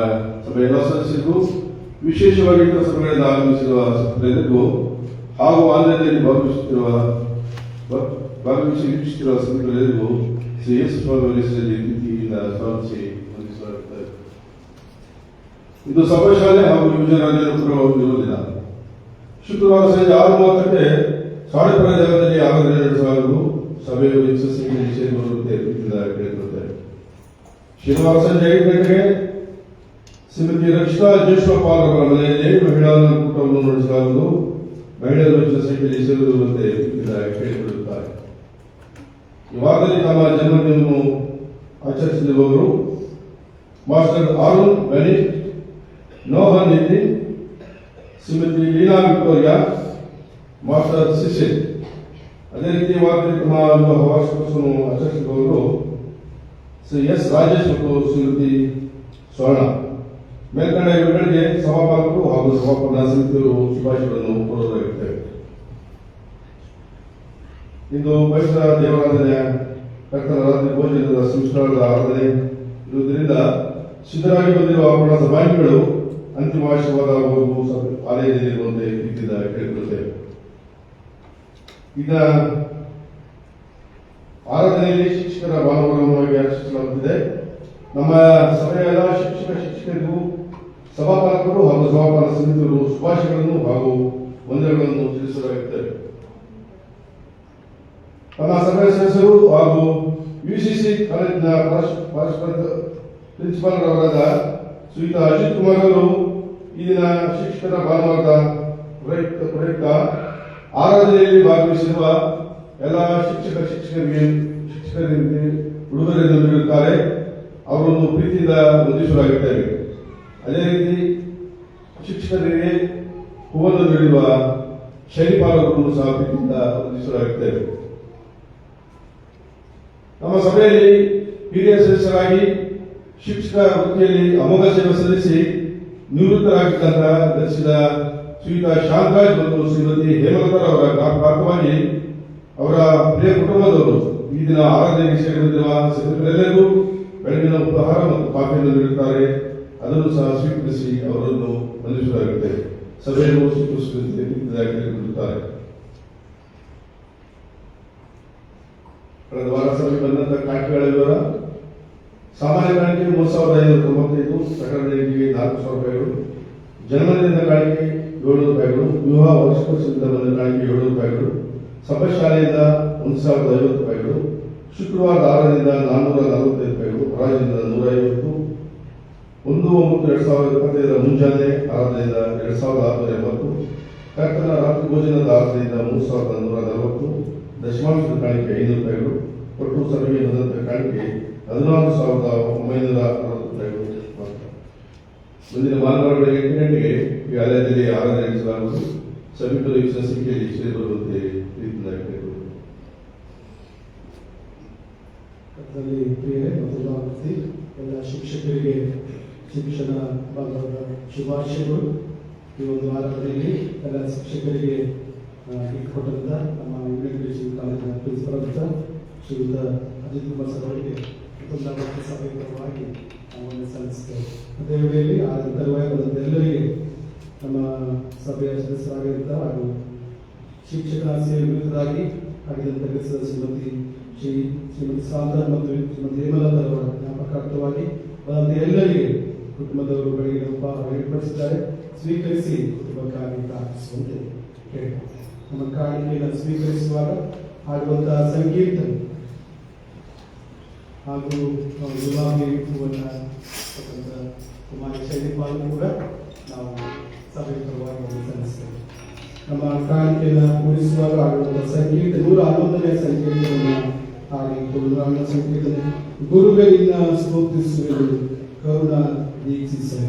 S5: ಸಭೆಯ ಎಲ್ಲ ಸದಸ್ಯರಿಗೂ, ವಿಶೇಷವಾಗಿ ಇತರ ಸಭೆಗಳಿಂದ ಆಗಮಿಸಿರುವ ಸದಸ್ಯರಿಗೂ ಹಾಗೂ ಆನ್ಲೈನ್ನಲ್ಲಿ ಭಾಗವಹಿಸಿ ವೀಕ್ಷಿಸುತ್ತಿರುವ ಸಭೆಗಳೆಲ್ಲರಿಗೂ ಶ್ರೀ ಯೇಸು ಸ್ವಾಮಿ ಪ್ರೀತಿಯಿಂದ ಸ್ವಾಗತಿಸಿ ವಂದಿಸಲಾಗುತ್ತದೆ. ಇದು ಸಭಾಶಾಲೆ ಹಾಗೂ ಯುವಜನರ ಇರುವುದಿಲ್ಲ. ಶುಕ್ರವಾರ ಸಂಜೆ 6:30ಕ್ಕೆ ಸಾಡೆಪುರ ಜಾಗದಲ್ಲಿ ಆರಾಧನೆ ನಡೆಸಲಾಗುವುದು. ಸಭೆಯು ಯಶಸ್ವಿಯಾಗಿ ಸೇರಿಕೊಳ್ಳುವಂತೆ ಪ್ರೀತಿಯಿಂದ ಕೇಳಿಕೊಳ್ಳುತ್ತೇವೆ. ಶನಿವಾರ ಸಂಜೆ 5 ಗಂಟೆಗೆ ಶ್ರೀಮತಿ ರಕ್ಷಿತಾ ಜೇಷ್ಠಪಾಲ್ ಅವರ ಮನೆಯಲ್ಲಿ ಮಹಿಳಾ ಕೂಟವನ್ನು ನಡೆಸಲಾಗುವುದು. ಮಹಿಳೆಯರು ಹೆಚ್ಚಿನ ಸಂಖ್ಯೆಯಲ್ಲಿ ಸೇರಿರುವಂತೆ ಪ್ರೀತಿಯಿಂದ ಕೇಳಿಕೊಳ್ಳುತ್ತಾರೆ. ಈ ವಾರದಲ್ಲಿ ತಮ್ಮ ಜನ್ಮದಿನವನ್ನು ಆಚರಿಸಲಿರುವವರು master Arun Benit, Nohan Nitin, Shrimati Leena Victoria, master Cecil. ಅದೇ ರೀತಿ ವಾರದಲ್ಲಿ ತಮ್ಮ ವಿವಾಹ ವಾರ್ಷಿಕೋತ್ಸವವನ್ನು ಆಚರಿಸಿರುವವರು ಶ್ರೀ ಎಸ್ ರಾಜೇಶ್ ಮತ್ತು ಶ್ರೀಮತಿ ಸ್ವರ್ಣ. ಮೇಲ್ಕಂಡ ಇವರುಗಳಿಗೆ ಸಭಾಪಾಲಕರು ಹಾಗೂ ಸಭಾಪನ ಸಮಿತಿಯವರು ಶುಭಾಶಯಗಳನ್ನು ಕೋರುತ್ತೇವೆ. ಇಂದು ಪವಿತ್ರ ದೇವಾರಾಧನೆಯ ಕರ್ತನ ರಾತ್ರಿ ಭೋಜನದ ಸಂಸ್ಕಾರದ ಆರಾಧನೆ ಇರುವುದರಿಂದ ಸಿದ್ಧರಾಗಿ ಬಂದಿರುವ ಅವರ ಸಭಾಂಗಿಗಳು ಅಂತಿಮ ಆಶೀರ್ವಾದ ಆಲಯದಲ್ಲಿರುವಂತೆ ಪ್ರೀತಿಯಿಂದ ಕೇಳಿಕೊಳ್ಳುತ್ತೇವೆ. ಈಗ ಆರಾಧನೆಯಲ್ಲಿ ಶಿಕ್ಷಕರ ಭಾನುವಾರವಾಗಿ ಆಚರಿಸಲಾಗುತ್ತಿದೆ. ನಮ್ಮ ಸಭೆಯ ಎಲ್ಲ ಶಿಕ್ಷಕರಿಗೂ ಸಭಾಪಾಲಕರು ಹಾಗೂ ಸಭಾಪಾಲಕ ಸಮಿತಿಯವರು ಶುಭಾಶಯಗಳನ್ನು ಹಾಗೂ ವಂದನೆಗಳನ್ನು ತಿಳಿಸಲಾಗುತ್ತದೆ. ತನ್ನ ಸಭೆಯ ಸದಸ್ಯರು ಹಾಗೂ ಯುಸಿಸಿ ಕಾಲೇಜಿನ ಪ್ರಿನ್ಸಿಪಾಲ್ರವರಾದ ಶ್ರೀಯುತ ಅಜಿತ್ ಕುಮಾರ್ ಅವರು ಈ ದಿನ ಶಿಕ್ಷಕರ ಭಾನುವಾರದ ಪ್ರಯುಕ್ತ ಆರಾಧನೆಯಲ್ಲಿ ಭಾಗವಹಿಸಿರುವ ಎಲ್ಲ ಶಿಕ್ಷಕರಿಗೆ ಉಡುಗೊರೆಯನ್ನು ನೀಡುತ್ತಾರೆ. ಅವರನ್ನು ಪ್ರೀತಿಯಿಂದ ವಂದಿಸಲಾಗುತ್ತೇವೆ. ಅದೇ ರೀತಿ ಶಿಕ್ಷಕರಿಗೆ ಹೂವನ್ನು ನೀಡುವ ಶೈಲಿಪಾಲಕರನ್ನು ಸಹ ಪ್ರೀತಿಯಿಂದ ವಂದಿಸಲಾಗುತ್ತೇವೆ. ನಮ್ಮ ಸಭೆಯಲ್ಲಿ ಹಿರಿಯ ಸದಸ್ಯರಾಗಿ ಶಿಕ್ಷಕ ವೃತ್ತಿಯಲ್ಲಿ ಅಮೋಘ ಸೇವೆ ಸಲ್ಲಿಸಿ ನಿವೃತ್ತರಾಗಿದ್ದಂತ ಧರಿಸಿದ ಶ್ರೀಯುತ ಶಾಂತರಾಜ್ ಮತ್ತು ಶ್ರೀಮತಿ ಹೇಮಲತಾ ಅವರ ಜ್ಞಾಪಕಾರ್ಥವಾಗಿ ಅವರ ಪ್ರಿಯ ಕುಟುಂಬದವರು ಈ ದಿನ ಆರಾಧನೆಗೆ ಸೇರಿಕೊಂಡಿರುವ ಸದಸ್ಯರೆಲ್ಲರಿಗೂ ಬೆಳಗಿನ ಉಪಹಾರ ಮತ್ತು ಕಾಫಿಯನ್ನು ನೀಡುತ್ತಾರೆ. ಅದನ್ನು ಸಹ ಸ್ವೀಕರಿಸಿ ಅವರನ್ನು ವಂದಿಸಲಾಗುತ್ತದೆ. ಸಭೆಯನ್ನು ಸ್ವೀಕರಿಸುವಂತೆ ಕೇಳಿಕೊಳ್ಳುತ್ತಾರೆ. ಕಳೆದ ವಾರ ಸಭೆ ಬಂದಂತಹ ಕಾಣಿಕೆಗಳ ವಿವರ: ಸಾಮಾನ್ಯ ಕಾಣಿಕೆ 3,595, ಸಕಲ ದೇಣಿಗೆ 4,000 ರೂಪಾಯಿಗಳು, ಜನ್ಮದಿನದ ಕಾಣಿಕೆ 700 ರೂಪಾಯಿಗಳು, ವಿವಾಹ ವಾರ್ಷಿಕೋತ್ಸವದಿಂದ ಬಂದ ಕಾಣಿಕೆ 700 ರೂಪಾಯಿಗಳು, ಸಭಾಶಾಲೆಯಿಂದ 1,050 ರೂಪಾಯಿಗಳು, ಶುಕ್ರವಾರದ ಆರಾಧನೆಯಿಂದ 445 ರೂಪಾಯಿಗಳು, ಹರಾಜಿನಿಂದ 150, 1/9/2025 ಮುಂಜಾನೆ ಆರಾಧನೆಯಿಂದ 2,680, ಕರ್ತನ ರಾತ್ರಿ ಭೋಜನದ ಆರಾಧನೆಯಿಂದ 3,140, ದಶಮಾಂಶದ ಕಾಣಿಕೆ 500 ರೂಪಾಯಿಗಳು. ಒಟ್ಟು ಸಭೆಗೆ ಬಂದಂತಹ ಕಾಣಿಕೆ 14,960 ರೂಪಾಯಿಗಳು ಮಾತ್ರ. ಮುಂದಿನ ಭಾನುವಾರ ಬೆಳಗ್ಗೆ 8 ಗಂಟೆಗೆ ಈ ಆಲಯದಲ್ಲಿ ಆರಾಧನೆ ನಡೆಸಲಾಗುವುದು. ಸಭಿಕರು ಹೆಚ್ಚಿನ ಸಂಖ್ಯೆಯಲ್ಲಿ ಸೇರಿಬರುವಂತೆ ಪ್ರೀತಿಯಿಂದ ಕೇಳಿಕೊಳ್ಳುವುದು.
S1: ಪ್ರಿಯರೇ ಮತ್ತು ಎಲ್ಲ ಶಿಕ್ಷಕರಿಗೆ ಶಿಕ್ಷಣ ಭಾಗದ ಶುಭಾಶಯಗಳು. ಈ ಒಂದು ಆರಾಧನೆಯಲ್ಲಿ ಎಲ್ಲ ಶಿಕ್ಷಕರಿಗೆ ಕೊಟ್ಟಂತ ನಮ್ಮ ಇಂಗ್ಲಿಷ್ ಕಾಲೇಜಿನ ಪ್ರಿನ್ಸಿಪಾಲ್ ಶ್ರೀಯುತ ಅಜಿತ್ ಕುಮಾರ್ ಸರ್ ಅವರಿಗೆ ಸಭೆಯ ಪರವಾಗಿ ನಾವು ಸಲ್ಲಿಸುತ್ತೇವೆ. ಅದೇ ವೇಳೆಯಲ್ಲಿ ಆ ತರುವಾಯ ಎಲ್ಲರಿಗೆ ನಮ್ಮ ಸಭೆಯ ಸದಸ್ಯರಾಗಿರುತ್ತ ಹಾಗೂ ಶಿಕ್ಷಕರ ಸೇವೆಗಳಾಗಿ ಆಗಿದ್ದಂಥ ಶ್ರೀಮತಿ ಸಾಂದ್ರ ಮತ್ತು ಶ್ರೀಮತಿ ಹೇಮಲತಾ ಅವರ ಜ್ಞಾಪಕಾರ್ಥವಾಗಿ ಎಲ್ಲರಿಗೆ ಕುಟುಂಬದವರು ಬೆಳಗಿನ ಉಪಹಾರ ಏರ್ಪಡಿಸಿದ್ದಾರೆ. ಸ್ವೀಕರಿಸಿ ಕುಟುಂಬಕ್ಕಾಗಿ ಪ್ರಾರ್ಥಿಸುವಂತೆ ಕೇಳಿಕೊಳ್ಳುತ್ತೇವೆ. ನಮ್ಮ ಕಾಣಿಕೆಯನ್ನು ಸ್ವೀಕರಿಸುವಾಗ ಆಡುವಂತಹ ಸಂಕೀರ್ತನೆ ಹಾಗೂ ಗುಲಾಬಿ ಹೂವನ್ನು ಕುಮಾರಿ ಶೈಲಿಪಾಲ್ ಕೂಡ ನಾವು ಸಭೆಯ ಪರವಾಗಿ ಸಲ್ಲಿಸ್ತೇವೆ. ನಮ್ಮ ಕಾಣಿಕೆಯನ್ನು ಕೂಡಿಸುವಾಗ ಆಡುವಂಥ ಸಂಕೀರ್ತ 111ನೇ ಸಂಕೀರ್ತನೆಯನ್ನು ಹಾಡಿತ್ತು. 111ನೇ ಸಂಕೀರ್ತನೆ ಗುರುವೇ ನಿನ್ನ ಸ್ತೋತ್ರಿಸುವೆನು ಕರುಣಾ ದೀಕ್ಷಿಸು.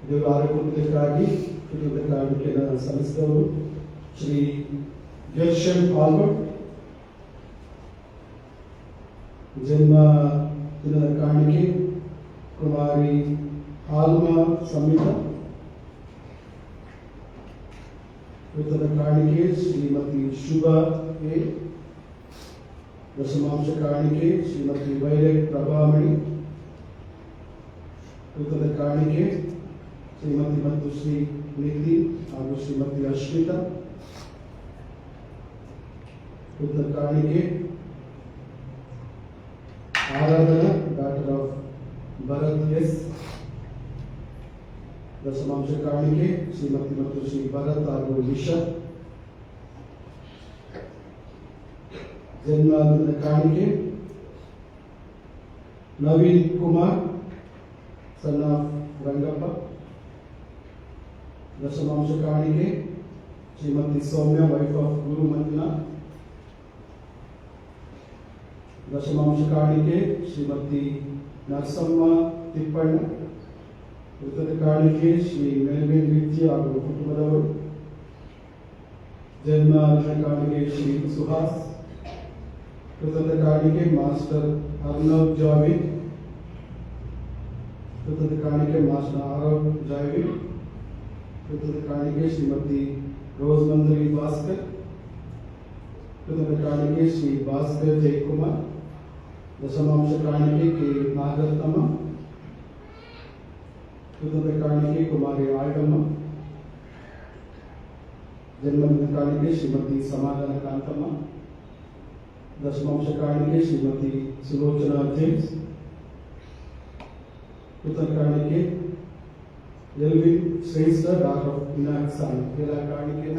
S1: ದೇವರ ಆರೋಗ್ಯಕ್ಕಾಗಿ ಕುಟುಂಬದ ಕಾರಣಕ್ಕೆ ಸಲ್ಲಿಸಿದವರು ಶ್ರೀ ಗೆರ್ಷನ್ ಆಲ್ಬರ್ಟ್. ಜನ್ಮ ದಿನದ ಕಾಣಿಕೆ ಕುಮಾರಿ ಆಲ್ಮಾ ಸಮಿತ. ವೃತ್ತದ ಕಾಣಿಕೆ ಶ್ರೀಮತಿ ಶುಭಾ ಎ. ದಶಮಾಂಶ ಕಾಣಿಕೆ ಶ್ರೀಮತಿ ವೈರಕ್ ಪ್ರಭಾಮಣಿ. ವೃತ್ತದ ಕಾಣಿಕೆ ಶ್ರೀಮತಿ ಮತ್ತು ಶ್ರೀ ನಿಧಿ ಹಾಗೂ ಶ್ರೀಮತಿ ಅಶ್ಮಿತಾ. ವೃತ್ತದ ಕಾಣಿಕೆ ಆರಾಧನಾ ಡಾಕ್ಟರ್ ಆಫ್ ಭರತ್ ಎಸ್. ದಶಮಾಂಶ ಕಾಣಿಕೆ ಶ್ರೀಮತಿ ಮತ್ತು ಶ್ರೀ ಭರತ್ ಹಾಗೂ ವಿಶಾ. ಜನ್ಮದಿನದ ಕಾಣಿಕೆ ನವೀನ್ ಕುಮಾರ್ ಸನ್ ಆಫ್ ರಂಗಪ್ಪ. ದಶಮಾಂಶ ಕಾಣಿಕೆ ಶ್ರೀಮತಿ ಸೌಮ್ಯ ವೈಫ್ ಆಫ್ ಗುರು ಮಂಜುನಾಥ್. ದಶಮಾಂಶ ಕಾಣಿಕೆ ಶ್ರೀಮತಿ ನರಸಮ್ಮ ತಿಪ್ಪಣ್ಣ. ವೃತ್ತದ ಕಾಣಿಕೆ ಶ್ರೀ ಮೇಲ್ಮೇಲ್ ವಿದ್ಯೆ ಹಾಗೂ ಕುಟುಂಬದವರು. ಜನ್ಮದಿನ ಕಾಣಿಕೆ ಶ್ರೀ ಸುಹಾಸ್. ವೃತ್ತದ ಕಾಣಿಕೆ ಮಾಸ್ಟರ್ ಅರ್ನವ್ ಜಾವೇದ್. ವೃತ್ತದ ಕಾಣಿಕೆ ಮಾಸ್ಟರ್ ಆರವ್ ಜಾವೇದ್. ವೃತ್ತದ ಕಾಣಿಕೆ ಶ್ರೀಮತಿ ರೋಜ್ಮಂದರಿ ಭಾಸ್ಕರ್. ವೃತ್ತದ ಕಾಣಿಕೆ ಶ್ರೀ ಭಾಸ್ಕರ್ ಜಯಕುಮಾರ್. ದಶಮಾಂಶ ಕಾಣಿಕೆ ಕೆ ನಾಗರತ್ನಮ್ಮ. ವೃತ್ತದ ಕಾಣಿಕೆ ಕುಮಾರಿ ಆಳ್ಗಮ್ಮ. ಜನ್ಮದಿನ ಕಾಣಿಕೆ ಶ್ರೀಮತಿ ಸಮಾಧಾನ ಕಾಂತಮ್ಮ. ದಶಮಾಂಶ ಕಾಣಿಕೆ ಶ್ರೀಮತಿ ಸುಲೋಚನಾ ಜೇಮ್ಸ್. ವೃತ್ತದ ಕಾಣಿಕೆ ಎಲ್ವಿನ್ ಶ್ರೇಷ್ಠ ಡಾಕ್ಟರ್ ವಿನಾಯಕ್ ಸಾಯಿ. ಎಲ್ಲ ಕಾಣಿಕೆನ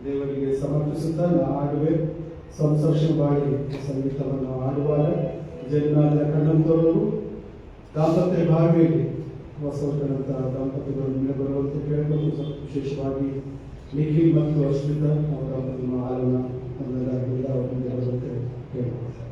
S1: ದೇವರಿಗೆ ಸಮರ್ಪಿಸುತ್ತಾ ಹಾಡುವೆ ಸಂಸರ್ಷಣ ಬಾಳಿ ಸಂಗೀತವನ್ನು ಹಾಡುವಾಗ ಜನ್ಮದಿನ ಕಣ್ಣಂತವರು ದಾಂಪತ್ಯ ಭಾವಿಯಲ್ಲಿ ಹೊಸವರ್ಗದಂತ ದಾಂಪತ್ಯಗಳು ಬರುವಂತೆ ಕೇಳಿಕೊಂಡು ವಿಶೇಷವಾಗಿ ನಿಖಿಲ್ ಮತ್ತು ಅಶ್ಮಿತಾ ಅವರ ಹಾಲನ್ನು ಒಂದರಾಗಿಲ್ಲ ಅವರ ಮುಂದೆ ಬರುವಂತೆ ಕೇಳಿಕೊಳ್ತಾರೆ.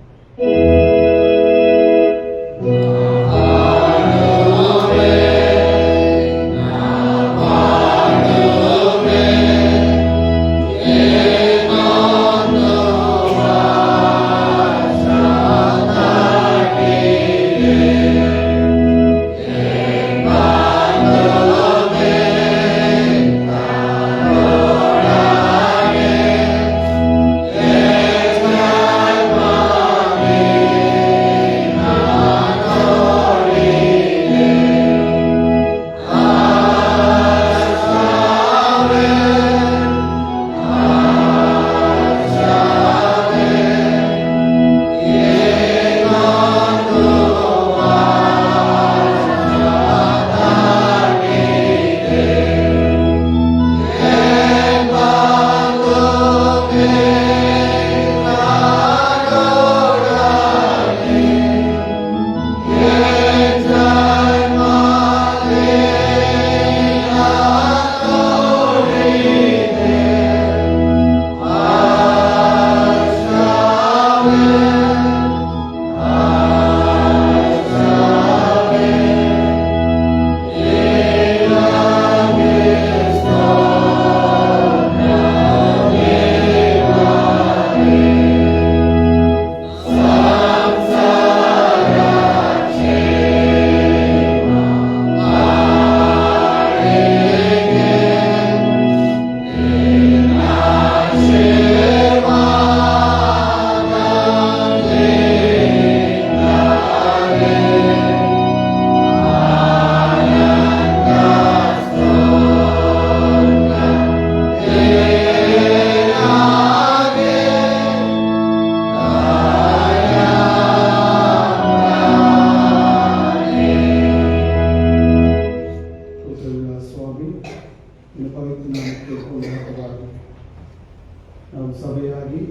S1: ನಾವು ಸಭೆಯಾಗಿ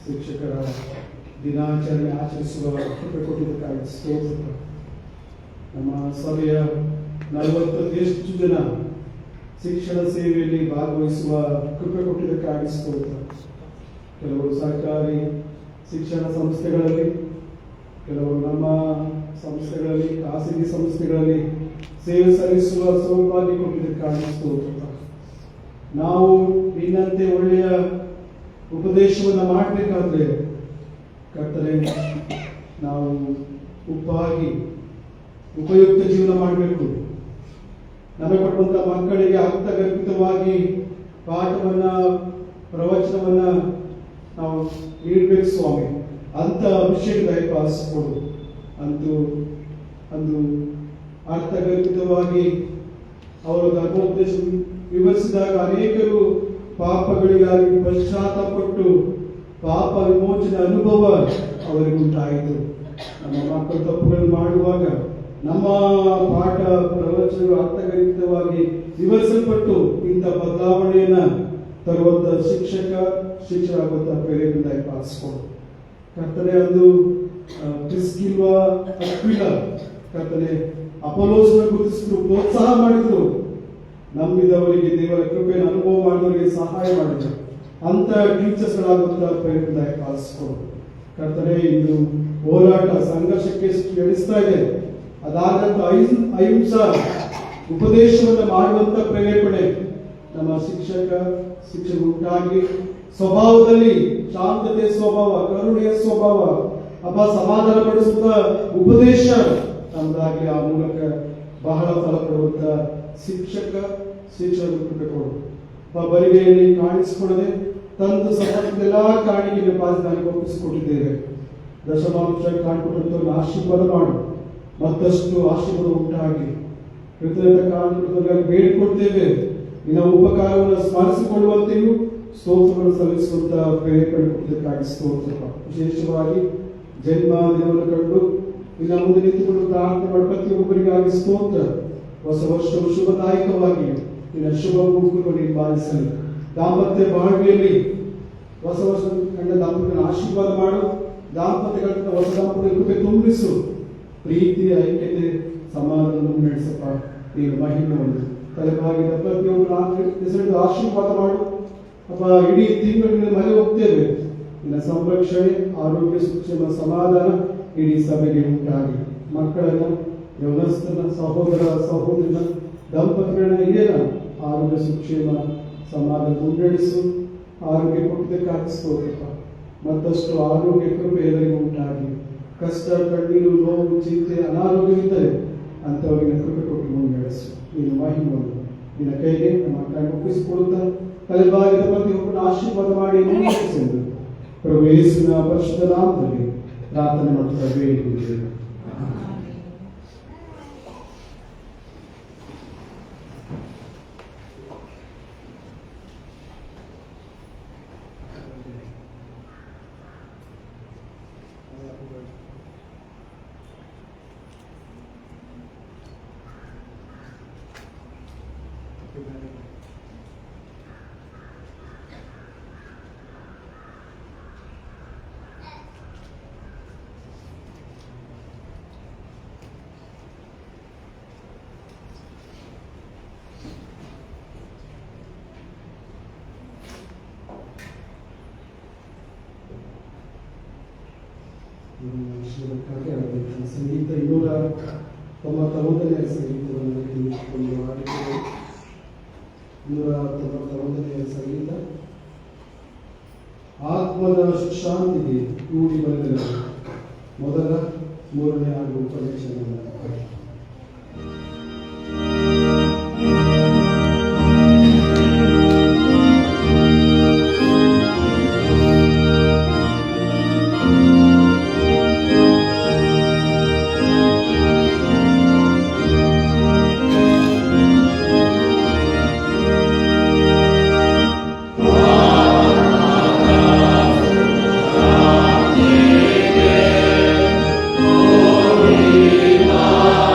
S1: ಶಿಕ್ಷಕರ ದಿನಾಚರಣೆ ಆಚರಿಸುವ ಕೃಪೆ ಕೊಟ್ಟಿದ್ದಕ್ಕಾಗಿ ಸ್ತೋತ್ರ. ನಮ್ಮ ಸಭೆಯ 40 ಜನ ಶಿಕ್ಷಣ ಸೇವೆಯಲ್ಲಿ ಭಾಗವಹಿಸುವ ಕೃಪೆ ಕೊಟ್ಟಿದ್ದಕ್ಕಾಗಿ ಸ್ತೋತ್ರ. ಕೆಲವರು ಸರ್ಕಾರಿ ಶಿಕ್ಷಣ ಸಂಸ್ಥೆಗಳಲ್ಲಿ, ಕೆಲವರು ನಮ್ಮ ಸಂಸ್ಥೆಗಳಲ್ಲಿ, ಖಾಸಗಿ ಸಂಸ್ಥೆಗಳಲ್ಲಿ ಸೇವೆ ಸಲ್ಲಿಸುವ ಸೌಭಾಗ್ಯ ಕೊಟ್ಟಿದ್ದಕ್ಕಾಗಿ ಸ್ತೋತ್ರ. ನಾವು ನಿನ್ನಂತೆ ಒಳ್ಳೆಯ ಉಪದೇಶವನ್ನು ಮಾಡಬೇಕಾದ್ರೆ ಕರ್ತನೆ, ನಾವು ಉಪ್ಪಾಗಿ ಉಪಯುಕ್ತ ಜೀವನ ಮಾಡಬೇಕು. ನಮಗೆ ಕೊಡುವಂತ ಮಕ್ಕಳಿಗೆ ಅರ್ಥಗರ್ಭಿತವಾಗಿ ಪಾಠವನ್ನ, ಪ್ರವಚನವನ್ನ ನಾವು ನೀಡಬೇಕು ಸ್ವಾಮಿ. ಅಂತ ಅಭಿಷೇಕ ದಯಪಾಲಿಸಿಕೊಡು. ಅಂದು ಅರ್ಥಗರ್ಭಿತವಾಗಿ ಅವರ ಧರ್ಮೋಪದೇಶ ವಿವರಿಸಿದಾಗ ಅನೇಕರು ಪಾಪಗಳಿಗಾಗಿ ಪಶ್ಚಾತ್ತಾಪಪಟ್ಟು ಪಾಪ ವಿಮೋಚನೆ ಅನುಭವ ಅವರಿಗುಂಟಾಯಿತು. ನಮ್ಮ ಮಕ್ಕಳು ತಪ್ಪುಗಳನ್ನು ಮಾಡುವಾಗ ನಮ್ಮ ಪಾಠ ಪ್ರವಚನಗಳು ಅರ್ಥಗರ್ಭಿತವಾಗಿ ವಿವರಿಸಲ್ಪಟ್ಟು ಇಂಥ ಬದಲಾವಣೆಯನ್ನ ತರುವಂತ ಶಿಕ್ಷಕರಾಗುವಂತ ಪ್ರೇರೇಪಣೆ ದಯಪಾಲಿಸಿಕೊಂಡು ಕರ್ತನೆ. ಅಂದು ಪ್ರಿಸ್ಕಿಲ್ವಾ ಅಕ್ವಿಲ ಕರ್ತನೆ ಅಪೋಲೋಸ್ನ ಗುರುತಿಸಿದ್ರು, ಪ್ರೋತ್ಸಾಹ ಮಾಡಿದ್ರು. ನಂಬಿದವರಿಗೆ ದೇವರ ಕೃಪೆಯನ್ನು ಅನುಭವ ಮಾಡಿದವರಿಗೆ ಸಹಾಯ ಮಾಡಿದ್ರು. ಅಂತ ಟೀಚರ್ಸ್ಗಳಾಗುವಂತ ಪ್ರೇರೇಪಣೆ ದಯಪಾಲಿಸಿಕೊಂಡು ಕರ್ತನೆ. ಇಂದು ಹೋರಾಟ ಸಂಘರ್ಷಕ್ಕೆ ನಡೆಸ್ತಾ ಇದೆ. ಅದಾದಂತ ಅಹಿಂಸಾ ಉಪದೇಶವನ್ನು ಮಾಡುವಂತ ಪ್ರೇರೇಪಣೆ ನಮ್ಮ ಶಿಕ್ಷಕರು ಉಂಟಾಗಿ ಸ್ವಭಾವದಲ್ಲಿ ಶಾಂತತೆ ಸ್ವಭಾವ, ಕರುಣೆಯ ಸ್ವಭಾವ, ಸಮಾಧಾನ ಪಡಿಸುತ್ತ ಉಪದೇಶ ನಮ್ದಾಗಿ ಆ ಮೂಲಕ ಬಹಳ ಫಲ ಕೊಡುವಂತ ಶಿಕ್ಷಕರು ಕೊಡು. ಬರಿಗೆಯಲ್ಲಿ ಕಾಣಿಸಿಕೊಳ್ಳದೆ ತಂದು ಸಮಾಜದ ಕಾಣಿಕೆಯನ್ನು ಪಾಲಿಸಿ ಒಪ್ಪಿಸಿಕೊಟ್ಟಿದ್ದೇವೆ. ದಶಮಾಂಶ ಕಾಣಿಕೊಟ್ಟಂತವ್ರನ್ನ ಆಶೀರ್ವಾದ ಮಾಡು. ಮತ್ತಷ್ಟು ಆಶೀರ್ವಾದ ಉಂಟಾಗಿ ಕೃತಜ್ಞತೆ ಕಾಣಿಕೊಟ್ಟವ್ರಿಗೆ ಬೇಡಿಕೊಡ್ತೇವೆ. ನಿನ್ನ ಉಪಕಾರವನ್ನು ಸ್ಮರಿಸಿಕೊಳ್ಳುವಂತೆಯೂ ಸ್ತೋತ್ರವನ್ನು ಸಲ್ಲಿಸುವಂತ ಪ್ರೇರೇಪಣೆ ಕೊಟ್ಟಿದ್ದಕ್ಕಾಗಿ ಸ್ತೋತ್ರ. ವಿಶೇಷವಾಗಿ ಜನ್ಮ ದಿನವನ್ನು ಕಂಡು ನಿನ್ನ ಮುಂದೆ ನಿಂತುಕೊಂಡು ಪ್ರಾರ್ಥನೆ ಮಾಡುವ ಪ್ರತಿಯೊಬ್ಬರಿಗಾಗಿ ಸ್ತೋತ್ರ. ಹೊಸ ವರ್ಷವು ಶುಭದಾಯಕವಾಗಿ ನಿನ್ನ ಶುಭ ಮುಖಗಳನ್ನು ಪಾಲಿಸಲಿ. ದಾಂಪತ್ಯ ಬಾಳ್ವೆಯಲ್ಲಿ ಹೊಸ ವರ್ಷ ಕಂಡ ದಾಂಪತ್ಯಗಳನ್ನು ಆಶೀರ್ವಾದ ಮಾಡು. ದಾಂಪತ್ಯಗಳನ್ನ ಹೊಸ ದಾಂಪತ್ಯ ಕೃಪೆ ತುಂಬಿಸು. ಪ್ರೀತಿ, ಐಕ್ಯತೆ, ಸಮಾಧಾನ ನಡೆಸಪ್ಪ. ನೀನು ಮಹಿಮೆಯನ್ನು ತಲೆಬಾಗಿದ ಪ್ರತಿಯೊಬ್ಬರು ಹೆಸರು ಆಶೀರ್ವಾದ ಮಾಡು ಅಪ್ಪ. ಇಡೀ ತಿಂಗಳಿನ ಮನೆ ಹೋಗ್ತೇವೆ. ನಿನ್ನ ಸಂರಕ್ಷಣೆ, ಆರೋಗ್ಯ, ಶಿಕ್ಷಣ, ಸಮಾಧಾನ ಇಡೀ ಸಭೆಗೆ ಉಂಟಾಗಿ ಮಕ್ಕಳನ್ನ, ಯೌವನಸ್ಥನ, ಸಹೋದರ ಸಹೋದರನ, ದಂಪತಿಗಳನ್ನ ಹಿರಿಯರ ಆರೋಗ್ಯ, ಶಿಕ್ಷಣ, ಸಮಾಧಾನ ಮುನ್ನಡೆಸು. ಆರೋಗ್ಯ ಕೊಟ್ಟಿದ್ದಕ್ಕಾಗಿ ಸ್ತೋತ್ರಪ್ಪ. ಮತ್ತಷ್ಟು ಆರೋಗ್ಯ ಕೃಪೆ ಎಲ್ಲರಿಗೂ ಉಂಟಾಗಿ ಕಷ್ಟ, ಕಣ್ಣೀರು, ನೋವು, ಚಿಂತೆ, ಅನಾರೋಗ್ಯವಿದ್ದರೆ ಅಂಥವರಿಗೆ ಕೃಪೆ ಕೊಟ್ಟು ಮುನ್ನಡೆಸು. ನೀನು ಮಹಿಮೆಯನ್ನು ನಿನ್ನ ಕೈಗೆ ನಮ್ಮ ಮಕ್ಕಳನ್ನು ಒಪ್ಪಿಸಿಕೊಡುತ್ತಾ ತಲೆಬಾಗಿದ ಪ್ರತಿಯೊಬ್ಬರನ್ನು ಆಶೀರ್ವಾದ ಮಾಡಿ ಎಂದು ಪ್ರಭು ಯೇಸುವಿನ ಪರಿಶುದ್ಧ ನಾಮದಲ್ಲಿ ಪ್ರಾರ್ಥನೆ ಮಾಡುತ್ತಾ ಬೇಡಿಕೊಂಡಿದ್ದೇವೆ. ಸಂಗೀತ 291ನೇ ಸಂಗೀತವನ್ನು ತಿಳಿದುಕೊಂಡು ಹಾಡಿದ್ದೇವೆ. 291ನೇ ಸಂಗೀತ ಆತ್ಮದ ಶಾಂತಿಗೆ ಕೂಡಿ ಬಂದ ಮೊದಲ 3ನೇ ಹಾಗೂ ಉಪದೇಶವನ್ನು
S6: Amen.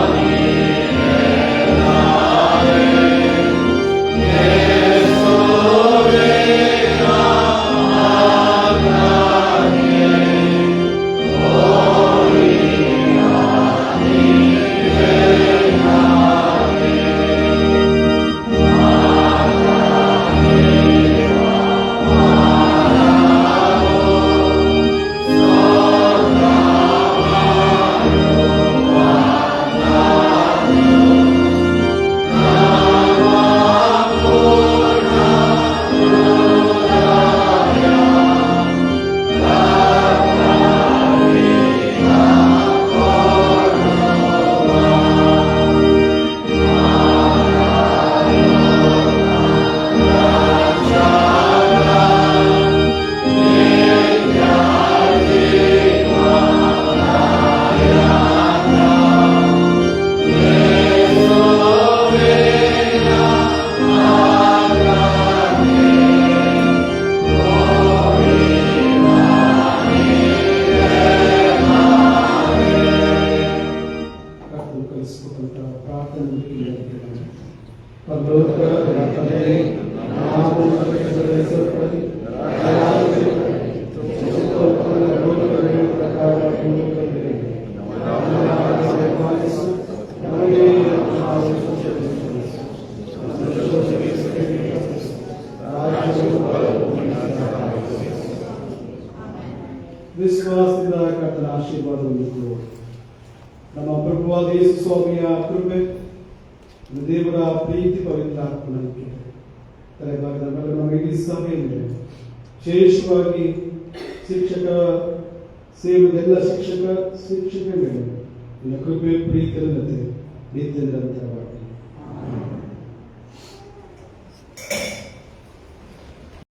S1: ಲೋಕದ ಪ್ರಾರ್ಥನೆಯಲ್ಲಿ ನಾವು ಹೆಸರುಪಡಿ ಲೋಕದ ಪ್ರಕಾರ ವಿಶ್ವಾಸದಿಂದ ಕರ್ತನ ಆಶೀರ್ವಾದವನ್ನು ನಮ್ಮ ಪ್ರಭುವಾದ ಯೇಸು ಸ್ವಾಮಿಯ ಕೃಪೆ ದೇವರ ಪ್ರೀತಿ ಪವಿತ್ರಾತ್ಮನಿಗೆ ತಲೆಭಾಗದ ನಮಗೆ ಈ ಸಭೆಯಲ್ಲಿ ವಿಶೇಷವಾಗಿ ಶಿಕ್ಷಕ ಸೇವೆದೆಲ್ಲ ಶಿಕ್ಷಕರಿಗೆ ಕೃಪೆ ಪ್ರೀತಿ ನಿತ್ಯ ನಿರಂತರವಾಗಿ